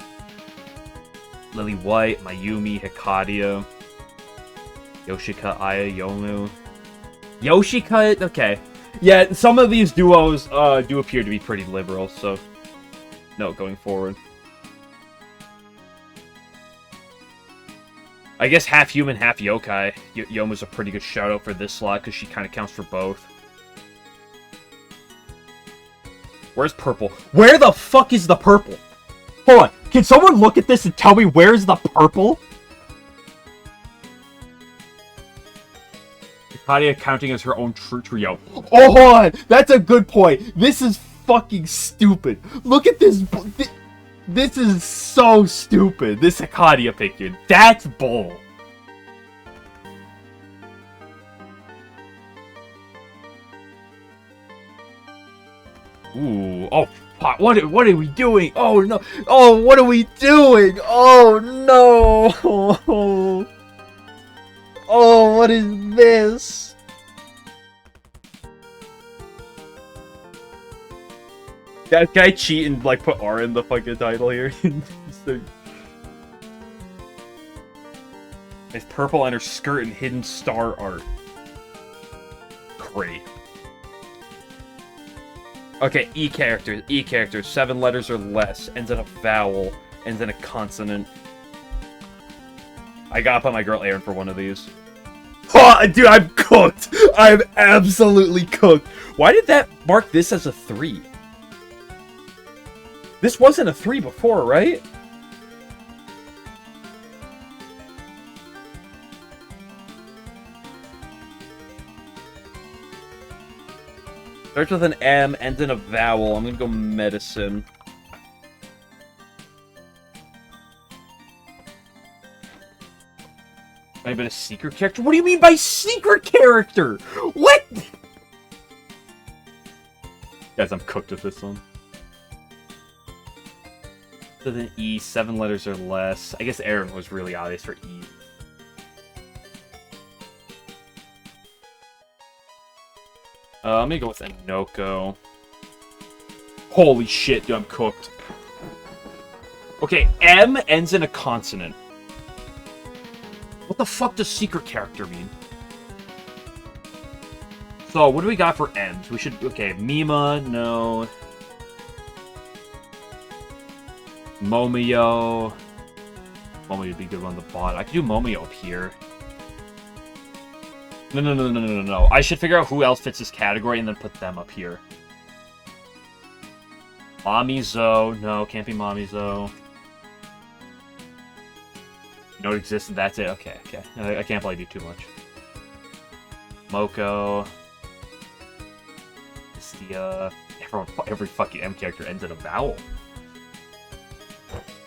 Lily White, Mayumi, Hikadia, Yoshika, Aya, Yomu. Yoshika? Okay. Yeah, some of these duos do appear to be pretty liberal, so... No, going forward. I guess half human, half yokai. Yomu's a pretty good shout-out for this slot, because she kind of counts for both. Where's purple? Where the fuck is the purple? Hold on. Can someone look at this and tell me where's the purple? Hikadia counting as her own trio. Oh, hold on! That's a good point. This is fucking stupid. Look at this. This is so stupid. This Hikadia picture. That's bull. Ooh. Oh. What are we doing? Oh no! Oh, what are we doing? Oh no! Oh, what is this? Can I cheat and like put R in the fucking title here? So... It's purple on her skirt and hidden star art. Great. Okay, E characters, 7 letters or less, ends in a vowel, ends in a consonant. I gotta put my girl Aaron for one of these. Oh, dude, I'm cooked! I'm absolutely cooked! Why did that mark this as a 3? This wasn't a 3 before, right? Starts with an M, ends in a vowel. I'm gonna go medicine. Might have been a secret character? What do you mean by secret character? What? Guys, I'm cooked with this one. So then E, 7 letters or less. I guess Aaron was really obvious for E. I'm gonna go with Inoko. Holy shit, dude, I'm cooked. Okay, M ends in a consonant. What the fuck does secret character mean? So, what do we got for M's? We should... Okay, Mima, no. Momio. Momio would be a good on the bot. I could do Momio up here. No. I should figure out who else fits this category and then put them up here. Mamizo. No, can't be Mamizo. You don't exist and that's it. Okay. I can't blame you too much. Moko. Mistia. Every fucking M character ends in a vowel.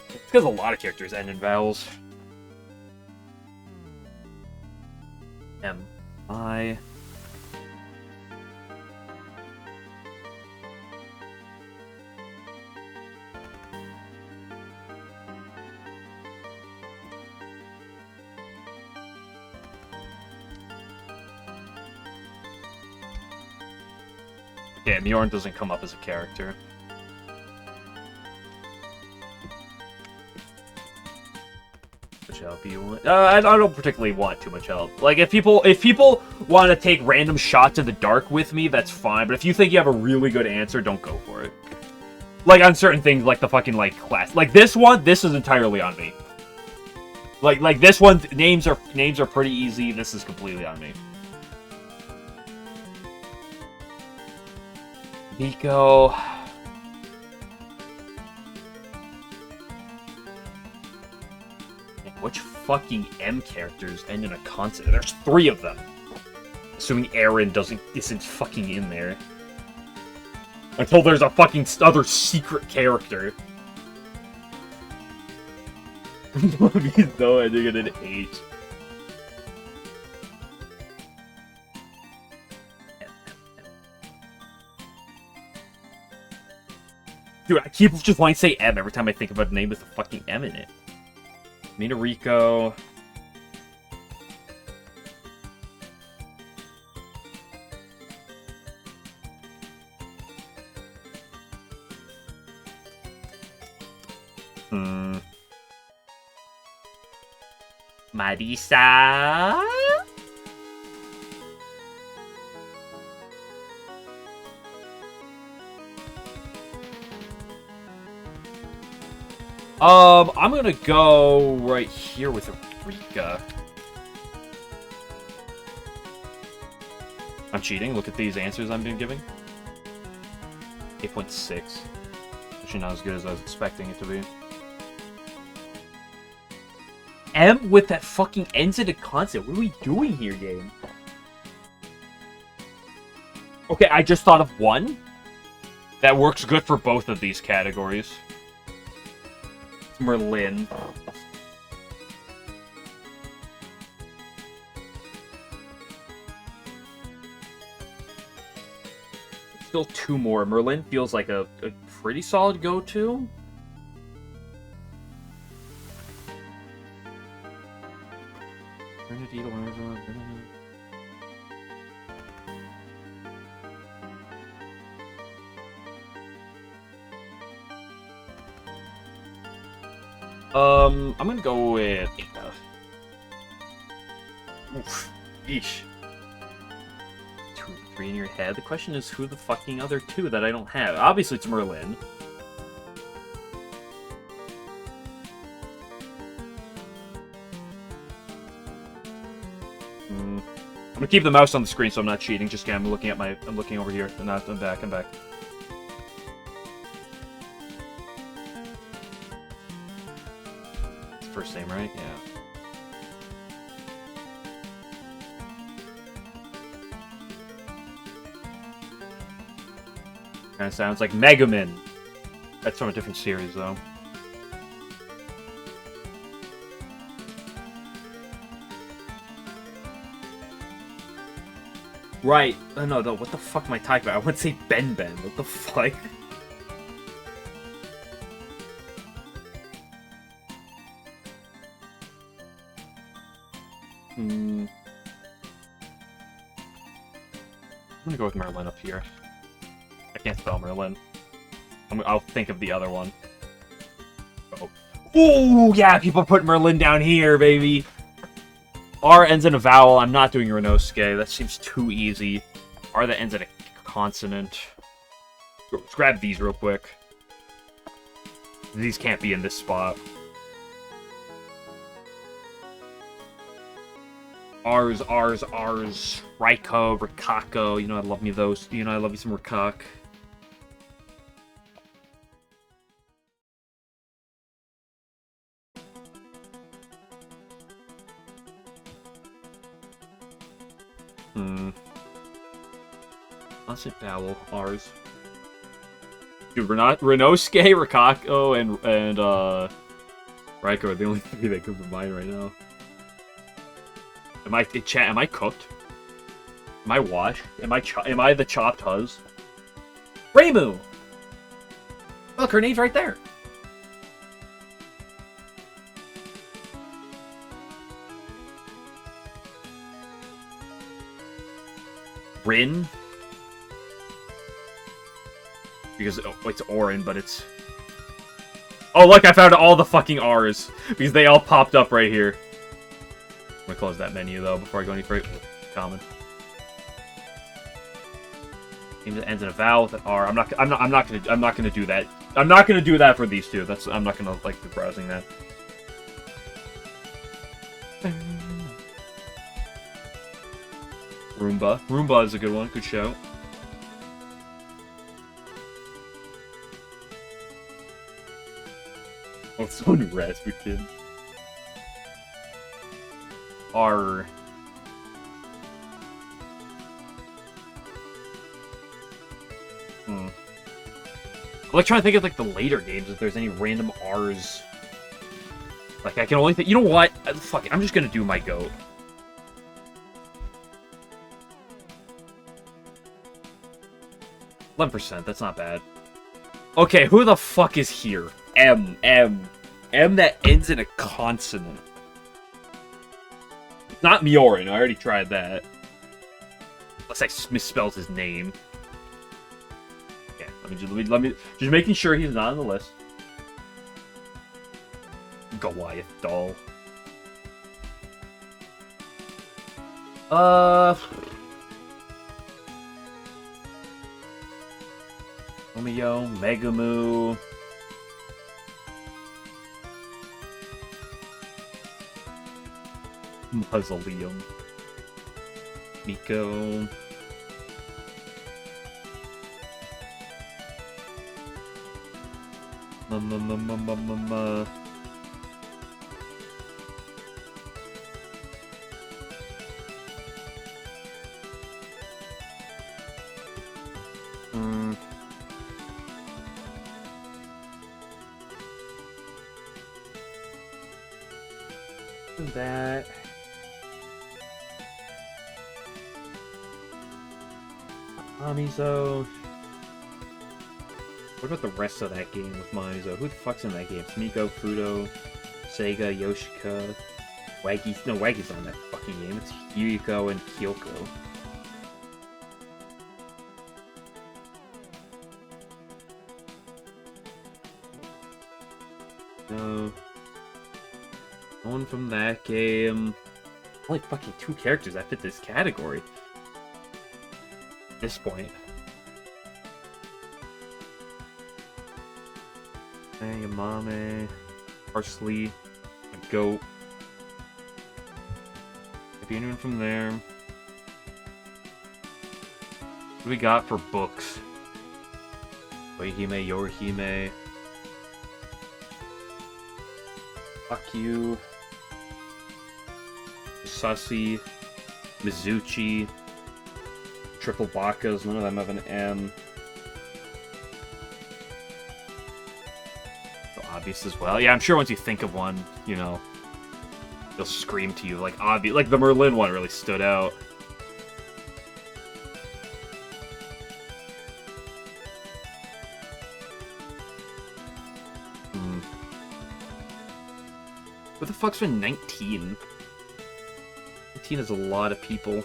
It's because a lot of characters end in vowels. M. I. Yeah, Mjorn doesn't come up as a character. Much help you want? I don't particularly want too much help. Like, if people want to take random shots in the dark with me, that's fine. But if you think you have a really good answer, don't go for it. Like, on certain things, like the fucking, like, class. Like, this one, this is entirely on me. Like this one, names are pretty easy. This is completely on me. Nico. Which fucking M characters end in a consonant? There's 3 of them. Assuming Aaron isn't fucking in there. Until there's a fucking other secret character. He's no ending in an H. Dude, I keep just wanting to say M every time I think about a name with a fucking M in it. Minariko. Marisa? I'm gonna go right here with Rika. I'm cheating. Look at these answers I've been giving. 8.6. Actually not as good as I was expecting it to be. M with that fucking ends in a consonant. What are we doing here, game? Okay, I just thought of one. That works good for both of these categories. Merlin. Still 2 more. Merlin feels like a pretty solid go-to. Trinity, I'm gonna go with Inga. Oof. Yeesh. 2 and 3 in your head. The question is who the fucking other 2 that I don't have. Obviously it's Merlin. I'm gonna keep the mouse on the screen so I'm not cheating. Just kidding. I'm looking over here. I'm back. First name, right? Yeah. Kind of sounds like Mega Man. That's from a different series, though. Right. Oh, no, what the fuck am I talking about? I want to say Ben Ben. What the fuck? I'm gonna go with Merlin up here. I can't spell Merlin. I'll think of the other one. Oh. Ooh, yeah, people put Merlin down here, baby. R ends in a vowel. I'm not doing Renosuke. That seems too easy. R that ends in a consonant. Let's grab these real quick. These can't be in this spot. R's. Raiko, Rikako. You know I love me those. You know I love me some Rikak. Constant vowel, R's. Dude, Renosuke, Rikako, and Raiko are the only three that come to mind right now. Am I cooked? Am I washed? Am I the chopped huz? Reimu! Look, her name's right there. Rin? Because it's Orin, but it's... Oh, look, I found all the fucking R's. Because they all popped up right here. I'm gonna close that menu, though, before I go any further. Common. Name that ends in a vowel with an R. I'm not gonna do that. I'm not gonna do that for these two. I'm not gonna like be browsing that. Roomba. Roomba is a good one. Good show. Oh, it's so Rasputin. R. I'm like trying to think of like the later games if there's any random R's. Like I can only think. You know what? Fuck it. I'm just gonna do my goat. 11%. That's not bad. Okay, who the fuck is here? M that ends in a consonant. Not Miorin. I already tried that. Unless I misspelled his name. Okay, let me just making sure he's not on the list. Goliath doll. Romeo, Megamu. Mausoleum. Miko. That. Mizo. What about the rest of that game with Mizo? Who the fuck's in that game? It's Miko, Fudo, Sega, Yoshika, Waggy. No, Waggy's on that fucking game. It's Yuriko and Kyoko. No. No one from that game. Only fucking 2 characters that fit this category. At this point. Yamame, Parsley, a goat. Maybe anyone from there. What do we got for books? Oihime, Yorihime. Fuck you. Sussy, Mizuchi, Triple Bakas, none of them have an M. obvious as well. Yeah, I'm sure once you think of one, you know, they'll scream to you like obvious. Like the Merlin one really stood out. What the fuck's been 19? 19 is a lot of people.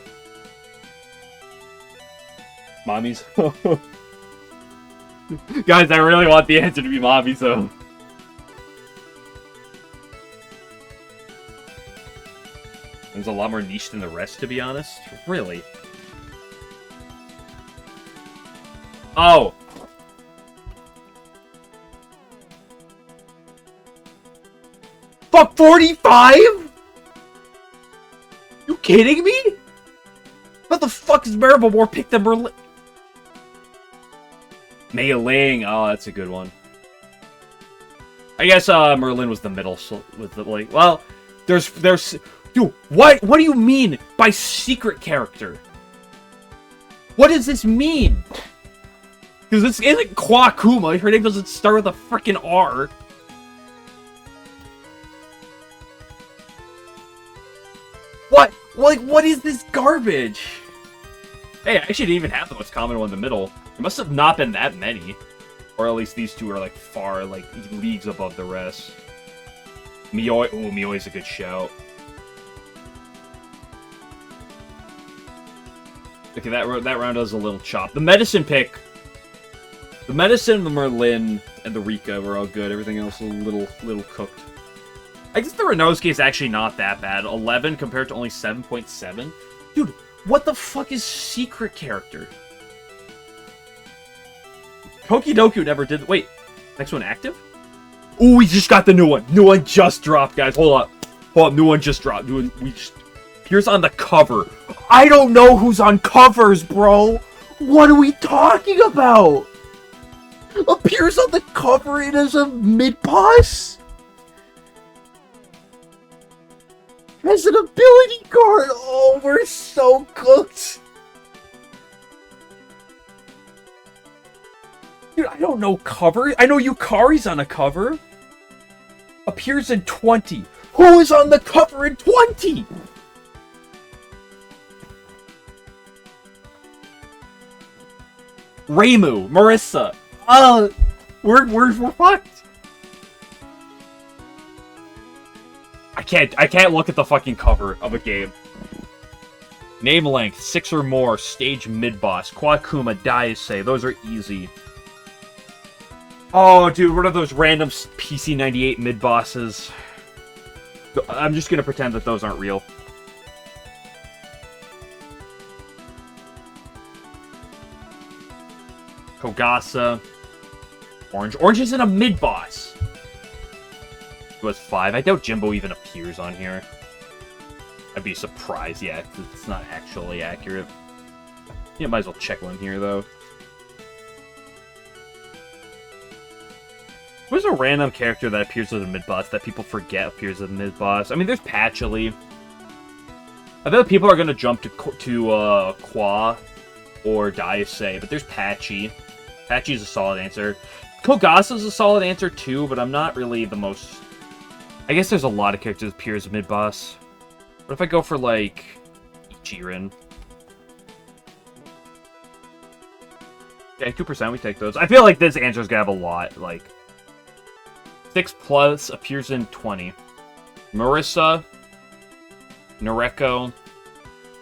Mommies. Guys, I really want the answer to be mommies, though. It's a lot more niche than the rest, to be honest. Really? Oh! Fuck, 45?! You kidding me? What the fuck is Maribel more picked than Merlin? Mei Ling. Oh, that's a good one. I guess Merlin was the middle, so with the like. Well, there's dude. What do you mean by secret character? What does this mean? Because this isn't Kwakuma. Her name doesn't start with a freaking R. What? Like, what is this garbage? Hey, I actually didn't even have the most common one in the middle. There must have not been that many. Or at least these two are, like, far, like, leagues above the rest. Mioi. Ooh, Mioi's a good shout. Okay, that round does a little chop. The medicine pick. The medicine, the Merlin, and the Rika were all good. Everything else a little cooked. I guess the Renosuke is actually not that bad. 11 compared to only 7.7. Dude, what the fuck is secret character? Tokidoku never did. Wait, next one active? Ooh, we just got the new one. New one just dropped, guys. Hold up. Hold up, new one just dropped. Here's on the cover. I don't know who's on covers, bro. What are we talking about? Appears on the cover and as a mid-boss? As an ability card! Oh, we're so cooked! Dude, I don't know cover. I know Yukari's on a cover. Appears in 20. Who is on the cover in 20? Reimu, Marissa. We're fucked. I can't look at the fucking cover of a game. Name length, 6 or more, stage mid-boss, Kwakuma, Daisei, those are easy. Oh, dude, what are those random PC98 mid-bosses? I'm just gonna pretend that those aren't real. Kogasa. Orange. Orange isn't a mid-boss. It was 5. I doubt Jimbo even appears on here. I'd be surprised. Yeah, it's not actually accurate. Yeah, might as well check one here, though. Who's a random character that appears as a mid-boss that people forget appears as a mid-boss? I mean, there's Patchouli. I bet people are going to jump to Kwa or Daisei, but there's Patchy. Patchy's a solid answer. Kogasa's a solid answer, too, but I'm not really the most... I guess there's a lot of characters that appear as a mid-boss. What if I go for, like, Ichirin? Okay, 2%, we take those. I feel like this answer's gonna have a lot, like... 6+ appears in 20. Marissa, Noreko,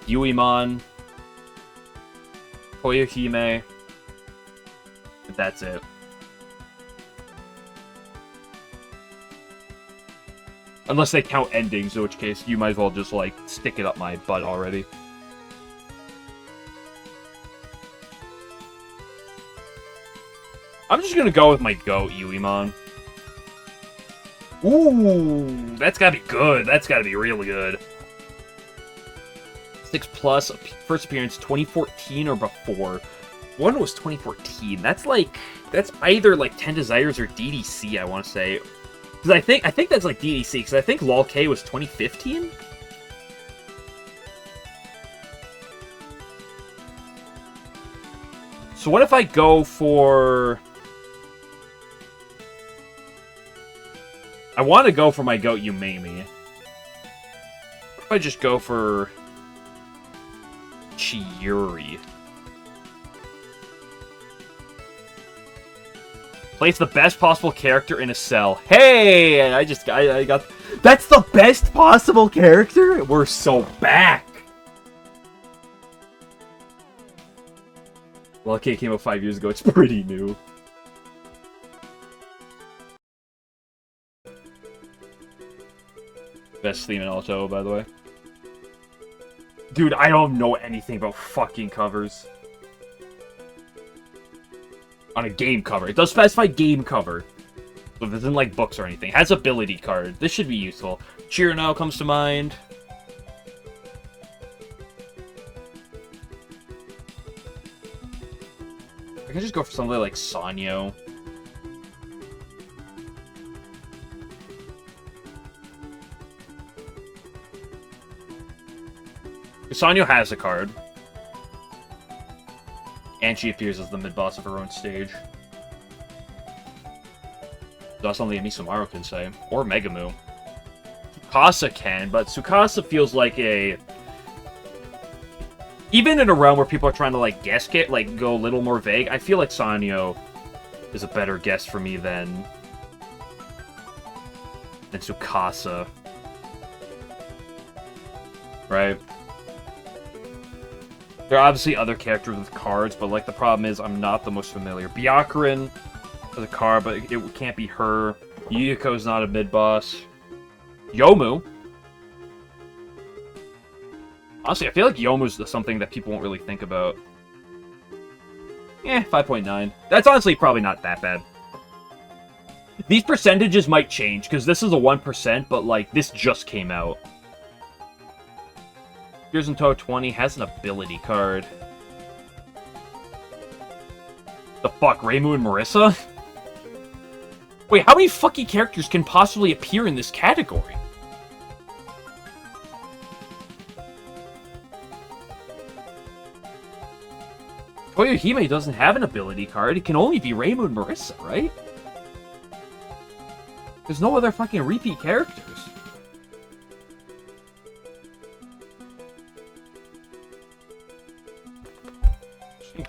Yuimon, Koyohime, and that's it. Unless they count endings, in which case you might as well just, like, stick it up my butt already. I'm just gonna go with my GOAT, Yuimon. Ooh, that's gotta be good. That's gotta be really good. 6+, first appearance 2014 or before. One was 2014. That's like, that's either like 10 Desires or DDC, I want to say. Because I think that's like DDC, because I think LOL K was 2015? So what if I go for... I want to go for my goat Yumemi. What if I just go for Chiuri? Place the best possible character in a cell. Hey! I got... That's the best possible character? We're so back! Well, okay, it came out 5 years ago. It's pretty new. Best theme in Auto, by the way. Dude, I don't know anything about fucking covers. On a game cover. It does specify game cover. So it isn't like books or anything. It has ability card. This should be useful. Chirino comes to mind. I can just go for something like Sanyo. Sanyo has a card. And she appears as the mid-boss of her own stage. That's something Misumaru can say. Or Megamu. Tsukasa can, but Tsukasa feels like a... Even in a realm where people are trying to, like, guess it, like, go a little more vague, I feel like Sanyo is a better guess for me than Tsukasa. Right? There are obviously other characters with cards, but, like, the problem is I'm not the most familiar. Byakuren has a card, but it can't be her. Yuuko's not a mid-boss. Yomu. Honestly, I feel like Yomu's something that people won't really think about. 5.9. That's honestly probably not that bad. These percentages might change, because this is a 1%, but, like, this just came out. Here's in Touhou 20 has an ability card. The fuck, Reimu and Marissa? Wait, how many fucking characters can possibly appear in this category? Toyohime doesn't have an ability card. It can only be Reimu and Marissa, right? There's no other fucking repeat characters.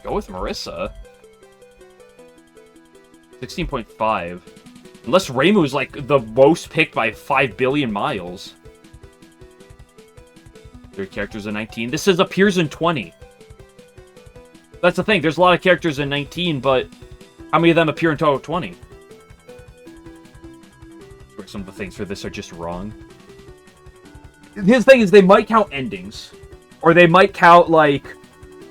Go with Marissa. 16.5. Unless Reimu's like the most picked by 5 billion miles. 3 characters in 19. This says appears in 20. That's the thing. There's a lot of characters in 19, but how many of them appear in Touhou 20? Some of the things for this are just wrong. His thing is they might count endings. Or they might count like...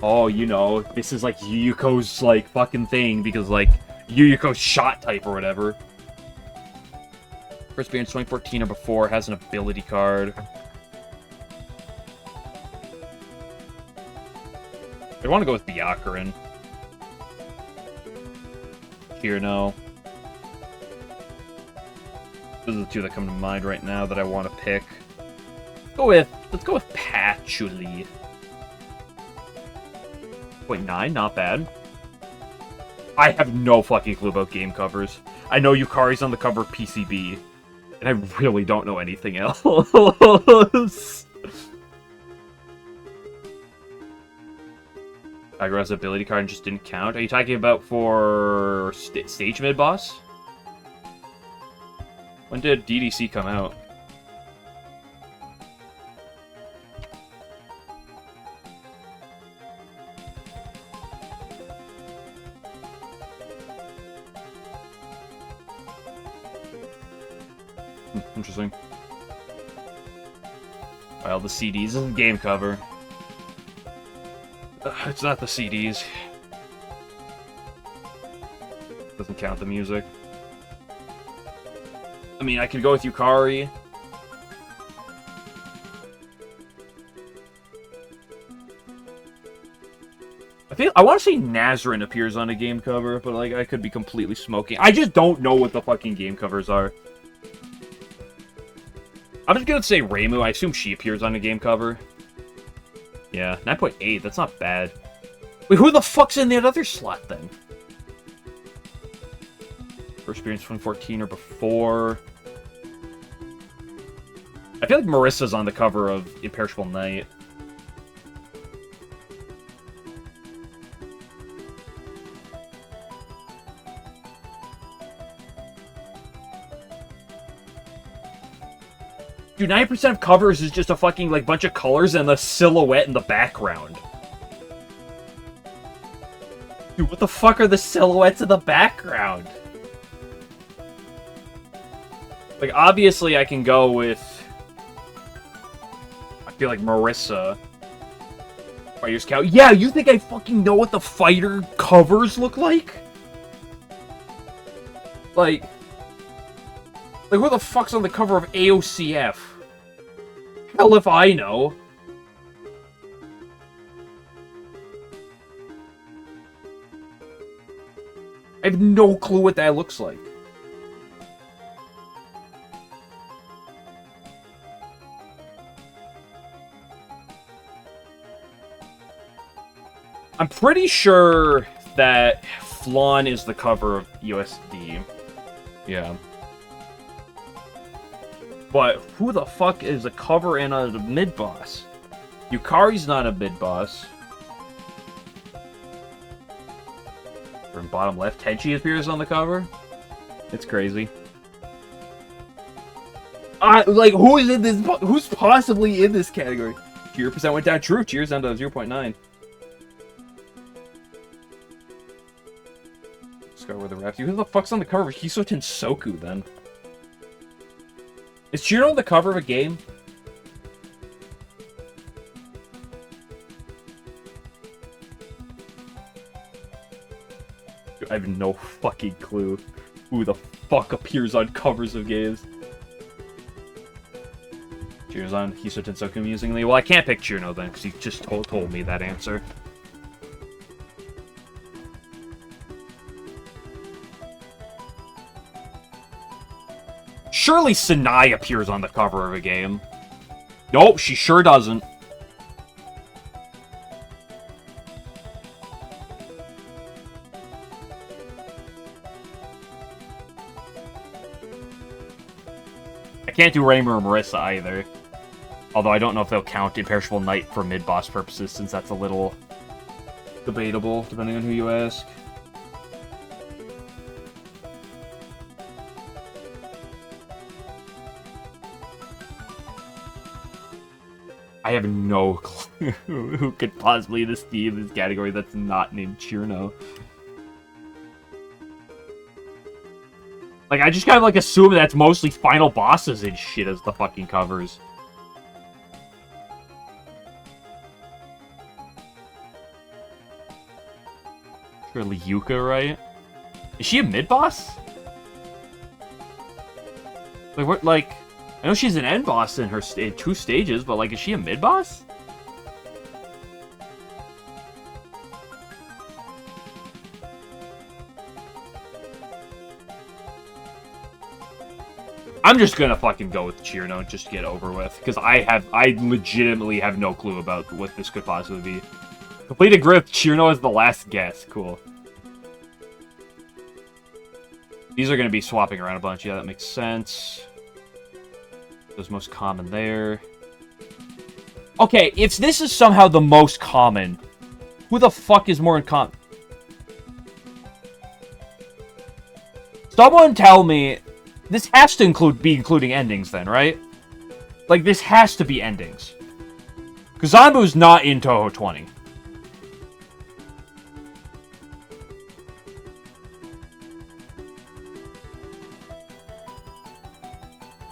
Oh, you know, this is like Yuuko's, like, fucking thing, because, like, Yuuko's shot type or whatever. First appearance 2014 or before, has an ability card. I want to go with Byakuren. Kirino. Those are the two that come to mind right now that I want to pick. Let's go with Patchouli. 0.9, not bad. I have no fucking clue about game covers. I know Yukari's on the cover of PCB, and I really don't know anything else. Kagura's ability card just didn't count. Are you talking about for stage mid-boss? When did DDC come out? Interesting. Well, the CDs isn't game cover. It's not the CDs. Doesn't count the music. I mean, I could go with Yukari. I want to say Nazrin appears on a game cover, but like I could be completely smoking. I just don't know what the fucking game covers are. I'm just gonna say Reimu. I assume she appears on a game cover. Yeah, 9.8. That's not bad. Wait, who the fuck's in that other slot then? First appearance 2014 or before. I feel like Marissa's on the cover of Imperishable Night. Dude, 90% of covers is just a fucking, like, bunch of colors and the silhouette in the background. Dude, what the fuck are the silhouettes in the background? Like, obviously I can go with... I feel like Marissa. Fighter Scout. Yeah, you think I fucking know what the fighter covers look like? Like, who the fuck's on the cover of AOCF? Hell if I know. I have no clue what that looks like. I'm pretty sure that Flan is the cover of USD. Yeah. But who the fuck is a cover and a mid-boss? Yukari's not a mid-boss. From bottom left, Tenchi appears on the cover. It's crazy. Like, who is in this? Who's possibly in this category? Cheer percent went down. True, cheers down to 0.9. Let's go with the ref. Who the fuck's on the cover of Hiso Tensoku then? Is Chiro on the cover of a game? Dude, I have no fucking clue who the fuck appears on covers of games. Cheers on Hiso Tensoku musingly. Well, I can't pick Chirno then, because he just told me that answer. Surely Sanai appears on the cover of a game. Nope, she sure doesn't. I can't do Raymer or Marissa either. Although I don't know if they'll count Imperishable Night for mid-boss purposes, since that's a little debatable, depending on who you ask. I have no clue who could possibly this category that's not named Chirno. Like, I just kind of, like, assume that's mostly final bosses and shit as the fucking covers. Surely Yuka, right? Is she a mid-boss? Like, what, like... I know she's an end boss in her in 2 stages, but, like, is she a mid-boss? I'm just gonna fucking go with Chirno just to get over with, because I legitimately have no clue about what this could possibly be. Completed grip, Chirno is the last guess. Cool. These are gonna be swapping around a bunch. Yeah, that makes sense. Those most common there. Okay, if this is somehow the most common, who the fuck is more in common? Someone tell me, this has to be including endings then, right? Like, this has to be endings. Because Zanbu's not in Touhou 20.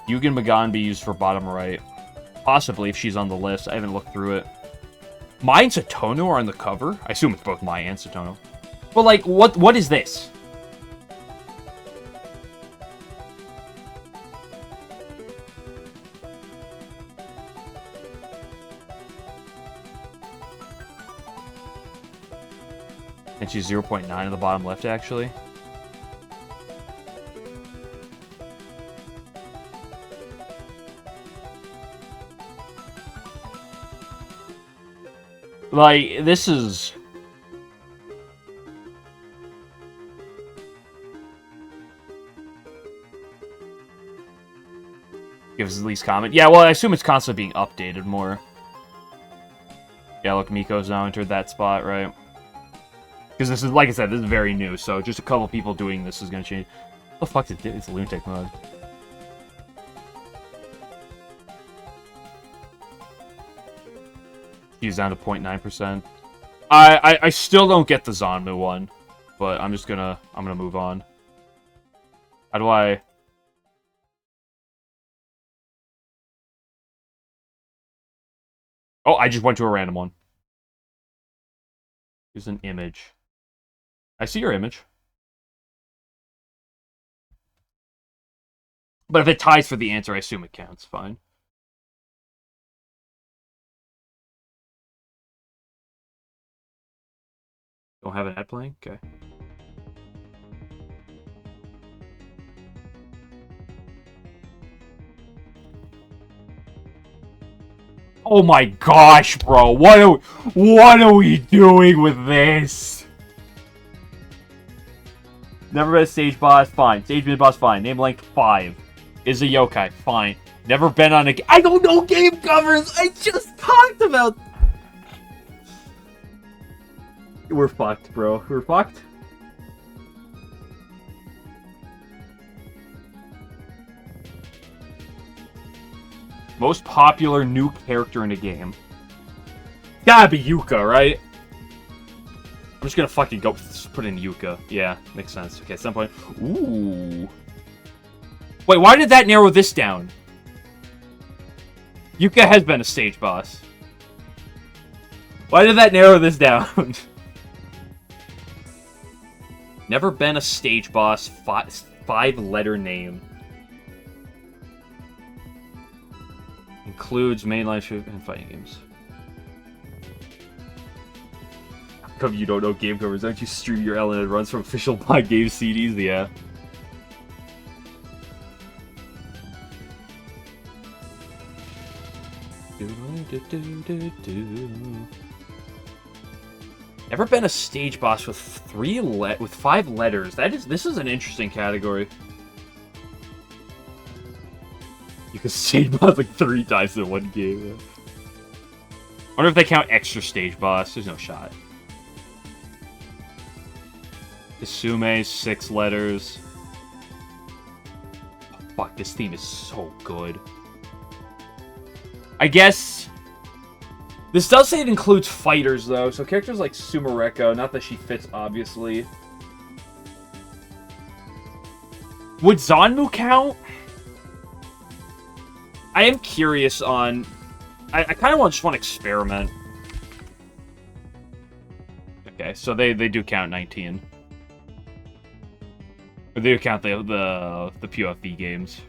Yugen Magan be used for bottom right. Possibly, if she's on the list. I haven't looked through it. Mai and Satono are on the cover? I assume it's both Mai and Satono. But, like, what is this? And she's 0.9 on the bottom left, actually. Like, this is... Gives at least comment. Yeah, well, I assume it's constantly being updated more. Yeah, look, Miko's now entered that spot, right? Because this is, like I said, this is very new, so just a couple people doing this is going to change. What the fuck did it? It's a lunatic mode. He's down to 0.9%. I still don't get the Zanmu one, but I'm gonna move on. How do I... Oh, I just went to a random one. Here's an image. I see your image. But if it ties for the answer, I assume it counts. Fine. Don't have an ad playing? Okay. Oh my gosh, bro. What are we doing with this? Never been a stage boss? Fine. Stage mid boss? Fine. Name length? 5. Is a yokai? Fine. Never been on a... I don't know game covers! I just talked about... We're fucked, bro. We're fucked. Most popular new character in a game. Gotta be Yuka, right? I'm just gonna fucking go put in Yuka. Yeah, makes sense. Okay, at some point... Ooh. Wait, why did that narrow this down? Yuka has been a stage boss. Why did that narrow this down? Never been a stage boss. 5-letter name. Includes mainline shoot and fighting games. How come you don't know game covers? Don't you stream your LNN runs from official blind game CDs? Yeah. Never been a stage boss with 5 letters. This is an interesting category. You can stage boss like 3 times in one game. Yeah. I wonder if they count extra stage boss. There's no shot. Isume, 6 letters. Oh, fuck, this theme is so good. I guess... This does say it includes fighters, though, so characters like Sumareko, not that she fits, obviously. Would Zanmu count? I am curious on... I kind of just want to experiment. Okay, so they do count 19. Or they do count the POFB games.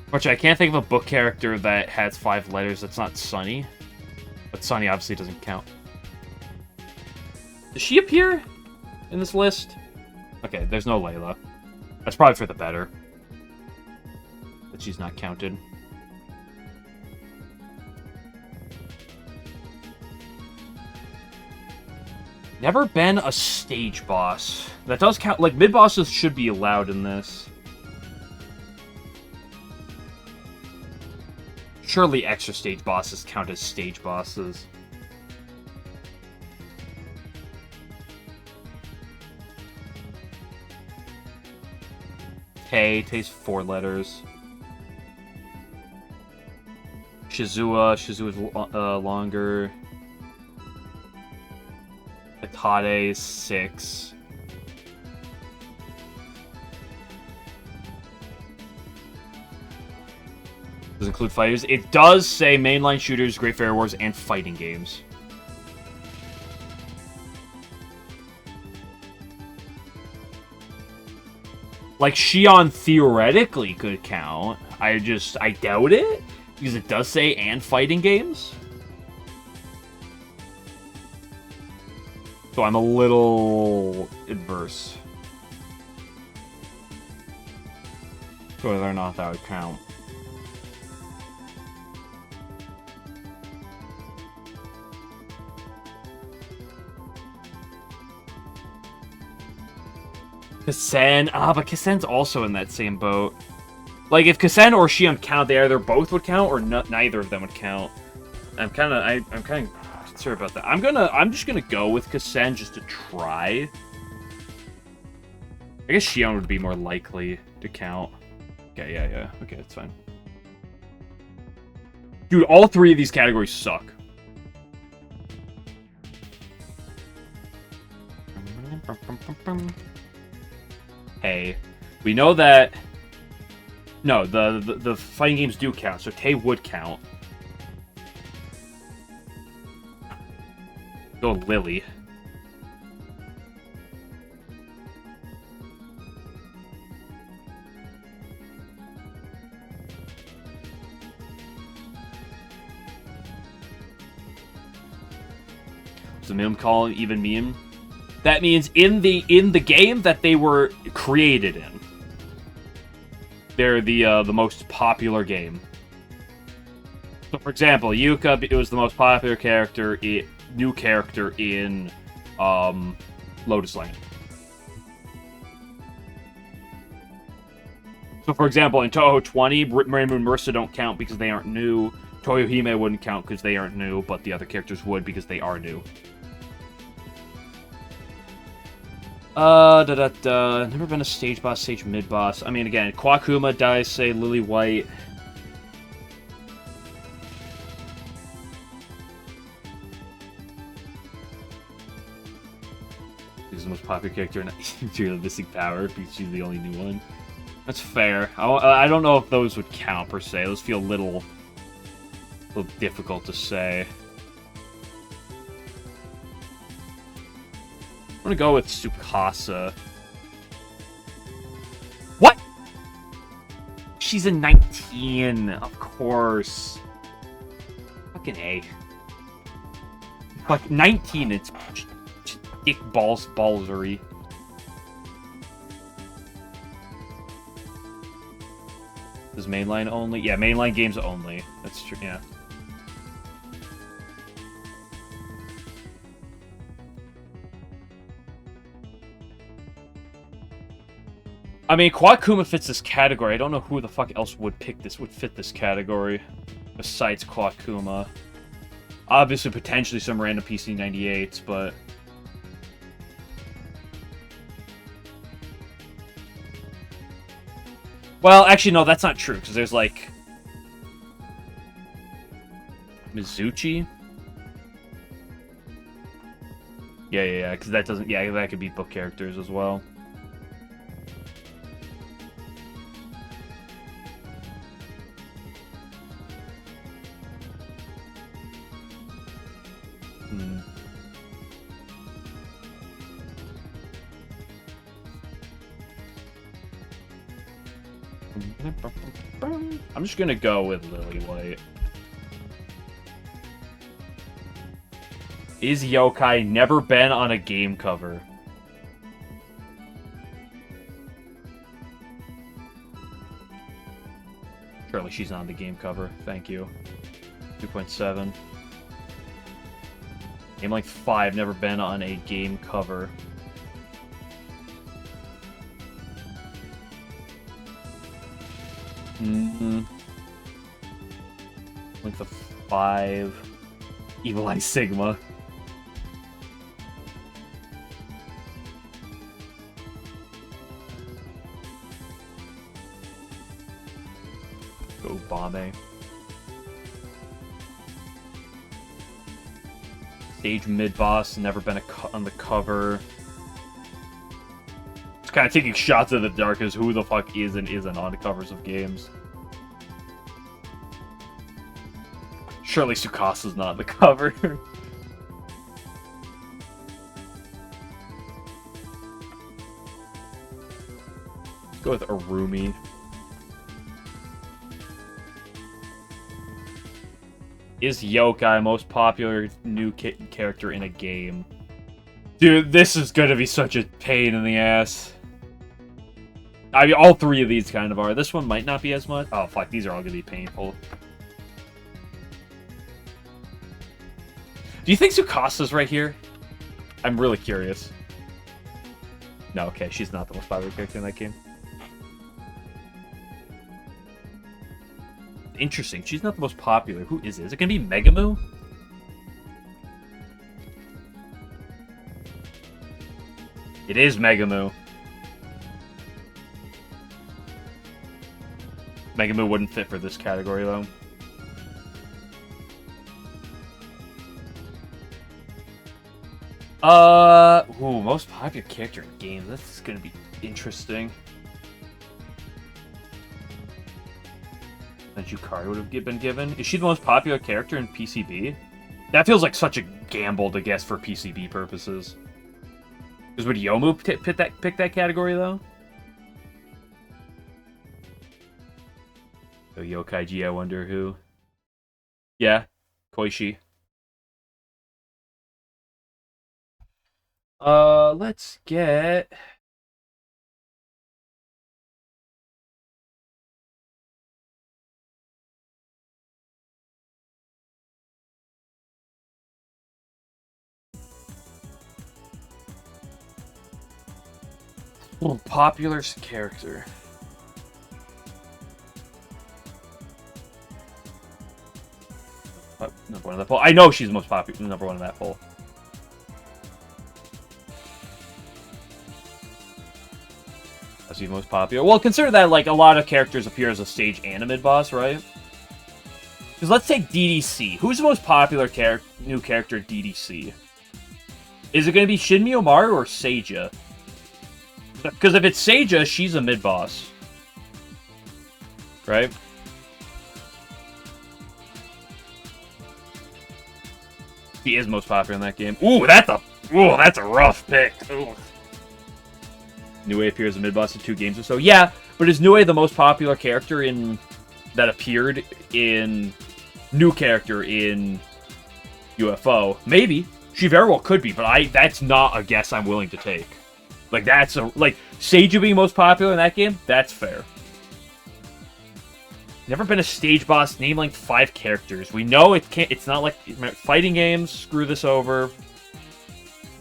Which I can't think of a book character that has 5 letters that's not Sunny. But Sunny obviously doesn't count. Does she appear in this list? Okay, there's no Layla. That's probably for the better. That she's not counted. Never been a stage boss. That does count. Like, mid-bosses should be allowed in this. Surely extra stage bosses count as stage bosses. Tay's 4 letters. Shizua's longer. Atade 6. Does include fighters. It does say mainline shooters, Great Fairy Wars, and fighting games. Like, Shion theoretically could count. I doubt it. Because it does say and fighting games. So I'm a little adverse to whether or not that would count. Kasen. But Kasen's also in that same boat. Like, if Kasen or Shion count, they either both would count or neither of them would count. I'm kind of concerned about that. I'm just gonna go with Kasen just to try. I guess Shion would be more likely to count. Okay, yeah. Okay, that's fine. Dude, all three of these categories suck. Hey, we know that... No, the fighting games do count, so Tay would count. Go Lily. The meme calling even meme. That means in the game that they were created in. They're the most popular game. So, for example, Yuka, it was the most popular character, new character in Lotus Lane. So, for example, in Touhou 20, Rainbow and Marissa don't count because they aren't new. Toyohime wouldn't count because they aren't new, but the other characters would because they are new. Never been a stage boss, stage mid boss. I mean, again, Kwakuma, Daisei, Lily White. She's the most popular character in the Missing Power because she's the only new one. That's fair. I don't know if those would count per se. Those feel a little difficult to say. I'm gonna go with Tsukasa. What? She's a 19, of course. Fucking A. Like 19, it's dick ballery. Is mainline only? Yeah, mainline games only. That's true. Yeah. I mean, Kwakuma fits this category. I don't know who the fuck else would fit this category besides Kwakuma. Obviously, potentially some random PC98s, but... Well, actually, no, that's not true, because there's, like... Mizuchi? Yeah, because that doesn't... Yeah, that could be book characters as well. I'm just gonna go with Lily White. Is Yokai never been on a game cover? Surely she's on the game cover. Thank you. 2.7. Game like 5, never been on a game cover. Like the 5. Evil Eye Sigma. Go Bombe. Stage mid boss, never been on the cover. Just kind of taking shots in the dark as who the fuck is and isn't on the covers of games. Surely Tsukasa's not on the cover. Let's go with Arumi. Is Yokai most popular new character in a game? Dude, this is gonna be such a pain in the ass. I mean, all three of these kind of are. This one might not be as much. Oh, fuck, these are all gonna be painful. Do you think Tsukasa's right here? I'm really curious. No, okay, she's not the most popular character in that game. Interesting. She's not the most popular. Who is it? Is it gonna be Megamoo? It is Megamoo. Megamoo wouldn't fit for this category, though. Ooh, most popular character in games. That's gonna be interesting. That Yukari would have been given. Is she the most popular character in PCB? That feels like such a gamble to guess for PCB purposes. Because would Yomu pick that category, though? So Yokaiji, I wonder who. Yeah, Koishi. Let's get... popular character. Number one of that poll. I know she's the most popular. Number one in that poll. Is he the most popular? Well, consider that like a lot of characters appear as a stage and a mid boss, right? Because let's take DDC. Who's the most popular new character in DDC? Is it going to be Shin Miyomaru or Seija? Because if it's Seija, she's a mid boss, right? She is most popular in that game. Ooh, that's a rough pick. Ooh. Nue appears as a mid-boss in 2 games or so. Yeah, but is Nue the most popular character that appeared in new character in UFO? Maybe. She very well could be, but that's not a guess I'm willing to take. Like Seiju being most popular in that game, that's fair. Never been a stage boss named like 5 characters. We know it's not like fighting games, screw this over.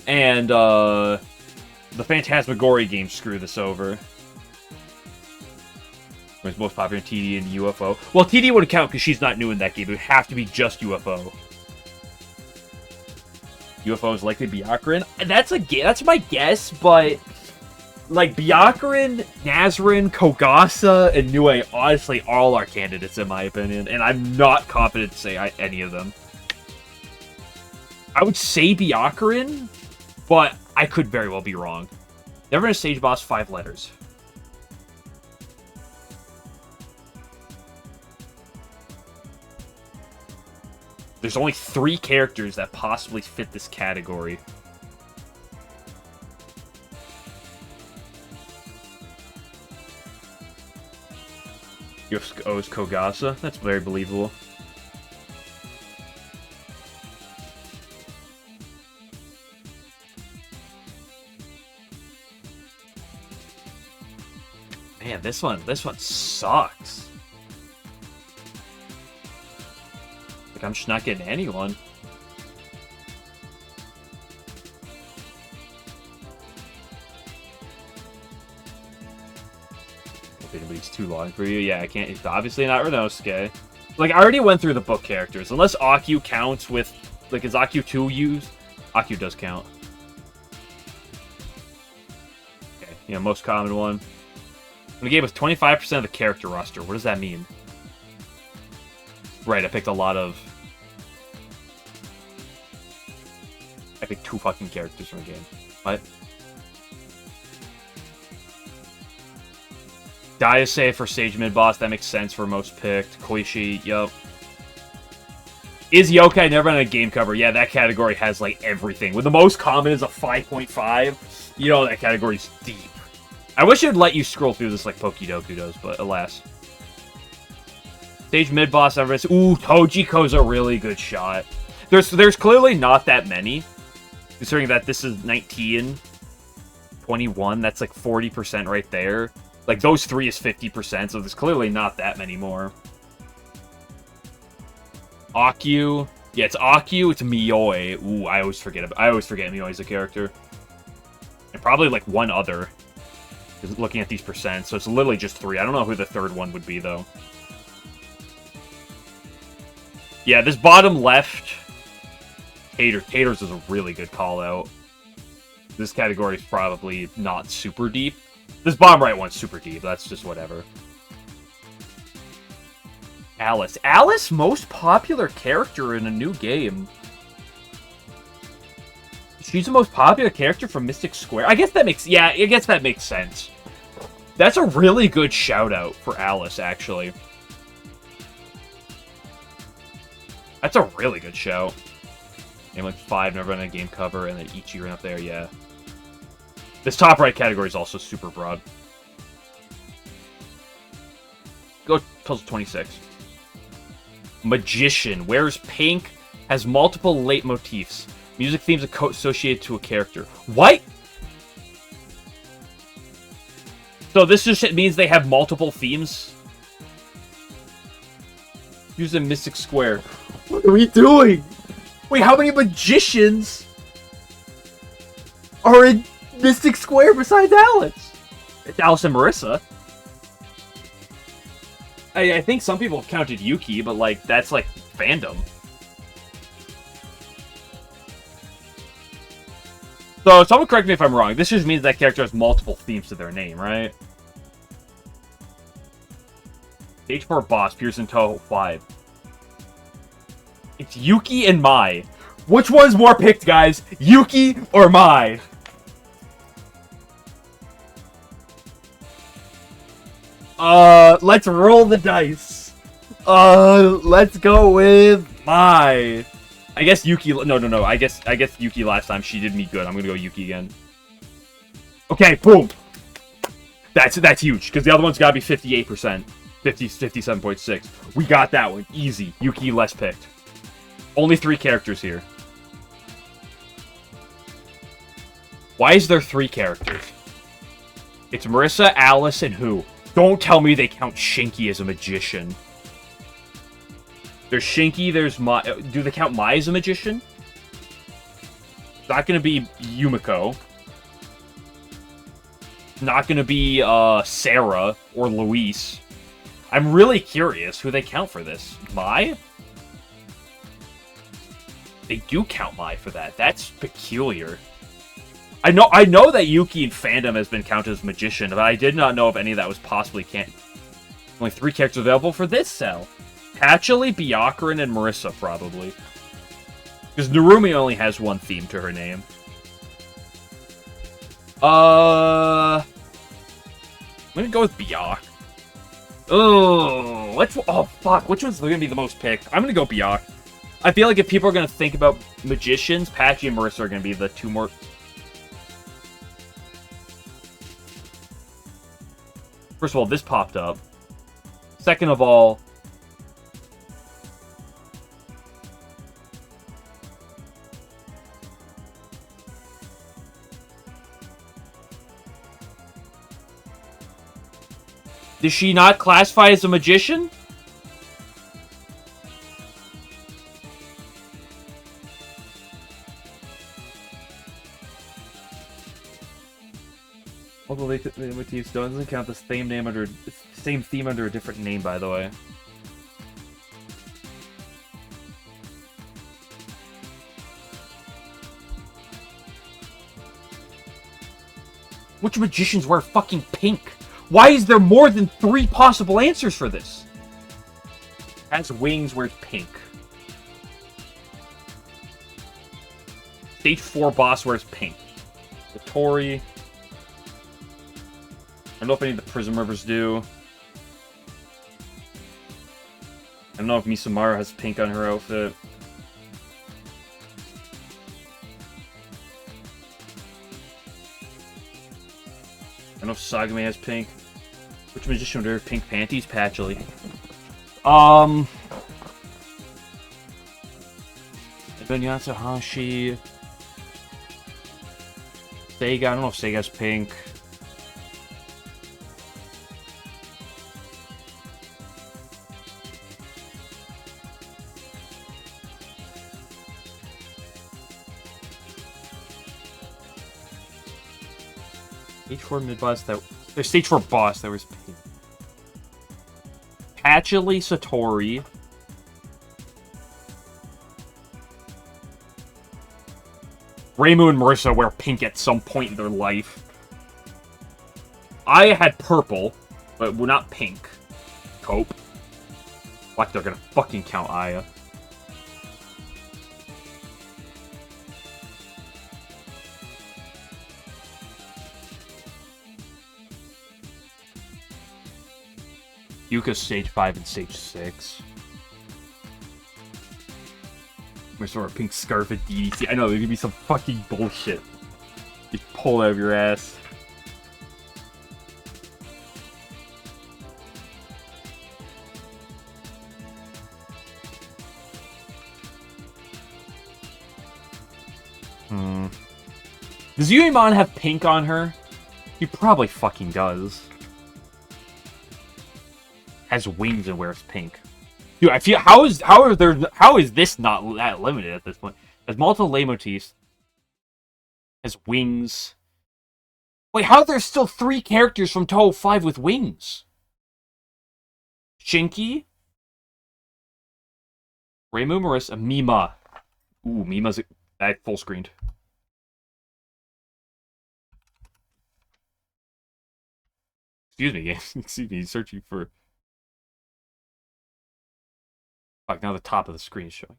And the Phantasmagoria games screw this over. It's most popular in TD and UFO. Well, TD wouldn't count because she's not new in that game. It would have to be just UFO. UFO is likely Byakurin. That's my guess, but like Byakurin, Nazrin, Kogasa, and Nue honestly all are candidates in my opinion, and I'm not confident to say any of them. I would say Byakurin, but I could very well be wrong. Never been a stage boss 5 letters. There's only 3 characters that possibly fit this category. Yosuke's Kogasa. That's very believable. Man, this one sucks. Like, I'm just not getting anyone. If anybody's too long for you, yeah, I can't. It's obviously not Renosuke. Like, I already went through the book characters. Unless Akyu counts with, like, is Akyu 2 used? Akyu does count. Okay, yeah, most common one. When a game with 25% of the character roster, what does that mean? Right, I picked a lot of... I picked 2 fucking characters from a game. What? Daiase for stage mid-boss, that makes sense for most picked. Koishi, yup. Is Yokai never on a game cover? Yeah, that category has, like, everything. When the most common is a 5.5, you know that category's deep. I wish it would let you scroll through this like Pokidoku does, but alas. Stage mid-boss Everest. Ooh, Tojiko's a really good shot. There's clearly not that many. Considering that this is 19, 21, that's like 40% right there. Like, those 3 is 50%, so there's clearly not that many more. Akyu. Yeah, it's Akyu, it's Miyoi. Ooh, I always forget Miyoi as a character. And probably like one other. Looking at these percents, so it's literally just 3. I don't know who the third one would be, though. Yeah, this bottom left... Taters is a really good call-out. This category is probably not super deep. This bottom right one's super deep. That's just whatever. Alice. Alice, most popular character in a new game. She's the most popular character from Mystic Square. I guess that makes... Yeah, I guess that makes sense. That's a really good shout-out for Alice, actually. That's a really good shout. Game like 5, never on a game cover, and then Ichiran up there, yeah. This top right category is also super broad. Go puzzle 26. Magician. Wears pink. Has multiple leitmotifs. Music themes associated to a character. What? So this just means they have multiple themes? Use a Mystic Square. What are we doing? Wait, how many magicians are in Mystic Square besides Alice? It's Alice and Marissa. I think some people have counted Yuki, but like that's like fandom. So someone correct me if I'm wrong. This just means that character has multiple themes to their name, right? Stage 4 boss, Pearson Touhou 5. It's Yuki and Mai. Which one's more picked, guys? Yuki or Mai? Let's roll the dice. Let's go with Mai. I guess Yuki... No. I guess Yuki last time. She did me good. I'm gonna go Yuki again. Okay, boom. That's huge, because the other one's gotta be 58%. 57.6. We got that one. Easy. Yuki less picked. Only 3 characters here. Why is there 3 characters? It's Marissa, Alice, and who? Don't tell me they count Shinky as a magician. There's Shinky, there's Mai. Do they count Mai as a magician? It's not gonna be Yumiko. Not gonna be Sarah or Luis. I'm really curious who they count for this. Mai? They do count Mai for that. That's peculiar. I know that Yuki in fandom has been counted as magician, but I did not know if any of that was possibly only 3 characters available for this cell. Actually, Byakuran and Marissa, probably. Because Narumi only has 1 theme to her name. I'm gonna go with Byak. Oh, fuck. Which one's gonna be the most picked? I'm gonna go Byak. I feel like if people are gonna think about magicians, Patchy and Marissa are gonna be the 2 more... First of all, this popped up. Second of all... Is she not classified as a magician? Although the motifs doesn't count the same name under same theme under a different name, by the way. Which magicians wear fucking pink? Why is there more than 3 possible answers for this? Has wings, wears pink. Stage 4 boss wears pink. The Tori. I don't know if any of the Prism Rivers do. I don't know if Misumara has pink on her outfit. I don't know if Sagame has pink. Which magician would wear pink panties? Patchily. Benyatsu Hashi. Sega. I don't know if Sega's pink. Stage 4 mid-boss that... There's Stage 4 boss that was pink. Patchily Satori. Reimu and Marissa wear pink at some point in their life. Aya had purple, but not pink. Cope. Like they're gonna fucking count Aya. Yuka's stage 5 and stage 6. We're sort of pink scarf at DDC. I know, there's gonna be some fucking bullshit. You pull out of your ass. Does Yuimon have pink on her? He probably fucking does. Has wings and wears pink. Dude, I feel how is this not that limited at this point? Has multiple leitmotifs. Has wings. Wait, how are there still 3 characters from Touhou 5 with wings? Shinki, Reimu, Marissa, Mima. Ooh, Mima's that full screened. Excuse me, excuse me, searching for... Fuck, now the top of the screen is showing.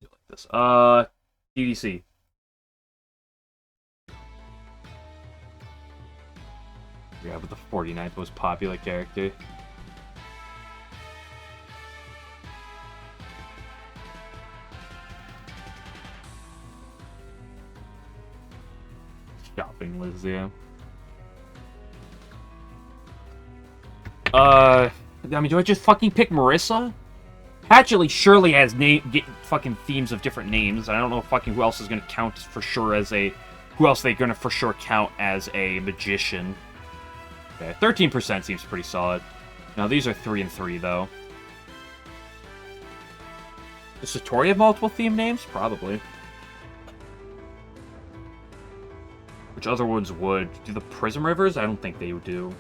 Like this. DDC. Yeah, but the 49th most popular character. Shopping list, yeah. I mean, do I just fucking pick Marissa? Actually, surely has fucking themes of different names. I don't know fucking who else is gonna count for sure as a... Who else they gonna for sure count as a magician. Okay, 13% seems pretty solid. Now, these are 3 and 3, though. Does Satori have multiple theme names? Probably. Which other ones would? Do the Prism Rivers? I don't think they would do.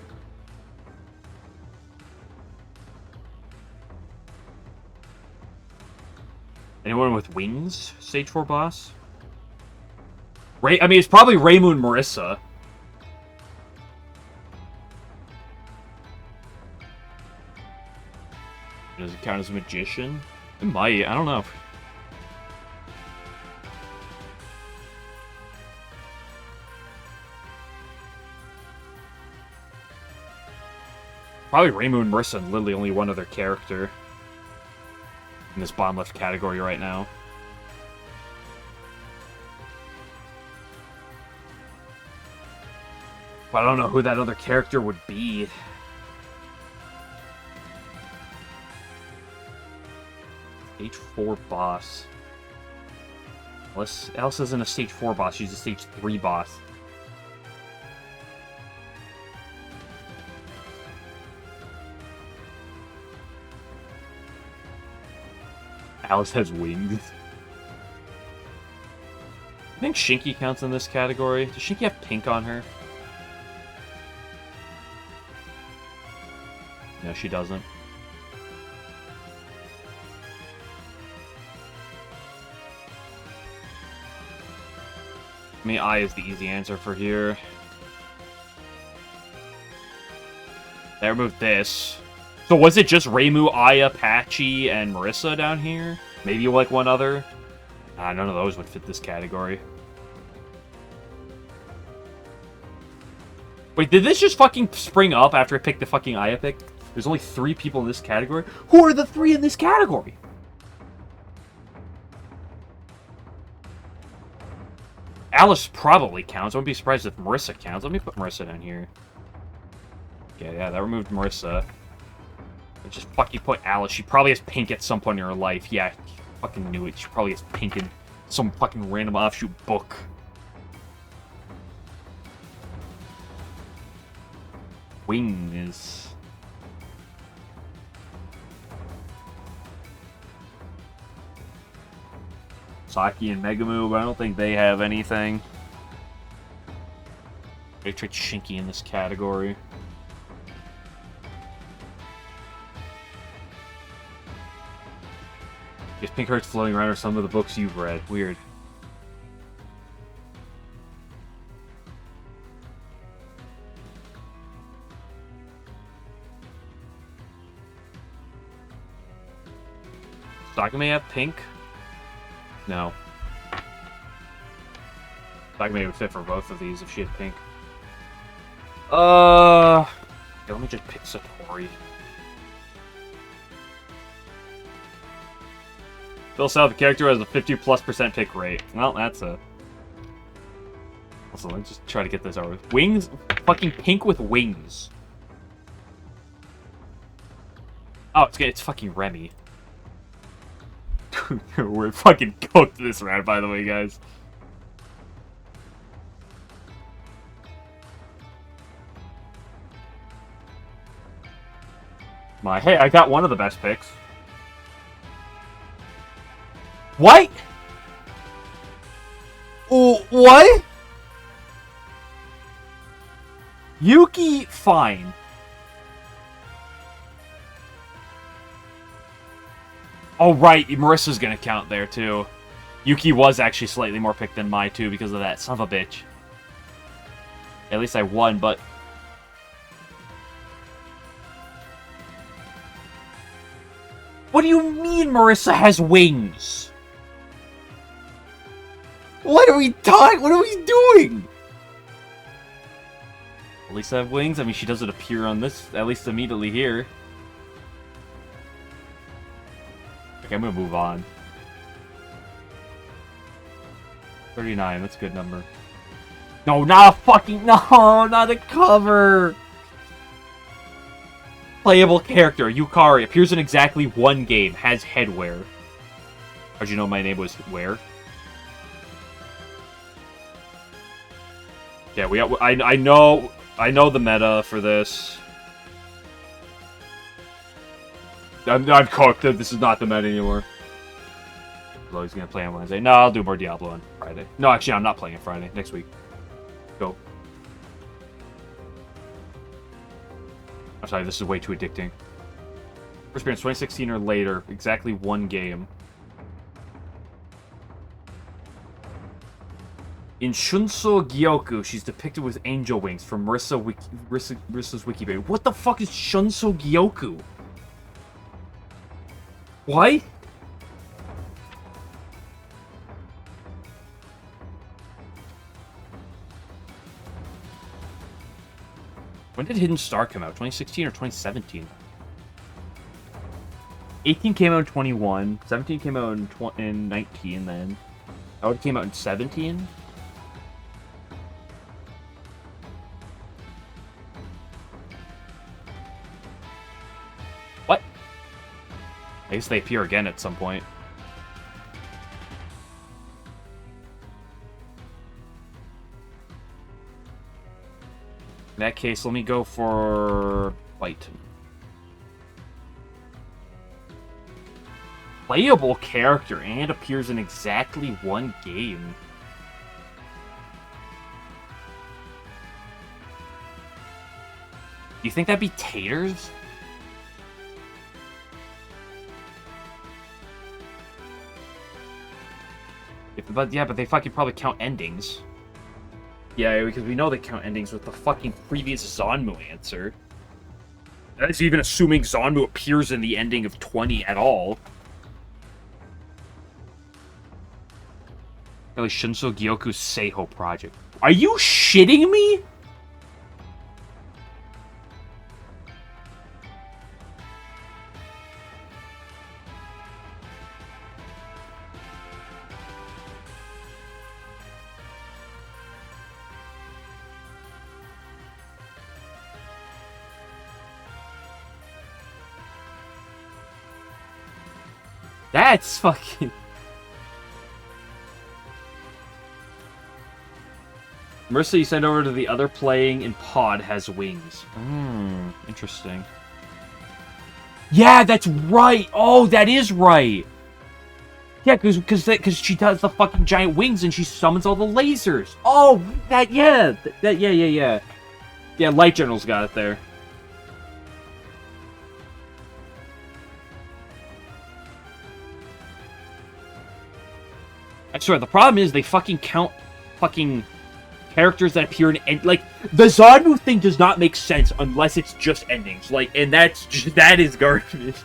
Anyone with wings? Stage 4 boss? I mean, it's probably Reimu and Marissa. Does it count as a magician? It might. I don't know. Probably Reimu and Marissa and literally only one other character in this bottom left category right now. But I don't know who that other character would be. Stage 4 boss. Alice isn't a Stage 4 boss, she's a Stage 3 boss. Alice has wings. I think Shinki counts in this category. Does Shinki have pink on her? No, she doesn't. I mean, I is the easy answer for here. They removed this. So was it just Reimu, Aya, Patchy, and Marissa down here? Maybe like one other? None of those would fit this category. Wait, did this just fucking spring up after I picked the fucking Aya pick? There's only 3 people in this category? Who are the 3 in this category? Alice probably counts. I wouldn't be surprised if Marissa counts. Let me put Marissa down here. Okay, yeah, that removed Marissa. I just fucking put Alice. She probably has pink at some point in her life. Yeah, I fucking knew it. She probably has pink in some fucking random offshoot book. Wing is... Saki and Megamove, I don't think they have anything. They tried Shinky in this category. Is Pink Hearts floating around or some of the books you've read? Weird. Sakame have pink? No. Sakame would fit for both of these if she had pink. Yeah, let me just pick Satori. Phil South, the character has a 50+% pick rate. Well, that's a... Also, let's just try to get this over. Wings? Fucking pink with wings. Oh, it's fucking Remy. We're fucking cooked this round, by the way, guys. Hey, I got one of the best picks. What? Oh, what? Yuki, fine. Oh, right, Marissa's gonna count there, too. Yuki was actually slightly more picked than Mai, too, because of that son of a bitch. At least I won, but... What do you mean Marissa has wings? What are we talking? What are we doing? At least I have wings? I mean, she doesn't appear on this, at least immediately here. Okay, I'm gonna move on. 39, that's a good number. No, not a fucking... No, not a cover! Playable character, Yukari, appears in exactly one game, has headwear. How'd you know my name was Where? Yeah, I know the meta for this. I'm cooked. This is not the meta anymore. Well, he's gonna play on Wednesday. No, I'll do more Diablo on Friday. No, actually, I'm not playing on Friday. Next week. Go. I'm sorry, this is way too addicting. First appearance 2016 or later. Exactly one game. In Shunso Gyoku, she's depicted with angel wings from Marissa's Wikipedia. What the fuck is Shunso Gyoku? What? When did Hidden Star come out? 2016 or 2017? 18 came out in 21. 17 came out in 19 then. Oh, it came out in 17? What? I guess they appear again at some point. In that case, let me go for white. Playable character and appears in exactly one game. Do you think that'd be Taters? But they fucking probably count endings. Yeah, because we know they count endings with the fucking previous Zanmu answer. That is even assuming Zanmu appears in the ending of 20 at all. Really, Shunso Gyoku's Seiho project. Are you shitting me? That's fucking... Marissa, you sent over to the other playing in pod has wings. Interesting. Yeah, that's right! Oh, that is right! Yeah, because she does the fucking giant wings and she summons all the lasers. Oh, yeah, yeah. Yeah, Light General's got it there. I swear, the problem is they fucking count fucking characters that appear in like the Zanmu thing does not make sense unless it's just endings. Like, and that is garbage.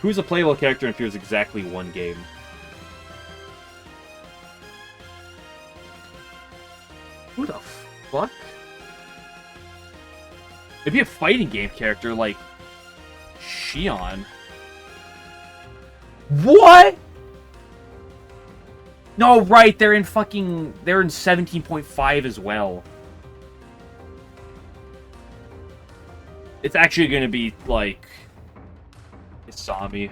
Who's a playable character and appears exactly one game? Who the fuck? Maybe a fighting game character like Shion. What? No, right, they're in 17.5 as well. It's actually gonna be like Isami.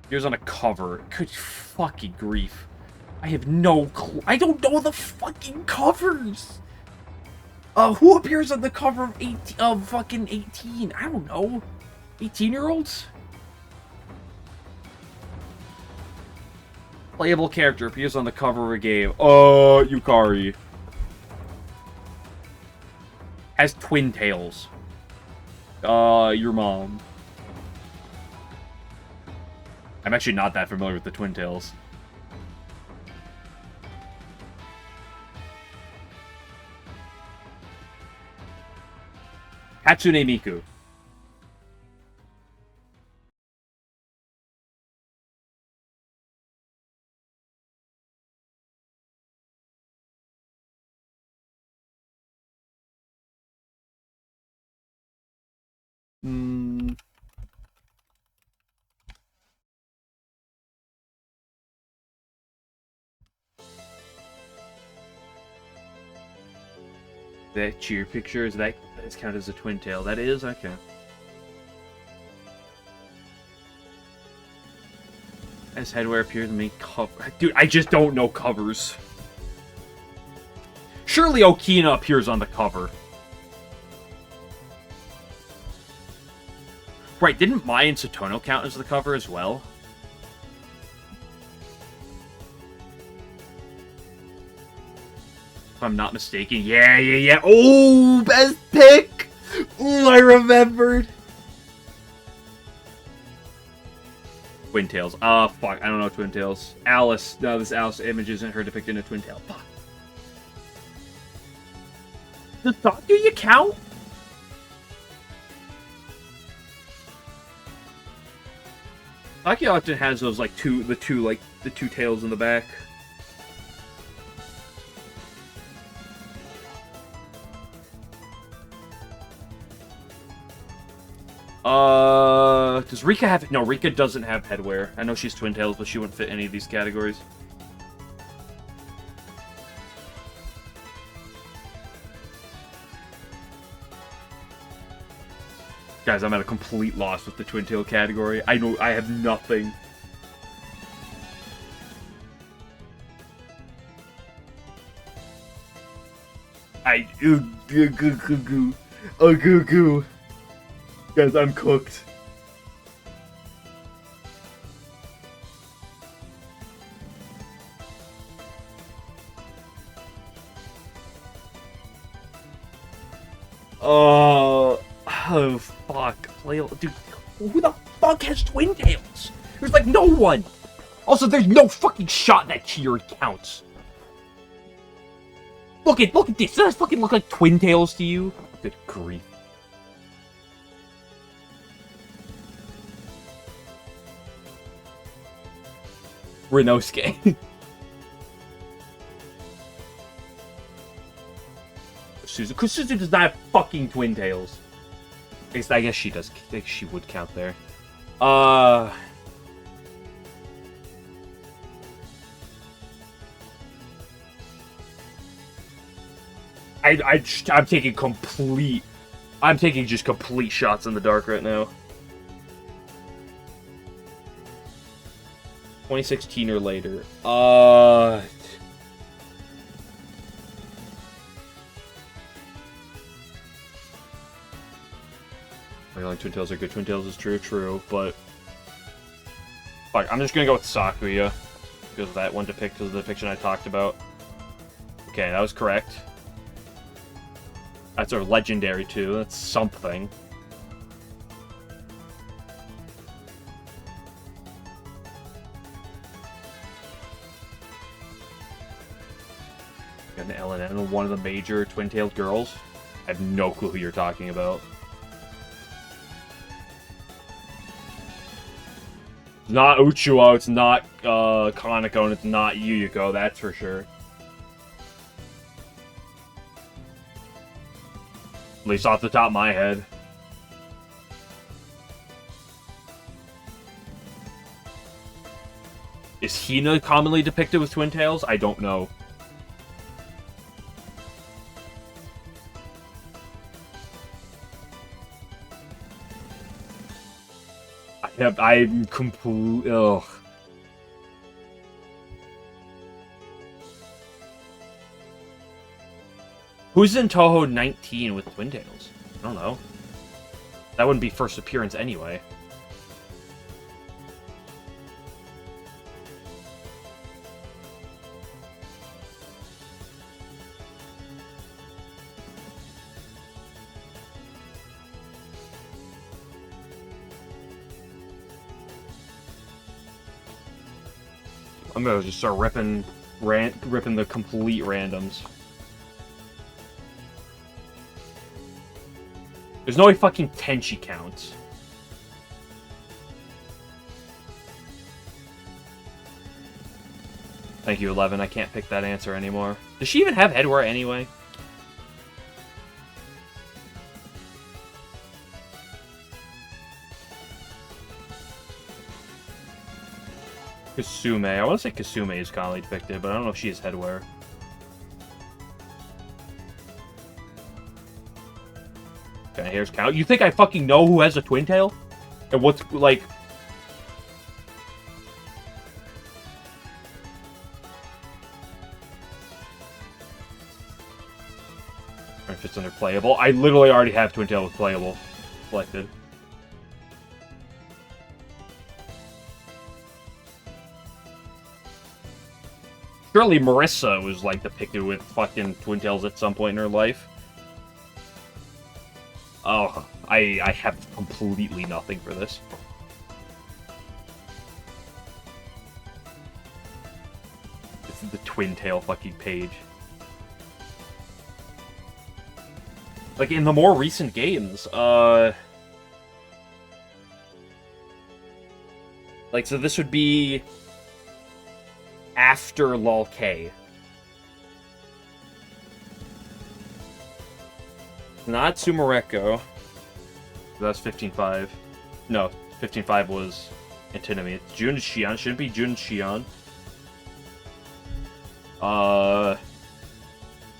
Here's on a cover. Good fucking grief. I have no clue. I don't know the fucking covers. Who appears on the cover of fucking 18? I don't know. 18-year-olds? Playable character appears on the cover of a game. Yukari. Has twin tails. Your mom. I'm actually not that familiar with the twin tails. Hatsune Miku. That cheer picture, is that counted as a twin tail? That is? Okay. As headwear appears in the main cover. Dude, I just don't know covers. Surely Okina appears on the cover. Right, didn't Mai and Satono count as the cover as well? If I'm not mistaken. Yeah. Oh, best pick! Ooh, I remembered. Twin Tails. Fuck. I don't know Twin Tails. Alice. No, this Alice image isn't her depicted in a Twin Tail. Fuck. Does Takuya count? Takuya often has those, like, the two tails in the back. Does Rika have... No, Rika doesn't have headwear. I know she's Twin Tails, but she wouldn't fit any of these categories. Guys, I'm at a complete loss with the Twin Tail category. I know I have nothing. Goo. Guys, I'm cooked. Oh, fuck. Dude, who the fuck has Twin Tails? There's like no one. Also, there's no fucking shot that Cheer counts. Look at this. Does that fucking look like Twin Tails to you? Good grief. Rinosuke. Suzu does not have fucking Twin Tails. I guess she does. I think she would count there. I'm taking complete... I'm taking just complete shots in the dark right now. 2016 or later. Like Twin Tails are good. Twin Tails is true, but fuck, I'm just gonna go with Sakuya because of that one because of the depiction I talked about. Okay, that was correct. That's our legendary too. That's something. Got an LNN, one of the major twin-tailed girls. I have no clue who you're talking about. It's not Uchiwa, it's not Kaneko, and it's not Yuyuko, that's for sure. At least off the top of my head. Is Hina commonly depicted with twin tails? I don't know. I'm complete. Ugh. Who's in Touhou 19 with twin tails? I don't know. That wouldn't be first appearance anyway. I'm gonna just start ripping the complete randoms. There's no way fucking Tenchi counts. Thank you, 11. I can't pick that answer anymore. Does she even have headwear anyway? Kasume. I want to say Kasume is commonly depicted, but I don't know if she has headwear. Okay, here's count. You think I fucking know who has a twin tail? And what's, like... If it's under playable. I literally already have twin tail with playable selected. Surely Marissa was, like, depicted with fucking twin tails at some point in her life. Oh, I have completely nothing for this. This is the twin tail fucking page. Like, in the more recent games, like, so this would be after LOL K. Not Sumareko. That's 15.5. No, 15.5 was Antinomy. It's Jun Xian. Shouldn't be Jun Xian.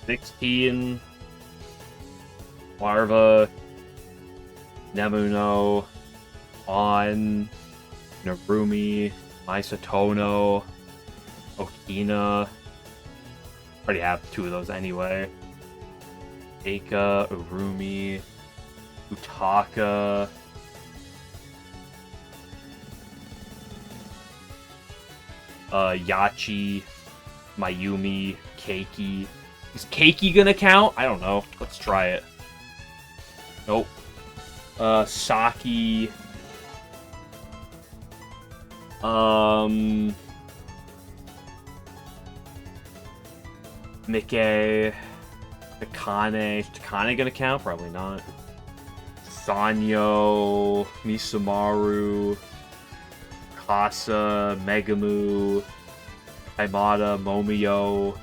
16. Larva. Nemuno. On. Narumi. Maisatono. Okina. Already have two of those anyway. Eika, Urumi, Utaka, Yachi, Mayumi, Keiki. Is Keiki gonna count? I don't know. Let's try it. Nope. Saki. Mike. Takane. Is Takane gonna count? Probably not. Sanyo. Misumaru. Kasa. Megamu. Kaimata. Momio.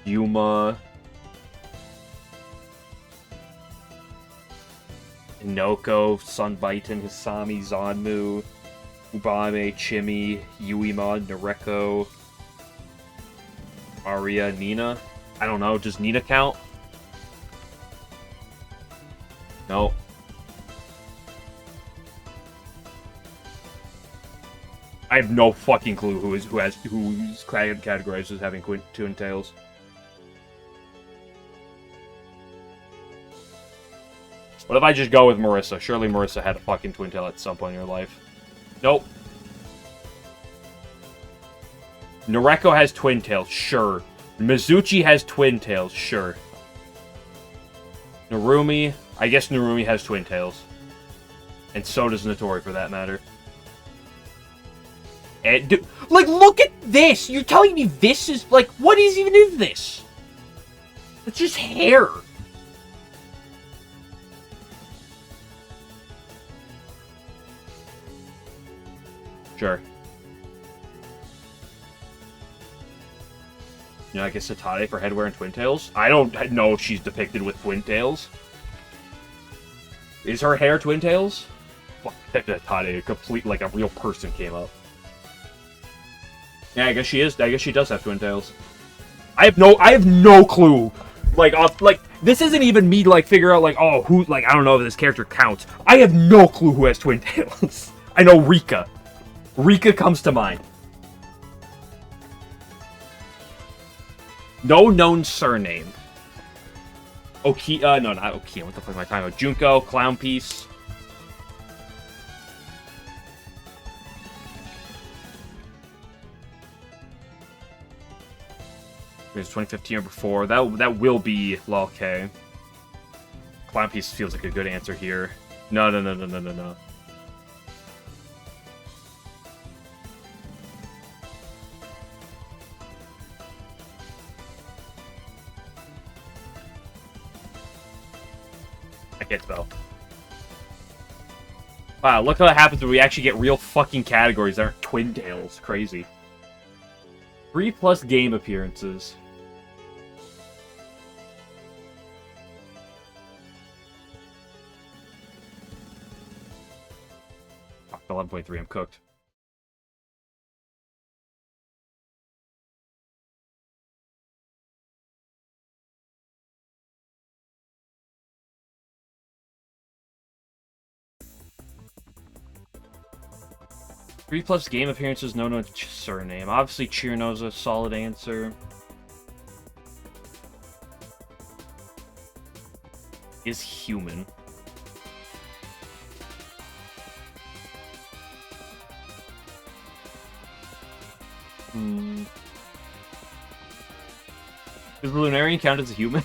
Yuma. Inoko. Sunbaiton. Hisami. Zanmu. Ubame. Chimi. Yuima. Nareko. Aria, Nina? I don't know, does Nina count? No. I have no fucking clue who's categorized as having twin tails. What if I just go with Marissa? Surely Marissa had a fucking twin tail at some point in her life. Nope. Noreko has twin tails, sure. Mizuchi has twin tails, sure. Narumi, I guess Narumi has twin tails. And so does Notori, for that matter. And, dude, like, look at this! You're telling me this is, like, what is even in this? It's just hair. Sure. You know, I guess Satade for head wearing twin tails? I don't know if she's depicted with twin tails. Is her hair twin tails? Fuck, Satade, a complete, like, a real person came up. Yeah, I guess she is. I guess she does have twin tails. I have no clue. Like, this isn't even me, like, figure out, like, oh, who, like, I don't know if this character counts. I have no clue who has twin tails. I know Rika. Rika comes to mind. No known surname. Oki, no, not Oki. What the fuck am I talking about? Junko, Clown Piece. It was 2015 or before. That will be Lol K. Clown Piece feels like a good answer here. No. I can't spell. Wow, look what happens when we actually get real fucking categories that aren't twin tails. Crazy. 3+ game appearances. Oh, 11.3, I'm cooked. Three plus game appearances, no surname. Obviously, Chirino's a solid answer. Is human. Does the Lunarian count as a human?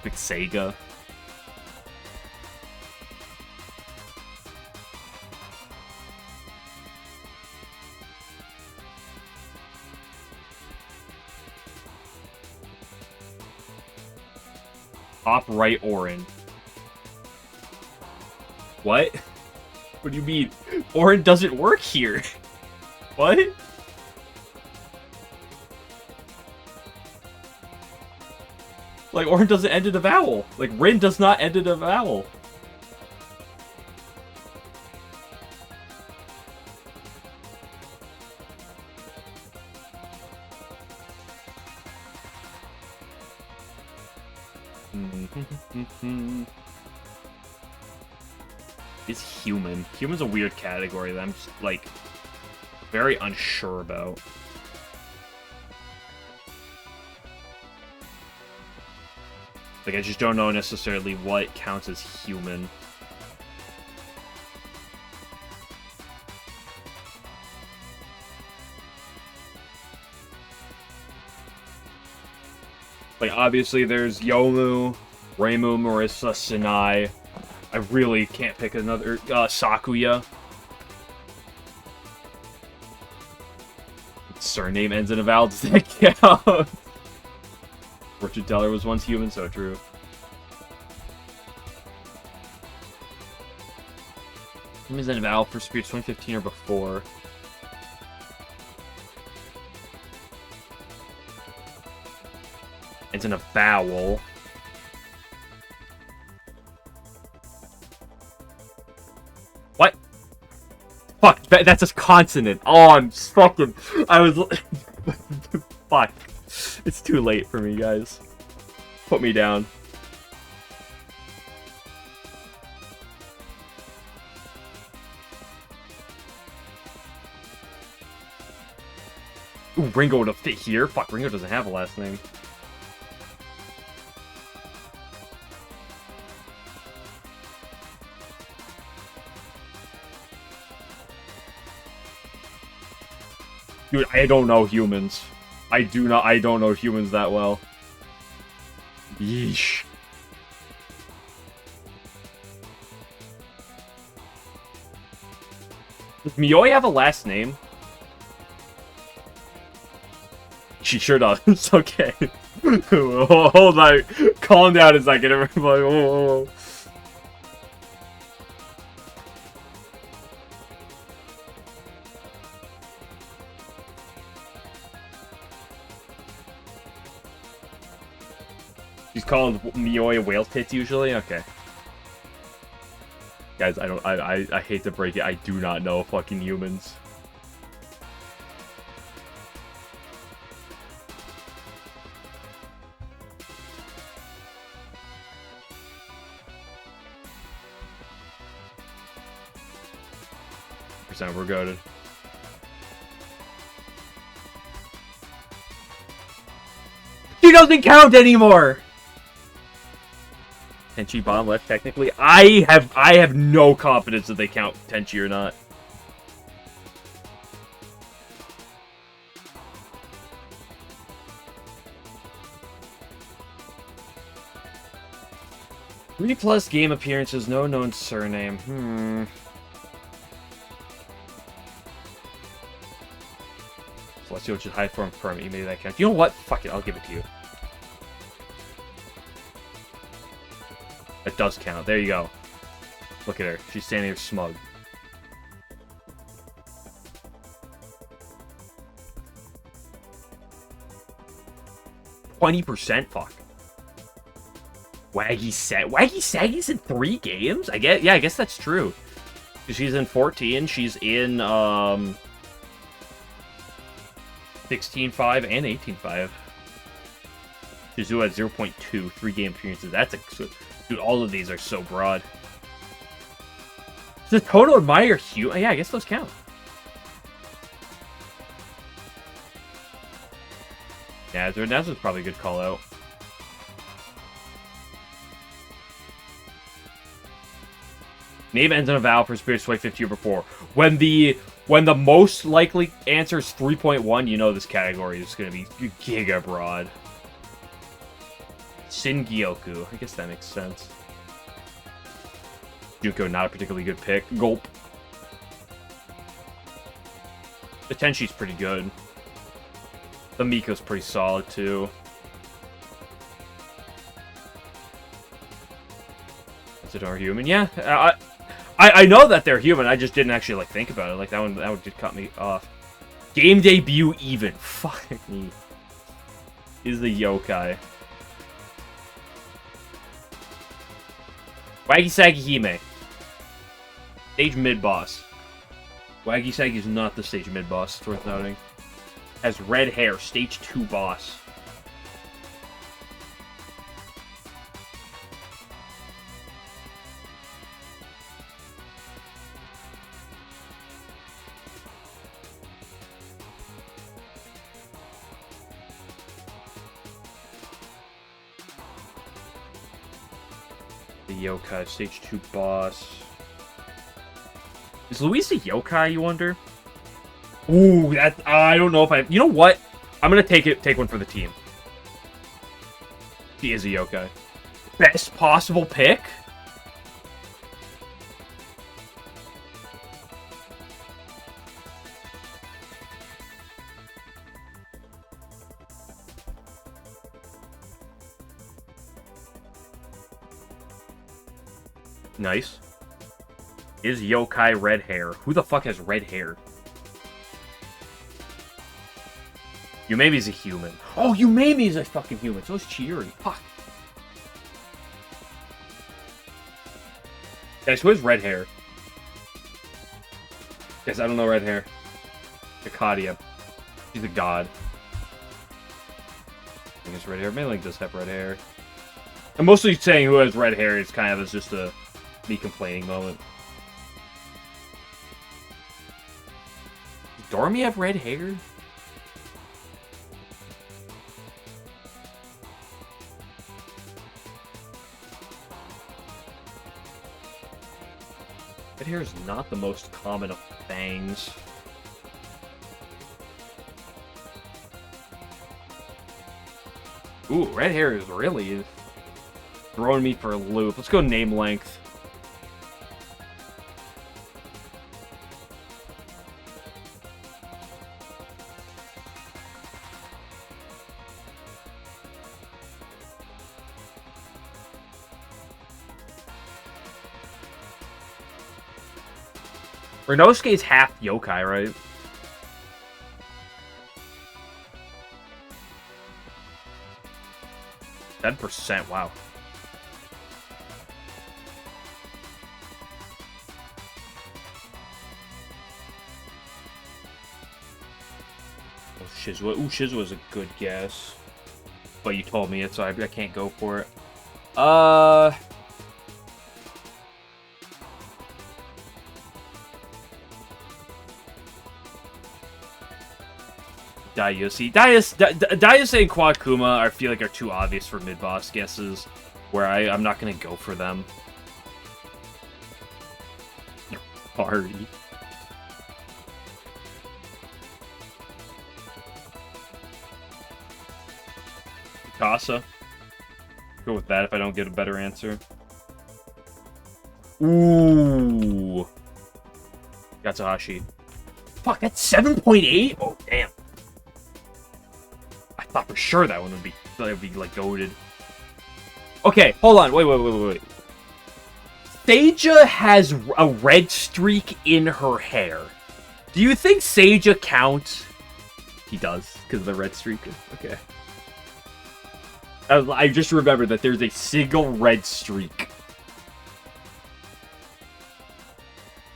Big Sega. Top right Orin. What? What do you mean? Orin doesn't work here. What? Like, Orin doesn't end in a vowel. Like, Rin does not end in a vowel. Is human. Human's a weird category that I'm just, like, very unsure about. Like, I just don't know necessarily what counts as human. Like, obviously there's Yomu, Reimu, Marissa, Sinai. I really can't pick another, Sakuya. Surname ends in a vowel, does that count? Richard Deller was once human, so true. Name is in a vowel for Spirits 2015 or before. It's in a vowel. What? Fuck, that's a consonant. Oh, I'm fucking... I was... Fuck. It's too late for me, guys. Put me down. Ooh, Ringo to fit here? Fuck, Ringo doesn't have a last name. Dude, I don't know humans. I don't know humans that well. Yeesh. Does Mioi have a last name? She sure does. Okay. Hold on. Calm down a second, everybody. Whoa. She's called Mioi whale tits usually? Okay. Guys, I hate to break it, I do not know fucking humans. We're goated. She doesn't count anymore! Tenchi bomb left technically. I have no confidence that they count Tenchi or not. +3 game appearances, no known surname. Celestial should high form permit. You made that count. You know what? Fuck it, I'll give it to you. It does count. There you go. Look at her. She's standing there smug. %? Fuck. Waggy Saggy's in 3 games? I guess that's true. She's in 14, she's in 16.5 and 18.5. Shizu at 0.2, 3 game appearances. That's a... Dude, all of these are so broad. Does Toto admire Hugh? Yeah, I guess those count. Yeah, Nazar's probably a good call out. Name ends in a vowel for Spirit Sway 50 or before. When the most likely answer is 3.1, you know this category is going to be giga broad. Shin Gyoku. I guess that makes sense. Juko, not a particularly good pick. Gulp. The Tenshi's pretty good. The Miko's pretty solid, too. Is it our human? Yeah, I know that they're human. I just didn't actually, like, think about it. Like, that one just cut me off. Game debut even. Fuck me. Is the yokai. Waggy Saggy Hime. Stage mid-boss. Waggy Saggy is not the stage mid-boss, it's worth noting. Has red hair, stage 2 boss. The yokai, stage 2 boss. Is Luis a yokai, you wonder? Ooh, that I don't know if I... You know what? I'm gonna take one for the team. She is a yokai. Best possible pick? Nice. Is yokai red hair? Who the fuck has red hair? Yumeimi's a human. Oh, Yumeimi's a fucking human. So is Chiuri. Fuck. Guys, who has red hair? Guys, I don't know red hair. Akadia. She's a god. I think it's red hair. Maybe does have red hair. I'm mostly saying who has red hair is kind of as just a me complaining moment. Does Dormy have red hair? Red hair is not the most common of fangs. Ooh, red hair is really throwing me for a loop. Let's go name length. Renosuke's half yokai, right? %, wow. Oh, Shizua. Ooh, Shizua's a good guess. But you told me it, so I can't go for it. Daiose and Quakuma, I feel like, are too obvious for mid-boss guesses, where I'm not going to go for them. Party. Casa. Go with that if I don't get a better answer. Ooh. Yatsuhashi. Fuck, that's 7.8? Oh, damn. I thought for sure that one would be like goated. Okay, hold on. Wait. Seija has a red streak in her hair. Do you think Seija counts? He does, because of the red streak. Okay. I just remembered that there's a single red streak.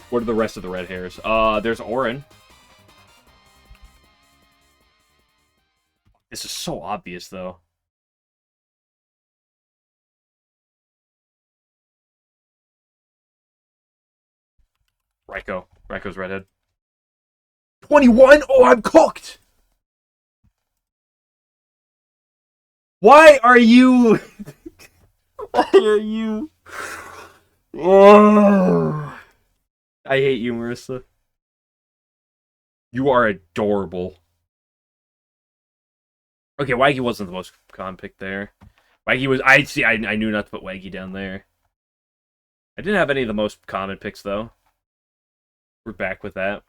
What are the rest of the red hairs? There's Orin. This is so obvious, though. Raiko. Raiko's redhead. 21? Oh, I'm cooked! Why are you... Why are you... Oh. I hate you, Marissa. You are adorable. Okay, Waggy wasn't the most common pick there. Waggy was... I knew not to put Waggy down there. I didn't have any of the most common picks, though. We're back with that.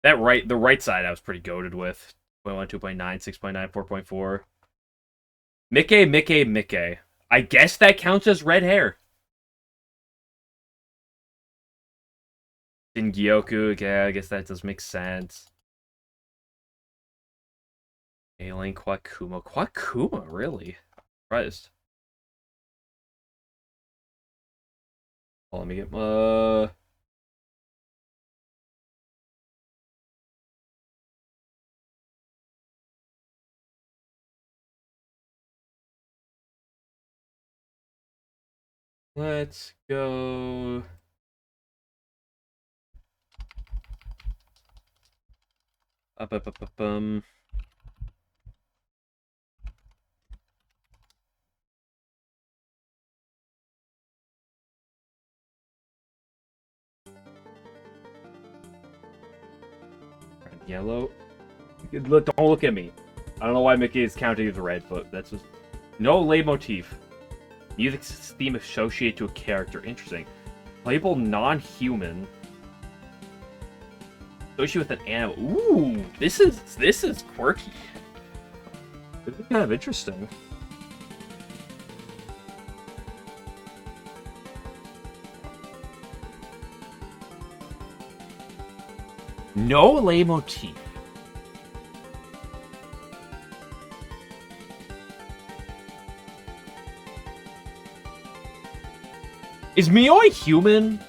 The right side I was pretty goated with. 2.1, 2.9, 6.9, 4.4. Mickey. I guess that counts as red hair. Shingyoku, yeah, I guess that does make sense. Alien Quakuma. Quakuma, really? Surprised. Oh, let me get Let's go. Yellow. Don't look at me. I don't know why Mickey is counting as red, but that's just... No leitmotif. Music's theme associated to a character. Interesting. Label non-human. Associated with an animal. Ooh, this is quirky. This is kind of interesting. No leitmotif. Is Mioi human?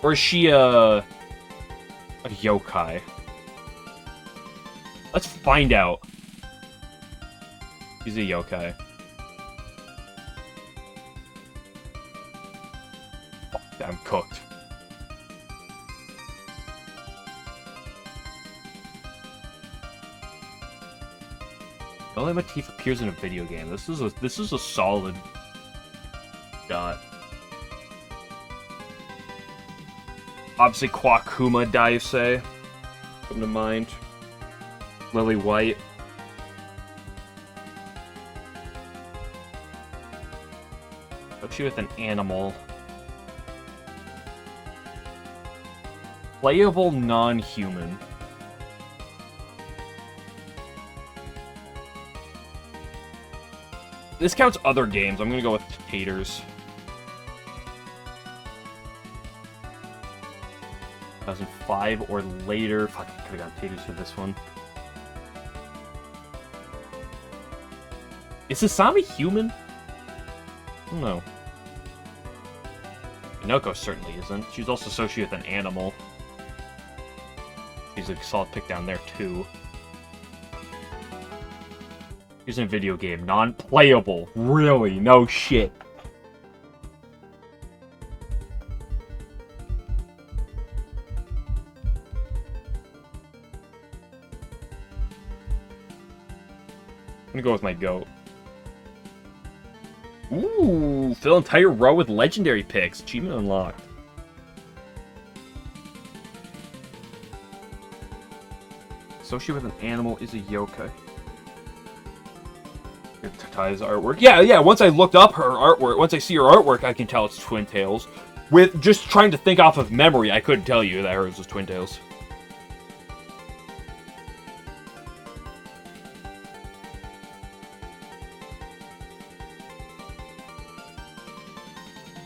Or is she a yokai? Let's find out. She's a yokai. I'm cooked. No leitmotif appears in a video game. This is a solid shot. Obviously, Kwakuma Daisei. Come to mind. Lily White. She with an animal. Playable non-human. This counts other games. I'm gonna go with Taters. 2005 or later. Fuck, I could've got Taters for this one. Is Sasami human? I don't know. Inoko certainly isn't. She's also associated with an animal. She's a solid pick down there, too. She's in a video game. Non-playable. Really? No shit. I'm gonna go with my goat. Ooh, fill entire row with legendary picks. Achievement unlocked. Associated with an animal is a yokai. Tatai's artwork. Yeah, once I looked up her artwork, once I see her artwork, I can tell it's Twin Tails. With just trying to think off of memory, I couldn't tell you that hers was Twin Tails.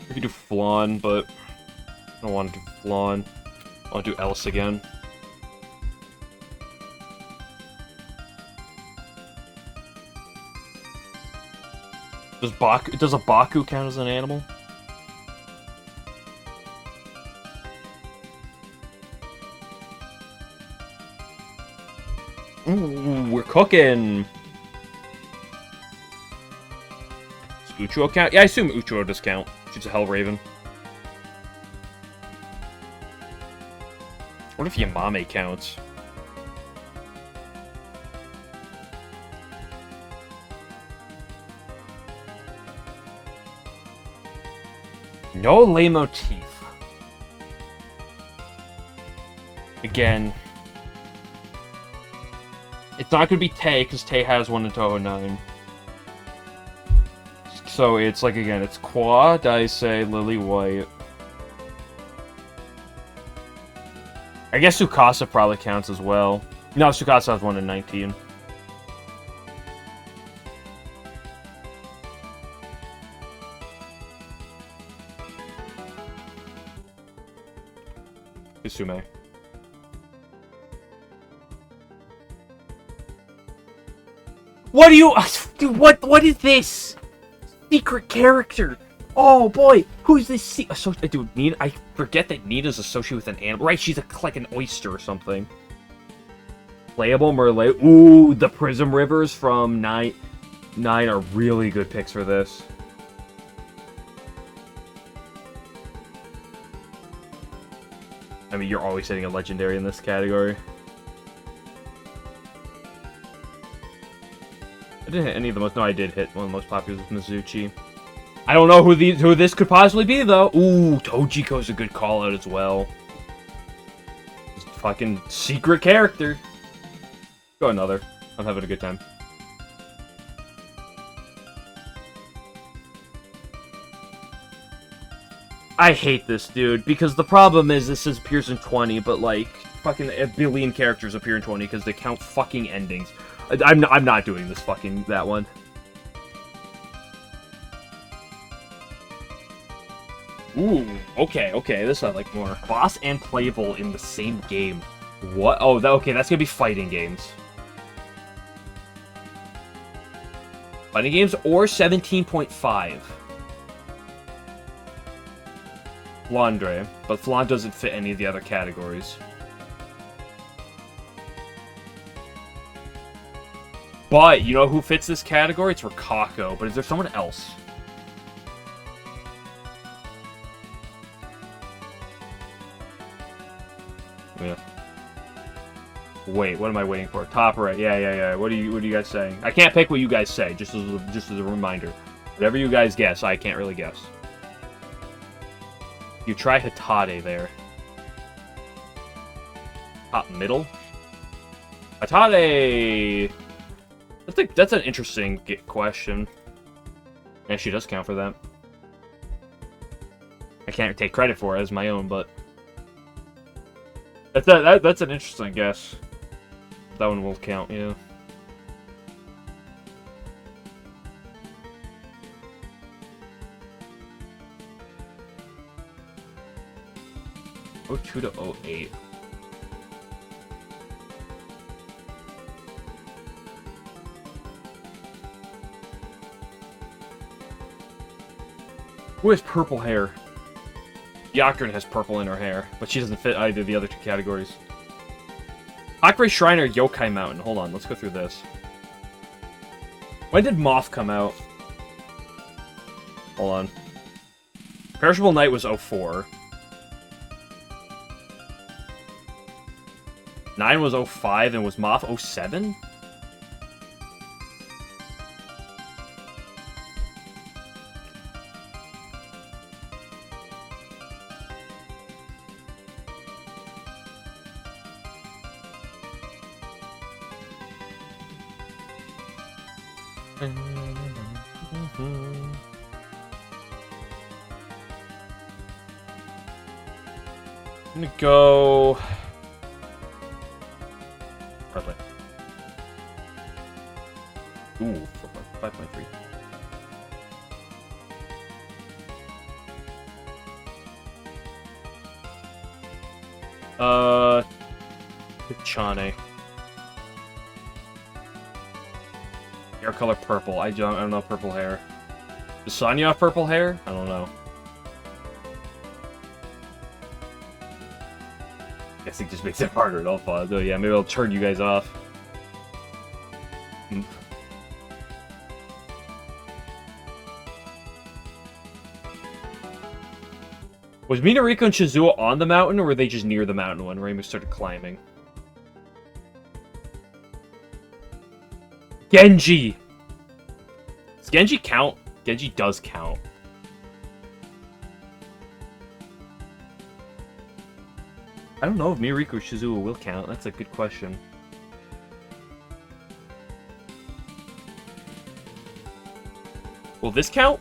I could do Flan, but I don't want to do Flan. I want to do Ellis again. Does a Baku count as an animal? Ooh, we're cooking! Does Uchuo count? Yeah, I assume Uchuo does count. She's a Hellraven. What if Yamame counts? No leitmotif. Again, it's not going to be Tay, because Tay has one in Touhou 9. So it's like, again, it's Qua, Daisei, Lily White. I guess Tsukasa probably counts as well. No, Tsukasa has one in 19. Isume. What do you... Dude, what is this? Secret character. Oh boy, who's this? Dude, Nina. I forget that Nina's associated with an animal. Right, she's like an oyster or something. Playable Merle. Ooh, the Prism Rivers from 9 are really good picks for this. I mean, you're always hitting a legendary in this category. I didn't hit any of the most. No, I did hit one of the most popular with Mizuchi. I don't know who this could possibly be though. Ooh, Tojiko's a good call out as well. Just fucking secret character. Go another. I'm having a good time. I hate this, dude, because the problem is this appears in 20, but like fucking a billion characters appear in 20 because they count fucking endings. I'm not doing this fucking that one. Ooh, okay, this I like more. Boss and playable in the same game. What? Oh, okay, that's gonna be fighting games. Fighting games or 17.5. Flandre, but Flan doesn't fit any of the other categories. But, you know who fits this category? It's Rikako, but is there someone else? Yeah. Wait, what am I waiting for? Top right. Yeah. What are you guys saying? I can't pick what you guys say, just as a reminder. Whatever you guys guess, I can't really guess. You try Hitade there. Top middle? I taught a... That's an interesting question. Yeah, she does count for that. I can't take credit for it as my own, but... That's an interesting guess. That one will count, yeah. '02 to '08. Who has purple hair? Yakrin has purple in her hair, but she doesn't fit either of the other two categories. Akre Shrine or Yokai Mountain? Hold on, let's go through this. When did Moth come out? Hold on. Perishable Night was 04. 9 was 05, and was Moth 07? I'm gonna go... Probably. Ooh, 5.3. Chane. Hair color purple. I don't know purple hair. Does Sonya have purple hair? I don't know. Guess it just makes it harder at all, though. Yeah, maybe I'll turn you guys off. Was Minariko and Shizuo on the mountain, or were they just near the mountain when Reimu started climbing? Genji! Does Genji count? Genji does count. I don't know if Minariko or Shizuo will count. That's a good question. Will this count?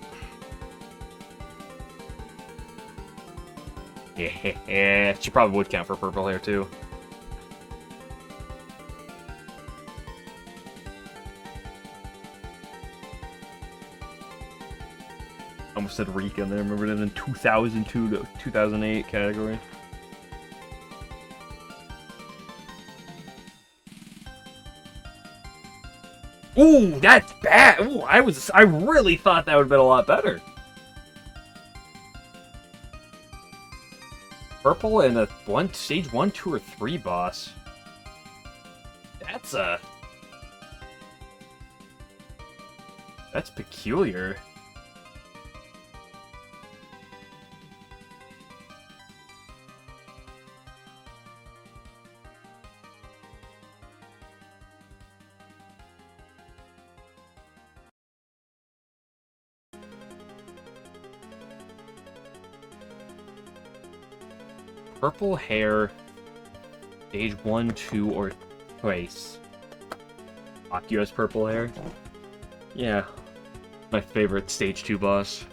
Yeah, she probably would count for purple hair, too. Almost said Rika in there. Remember that in 2002 to 2008 category. Ooh, that's bad. Ooh, I really thought that would have been a lot better. Purple and a stage 1, 2, or 3 boss. That's peculiar. Purple hair, stage 1, 2, or twice. Akio has purple hair? Yeah. My favorite stage 2 boss.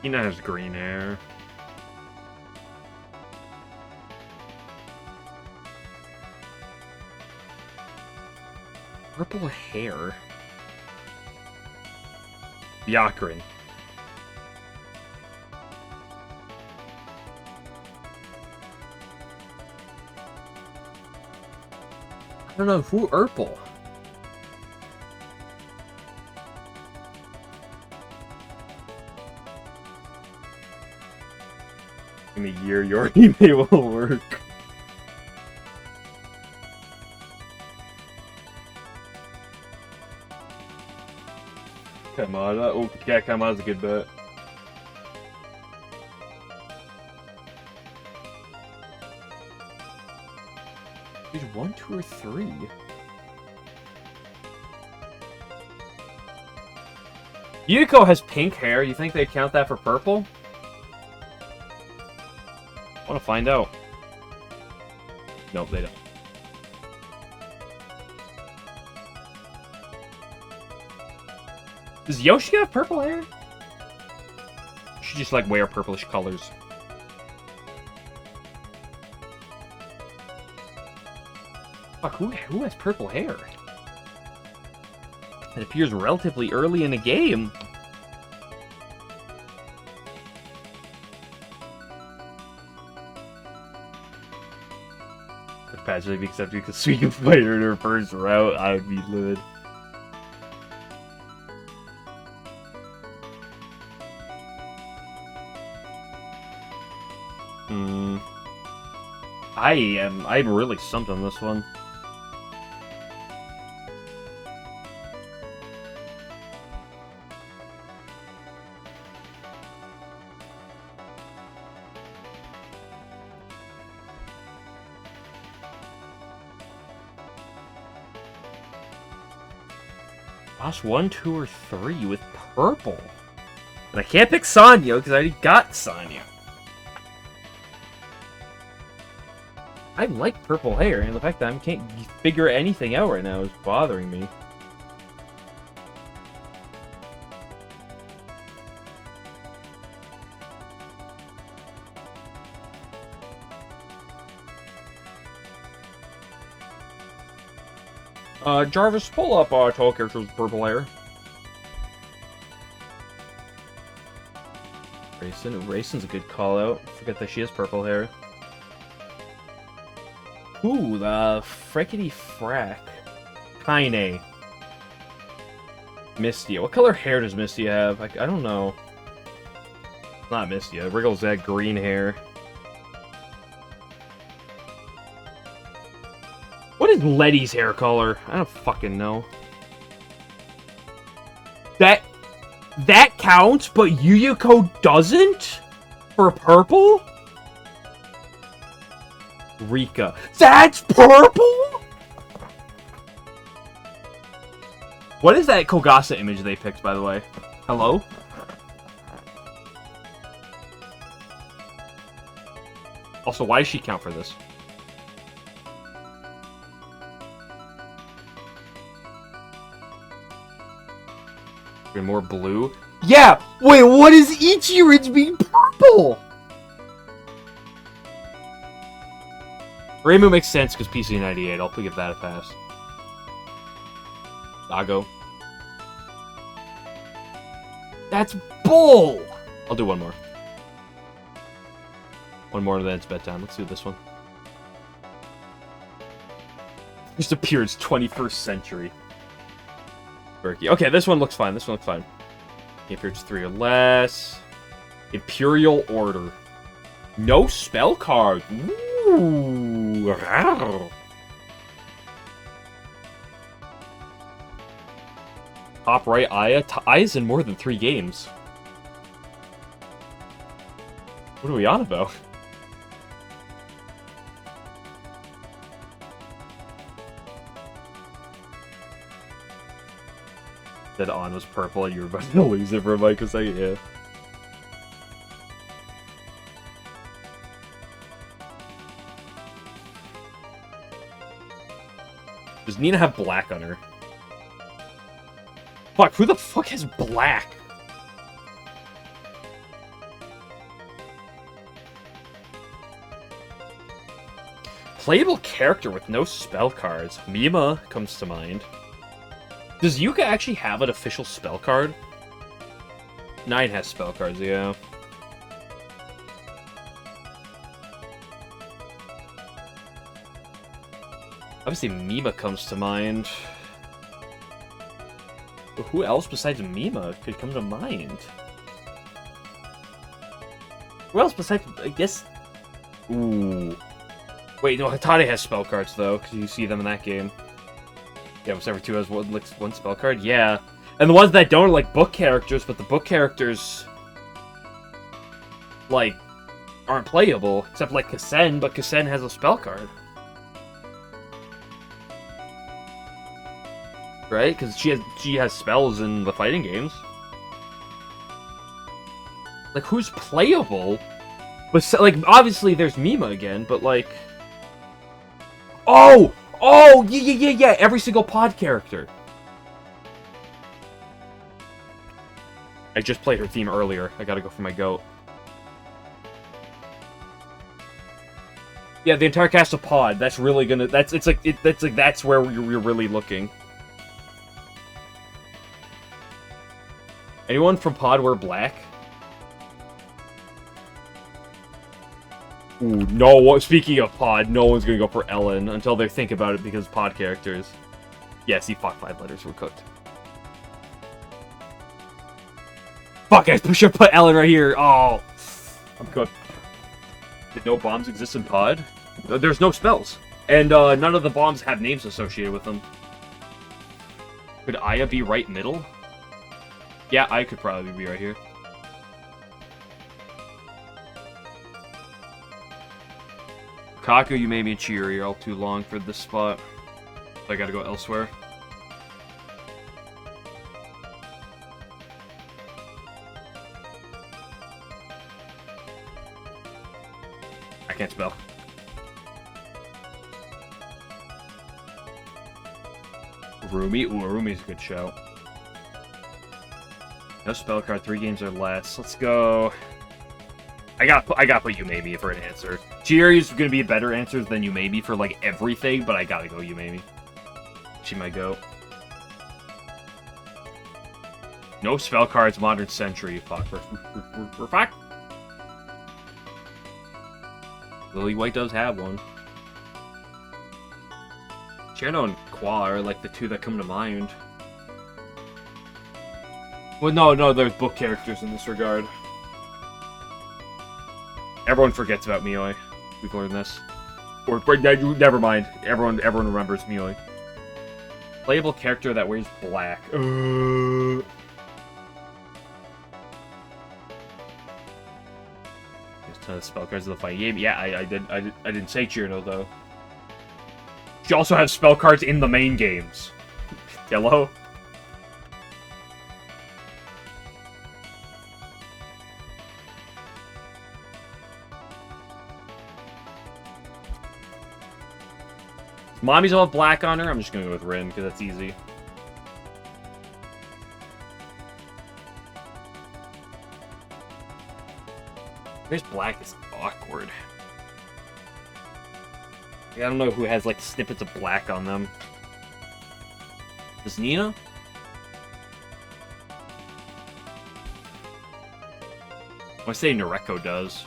Hina has green hair. Purple hair. Yakrin. I don't know, who Urpal? In a year, your email will work. Kamada. Oh, yeah, Kamada's a good bet. There's 1, 2, or 3. Yuko has pink hair. You think they count that for purple? I want to find out. Nope, they don't. Does Yoshi have purple hair? She just like wear purplish colors. Fuck, who has purple hair? It appears relatively early in the game. Patrick except because Suika fighter in her first route, I would be livid. I'm really stumped on this one. Boss 1, 2, or 3 with purple. And I can't pick Sanyo because I already got Sanyo. I like purple hair, and the fact that I can't figure anything out right now is bothering me. Jarvis, pull up tall characters with purple hair. Raisin's a good call out. Forget that she has purple hair. Ooh, the Freckety Frack. Kaine. Mistia. What color hair does Mistia have? I don't know. Not Mistia. Wriggle's got green hair. What is Letty's hair color? I don't fucking know. That counts, but Yuyuko doesn't? For purple? Rika. That's purple?! What is that Kogasa image they picked, by the way? Hello? Also, why does she count for this? More blue? Yeah! Wait, what is Ichirin's being purple? Reimu makes sense because PC98. I'll give that a pass. Dago. That's bull! I'll do one more. One more and then it's bedtime. Let's do this one. Just appears 21st century. Berkey. Okay, this one looks fine. This one looks fine. He appears 3 or less. Imperial Order. No spell card. Ooh. Top right, Aya. Aya's in more than 3 games. What are we on about? That on was purple and you were about to lose it for a microsecond, yeah. Does Nina have black on her? Fuck, who the fuck has black? Playable character with no spell cards. Mima comes to mind. Does Yuka actually have an official spell card? 9 has spell cards, yeah. Obviously, Mima comes to mind. But who else besides Mima could come to mind? Who else besides, I guess... Ooh. Wait, no, Hatade has spell cards, though, because you see them in that game. Yeah, almost every 2 has one spell card. Yeah. And the ones that don't are like book characters, but the book characters like aren't playable. Except like Kasen, but Kasen has a spell card. right? Because she has spells in the fighting games. Like, who's playable? But like, obviously there's Mima again, but like, oh, yeah. Every single pod character. I just played her theme earlier. I gotta go for my goat. Yeah, the entire cast of Pod. That's really gonna. That's where we're really looking. Anyone from Pod wear black? Ooh, no. Speaking of Pod, no one's gonna go for Ellen until they think about it because Pod characters. Yeah, see, fuck, 5 letters were cooked. Fuck, I should put Ellen right here. Oh, I'm cooked. Did no bombs exist in Pod? There's no spells. And none of the bombs have names associated with them. Could Aya be right middle? Yeah, I could probably be right here. Kaku, you made me cheer. You're all too long for this spot. So I gotta go elsewhere. I can't spell. Rumi? Ooh, Rumi's a good shout. No spell card, 3 games or less. Let's go. I gotta put you maybe for an answer. Chiri's gonna be a better answer than you maybe for like everything, but I gotta go you maybe. She might go. No spell cards, Modern Century. Fuck. We're fucked. Lily White does have one. Cherno and Qua are like the 2 that come to mind. Well, no, there's book characters in this regard. Everyone forgets about Mioi. We've learned this. Or never mind. Everyone remembers Mioi. Playable character that wears black. There's a ton of spell cards in the fighting game. Yeah, I didn't say Chirno though. She also has spell cards in the main games. Hello? Mommy's all black on her. I'm just gonna go with Rin because that's easy. There's black is awkward. I don't know who has like snippets of black on them. Does Nina? I say Noreko does.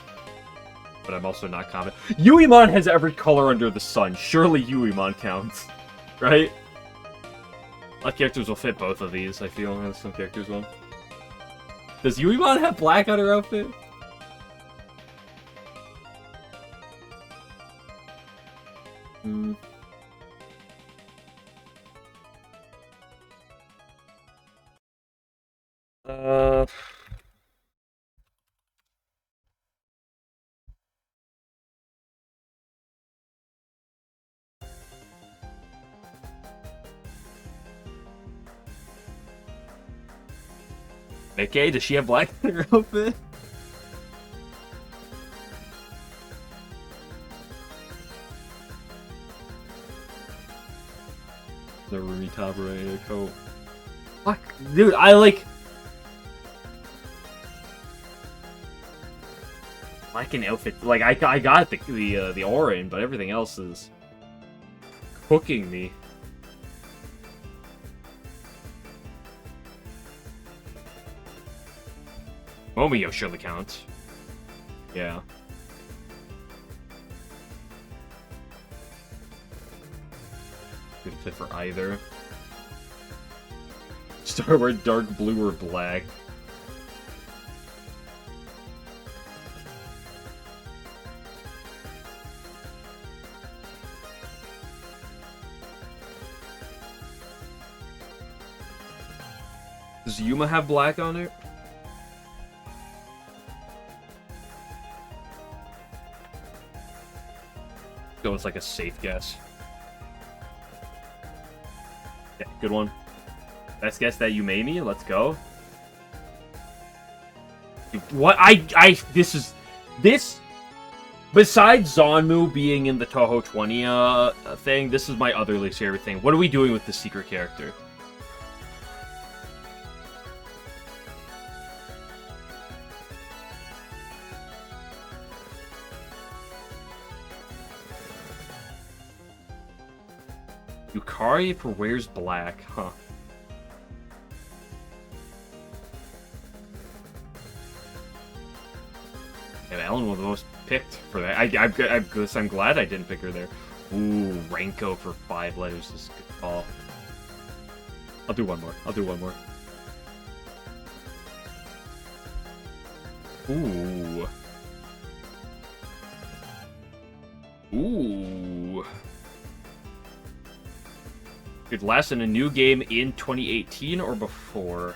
But I'm also not confident. Yuimon has every color under the sun. Surely Yuimon counts. Right? A lot of characters will fit both of these, I feel. And some characters will. Does Yuimon have black on her outfit? Mickey, does she have black in her outfit? The Rumi top right coat. Fuck, dude, I like an outfit. Like I got the orange, but everything else is cooking me. Momio surely counts. Yeah. Good fit for either. Start wearing dark blue or black. Does Yuma have black on it? So it's like a safe guess. Yeah, good one. Best guess that you made me. Let's go. What this. Besides Zanmu being in the Touhou 20 thing, this is my other least favorite thing. What are we doing with this secret character? Yukari for wears black, huh? And Ellen was the most picked for that. I'm glad I didn't pick her there. Ooh, Renko for 5 letters is a good call. I'll do one more. Ooh. Ooh. Could last in a new game in 2018 or before.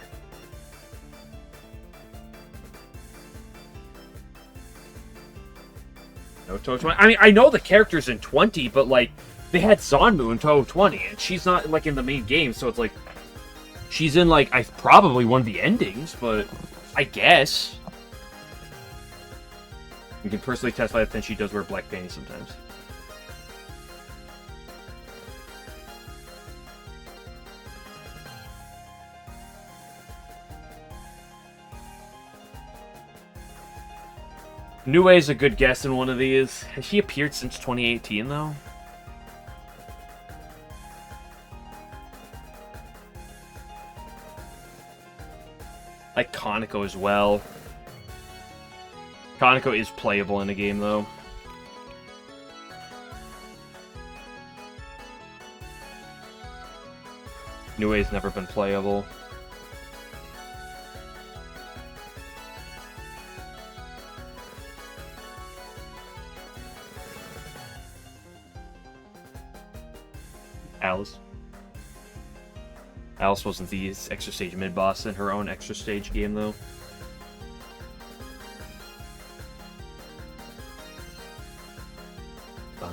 No, Touhou 20. I mean, I know the character's in 20, but like they had Zanmu in Touhou 20, and she's not like in the main game, so it's like she's in like probably one of the endings, but I guess. You can personally testify that she does wear black panties sometimes. Nue is a good guess in one of these. Has she appeared since 2018, though? Like Kaneko as well. Kaneko is playable in a game, though. Nue's never been playable. Alice. Alice wasn't the extra stage mid-boss in her own extra stage game, though.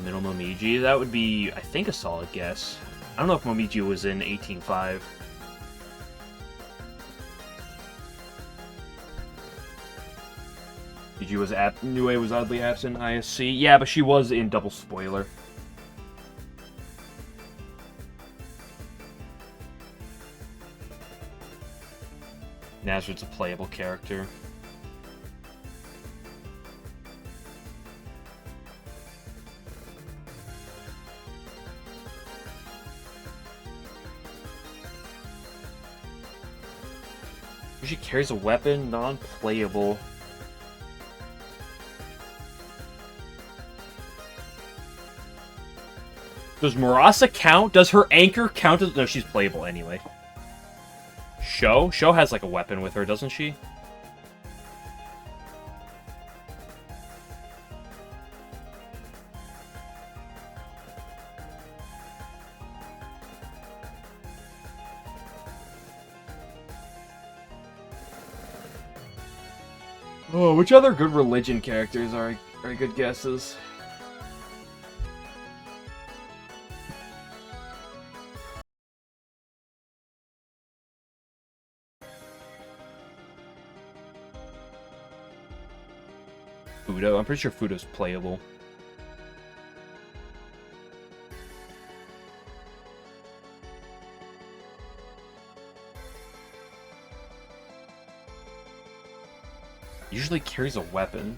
Middle Momiji, that would be, I think, a solid guess. I don't know if Momiji was in 18.5. Nue was oddly absent in ISC. Yeah, but she was in Double Spoiler. Nazareth's a playable character. She carries a weapon, non-playable. Does Murasa count? Does her anchor count as... No, she's playable anyway. Sho? Sho has like a weapon with her, doesn't she? Oh, which other good religion characters are good guesses? Fudo? I'm pretty sure Fudo's playable. Usually carries a weapon.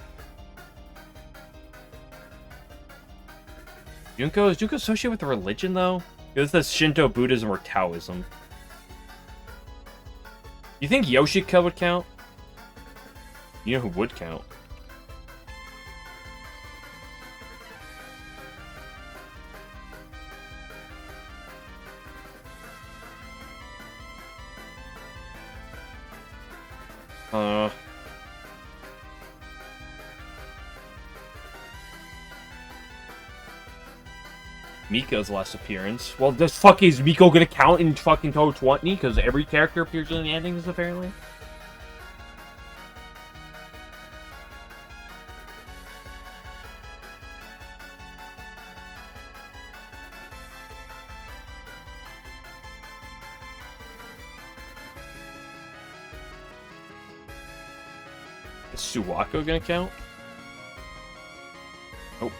Junko? Is Junko associated with the religion, though? Is this Shinto, Buddhism, or Taoism? You think Yoshika would count? You know who would count? Miko's last appearance. Well, is Miko gonna count in fucking Touhou 20? Because every character appears in the endings, apparently. Is Suwako gonna count? Nope.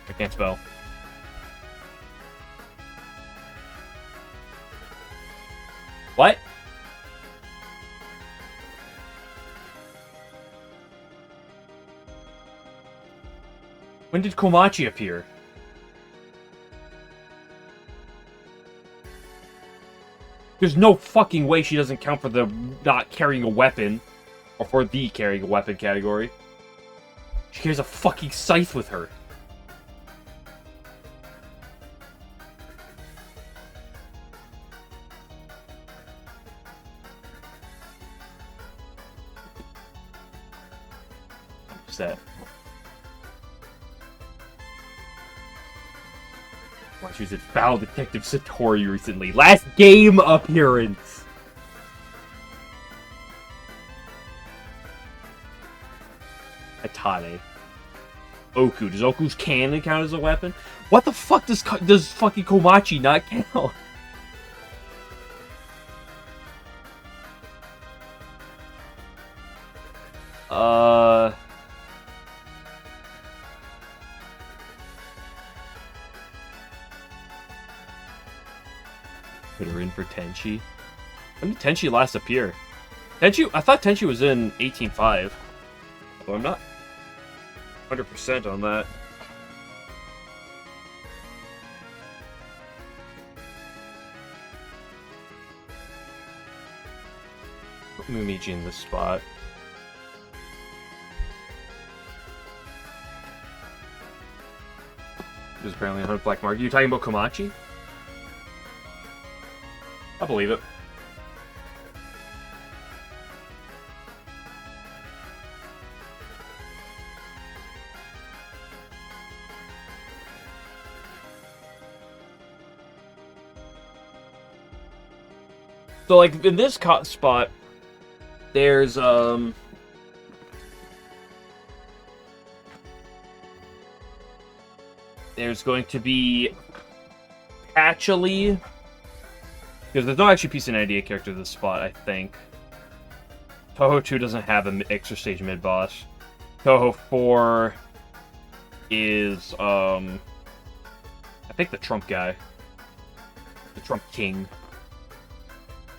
I can't spell. What? When did Komachi appear? There's no fucking way she doesn't count for the not carrying a weapon. Or for the carrying a weapon category. She carries a fucking scythe with her. That. Well, she was at Foul Detective Satori recently. Last game appearance! Atane. Oku. Does Oku's cannon count as a weapon? What the fuck does fucking Komachi not count? Put her in for Tenchi. When did Tenchi last appear? Tenchi, I thought Tenchi was in 18.5. Although I'm not 100% on that. Put Mumiji in this spot. There's apparently a 100 black market. You talking about Komachi? I believe it. So, like, in this spot, there's, there's going to be Patchily. Because there's no actually piece of idea character in this spot, I think. Touhou 2 doesn't have an extra stage mid-boss. Touhou 4 is, I think the Trump guy. The Trump King.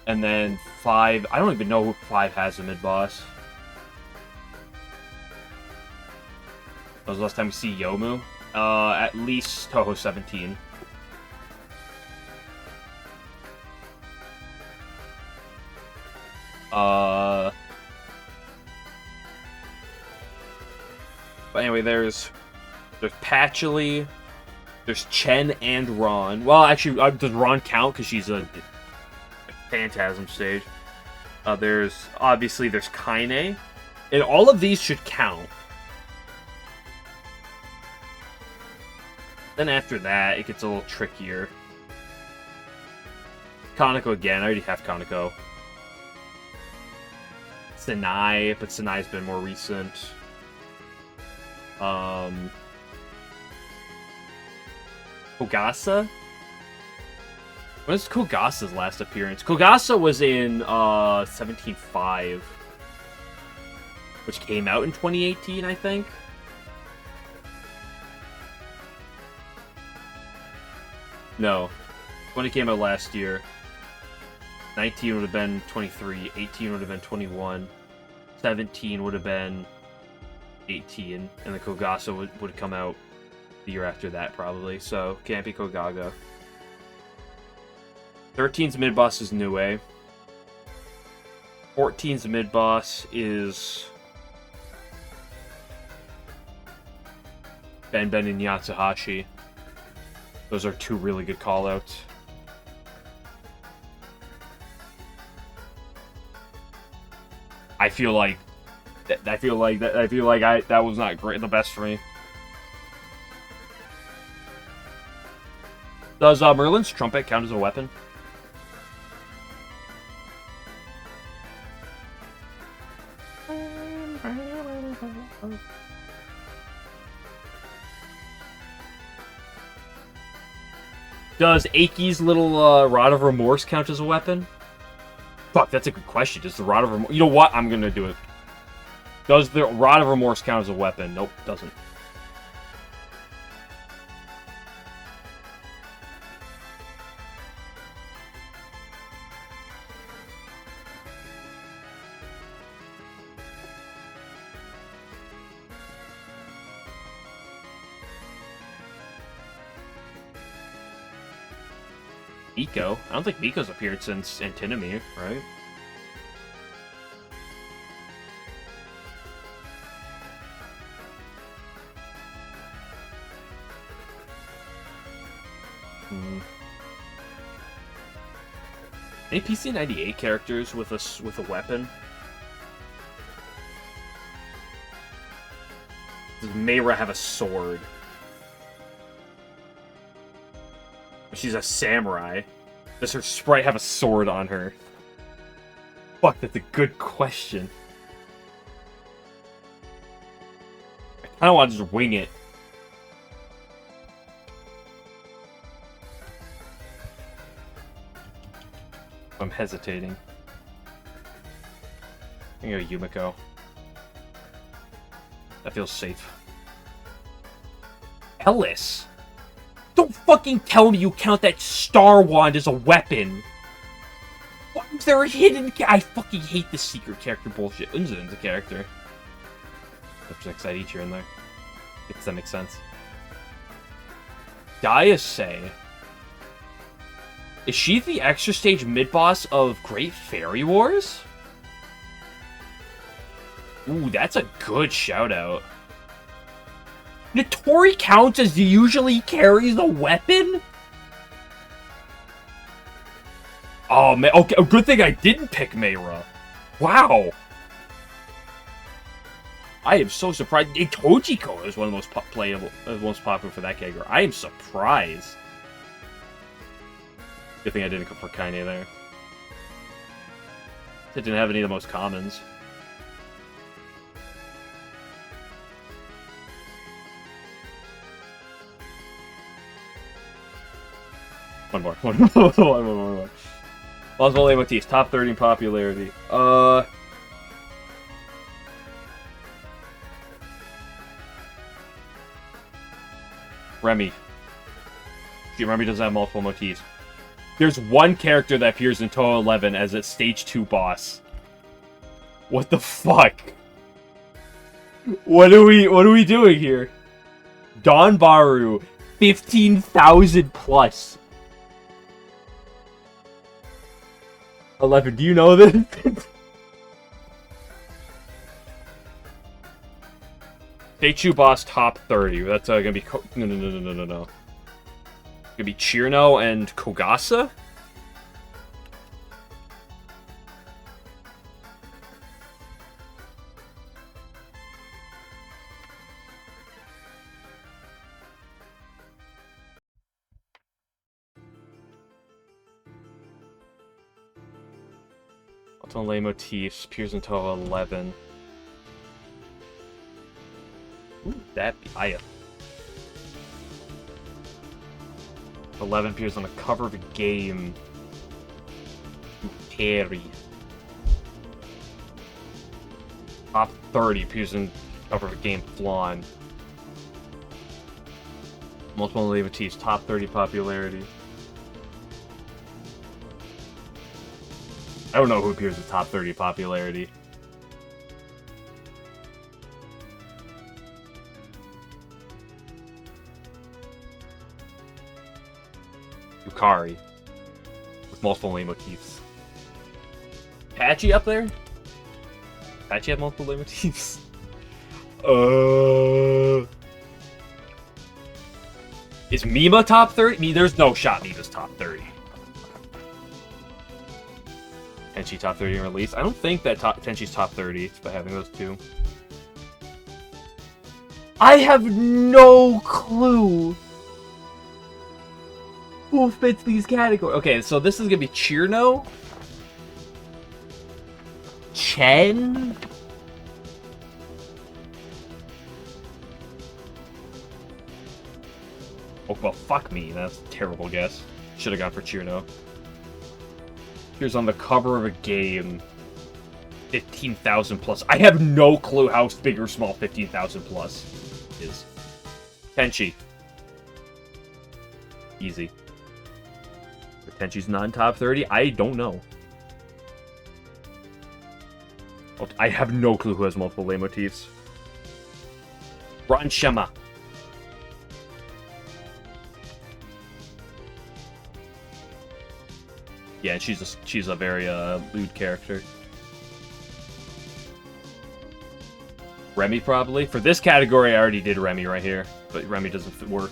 And then 5, I don't even know who 5 has a mid-boss. That was the last time we see Yomu. At least Touhou 17. But anyway, there's Patchily, there's Chen and Ron. Well, actually, does Ron count because she's a Phantasm stage? There's Kaine, and all of these should count. Then after that, it gets a little trickier. Kaneko again. I already have Kaneko. Senai, but Senai's been more recent. Kogasa? When is Kogasa's last appearance? Kogasa was in 17.5, which came out in 2018, I think. No, when it came out last year. 19 would have been 23, 18 would have been 21, 17 would have been 18, and the Kogasa would come out the year after that, probably, so can't be Kogaga. 13's mid-boss is Nue. 14's mid-boss is Ben and Yatsuhashi. Those are two really good call-outs. I feel like that was not great, the best for me. Does Merlin's trumpet count as a weapon? Does Aki's little Rod of Remorse count as a weapon? Fuck, that's a good question. Does the Rod of Remorse... You know what? I'm gonna do it. Does the Rod of Remorse count as a weapon? Nope, doesn't. Miko? I don't think Miko's appeared since Antinomy, right? Any PC-98 characters with a weapon? Does Mayra have a sword? She's a samurai. Does her sprite have a sword on her? Fuck, that's a good question. I kinda want to just wing it. I'm hesitating. I'm gonna go Yumiko. That feels safe. Ellis! Don't fucking tell me you count that Star Wand as a weapon! What if they're a hidden I fucking hate this secret character bullshit. Unzin's a character. That's next side each here in there. If that makes sense. Diase. Is she the extra stage mid-boss of Great Fairy Wars? Ooh, that's a good shout-out. Notori counts as usually carries a weapon? Oh, man. Okay, a good thing I didn't pick Mayra. Wow. I am so surprised. Tojiko is one of the most playable, most popular for that character. I am surprised. Good thing I didn't go for Kaine there. It didn't have any of the most commons. One more. Plausible Lemotis, top 30 in popularity. Remy. Remy doesn't have multiple motifs. There's one character that appears in Touhou 11 as a stage 2 boss. What the fuck? What are we doing here? Donbaru, 15,000 plus. 11, do you know this? Stage 2 boss top 30. That's gonna be no. Gonna be Chirno and Kogasa? Ultimate Lay motifs appears until 11. Ooh, that Aya. 11 appears on the cover of a game. Terry. Top 30 appears on the cover of a game. Flan. Multiple Lay motifs, top 30 popularity. I don't know who appears in top 30 popularity. Yukari. With multiple lay motifs. Patchy up there? Patchy have multiple lay motifs? Is Mima top 30? There's no shot Mima's top 30. Tenchi top 30 in release. I don't think that Tenchi's top 30 by having those two. I have no clue who fits these categories. Okay, so this is gonna be Chirno, Chen, Well, fuck me. That's a terrible guess. Should have gone for Chirno. Here's on the cover of a game. 15,000 plus. I have no clue how big or small 15,000 plus is. Tenchi. Easy. If Tenchi's not in top 30, I don't know. I have no clue who has multiple leitmotifs. Ranshema. Yeah, she's a very lewd character. Remy probably. For this category, I already did Remy right here, but Remy doesn't work.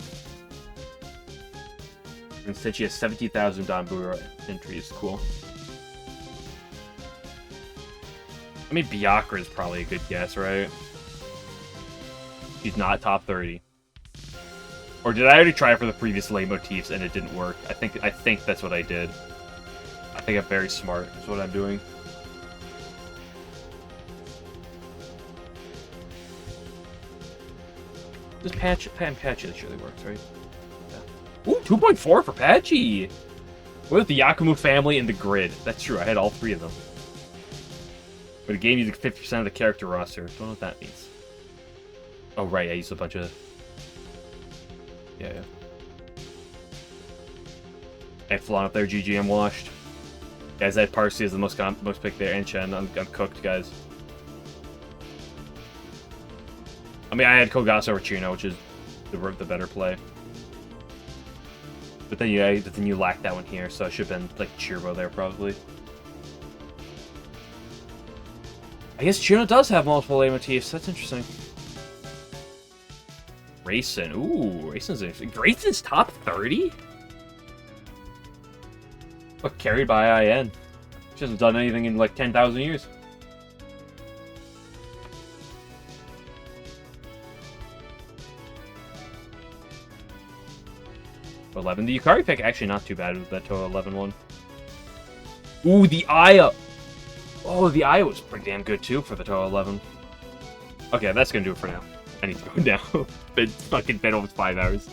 Instead, she has 17,000 Danbura entries. Cool. I mean, Byakuya is probably a good guess, right? She's not top 30. Or did I already try for the previous leitmotifs and it didn't work? I think that's what I did. I think I'm very smart, is what I'm doing. This Patchy surely works, right? Yeah. Ooh, 2.4 for Patchy! With the Yakumo family and the grid. That's true, I had all three of them. But it gave you 50% of the character roster. Don't know what that means. Oh, right, I used a bunch of... Yeah. Hey, flying up there, GG, I'm washed. Guys, that Parsley is the most picked there, and Chen. I'm cooked, guys. I mean, I had Kogasu over Chino, which is the better play. But then you lacked that one here, so it should have been like Chirbo there probably. I guess Chino does have multiple leitmotifs. That's interesting. Racing. Ooh, Racing's interesting. Racing's top 30? Look, carried by IN. She hasn't done anything in like 10,000 years. $11. The Yukari pick actually not too bad with that Touhou 11 one. Ooh, the Aya. Oh, the Aya was pretty damn good too for the Touhou 11. Okay, that's gonna do it for now. I need to go now. It's fucking been almost 5 hours.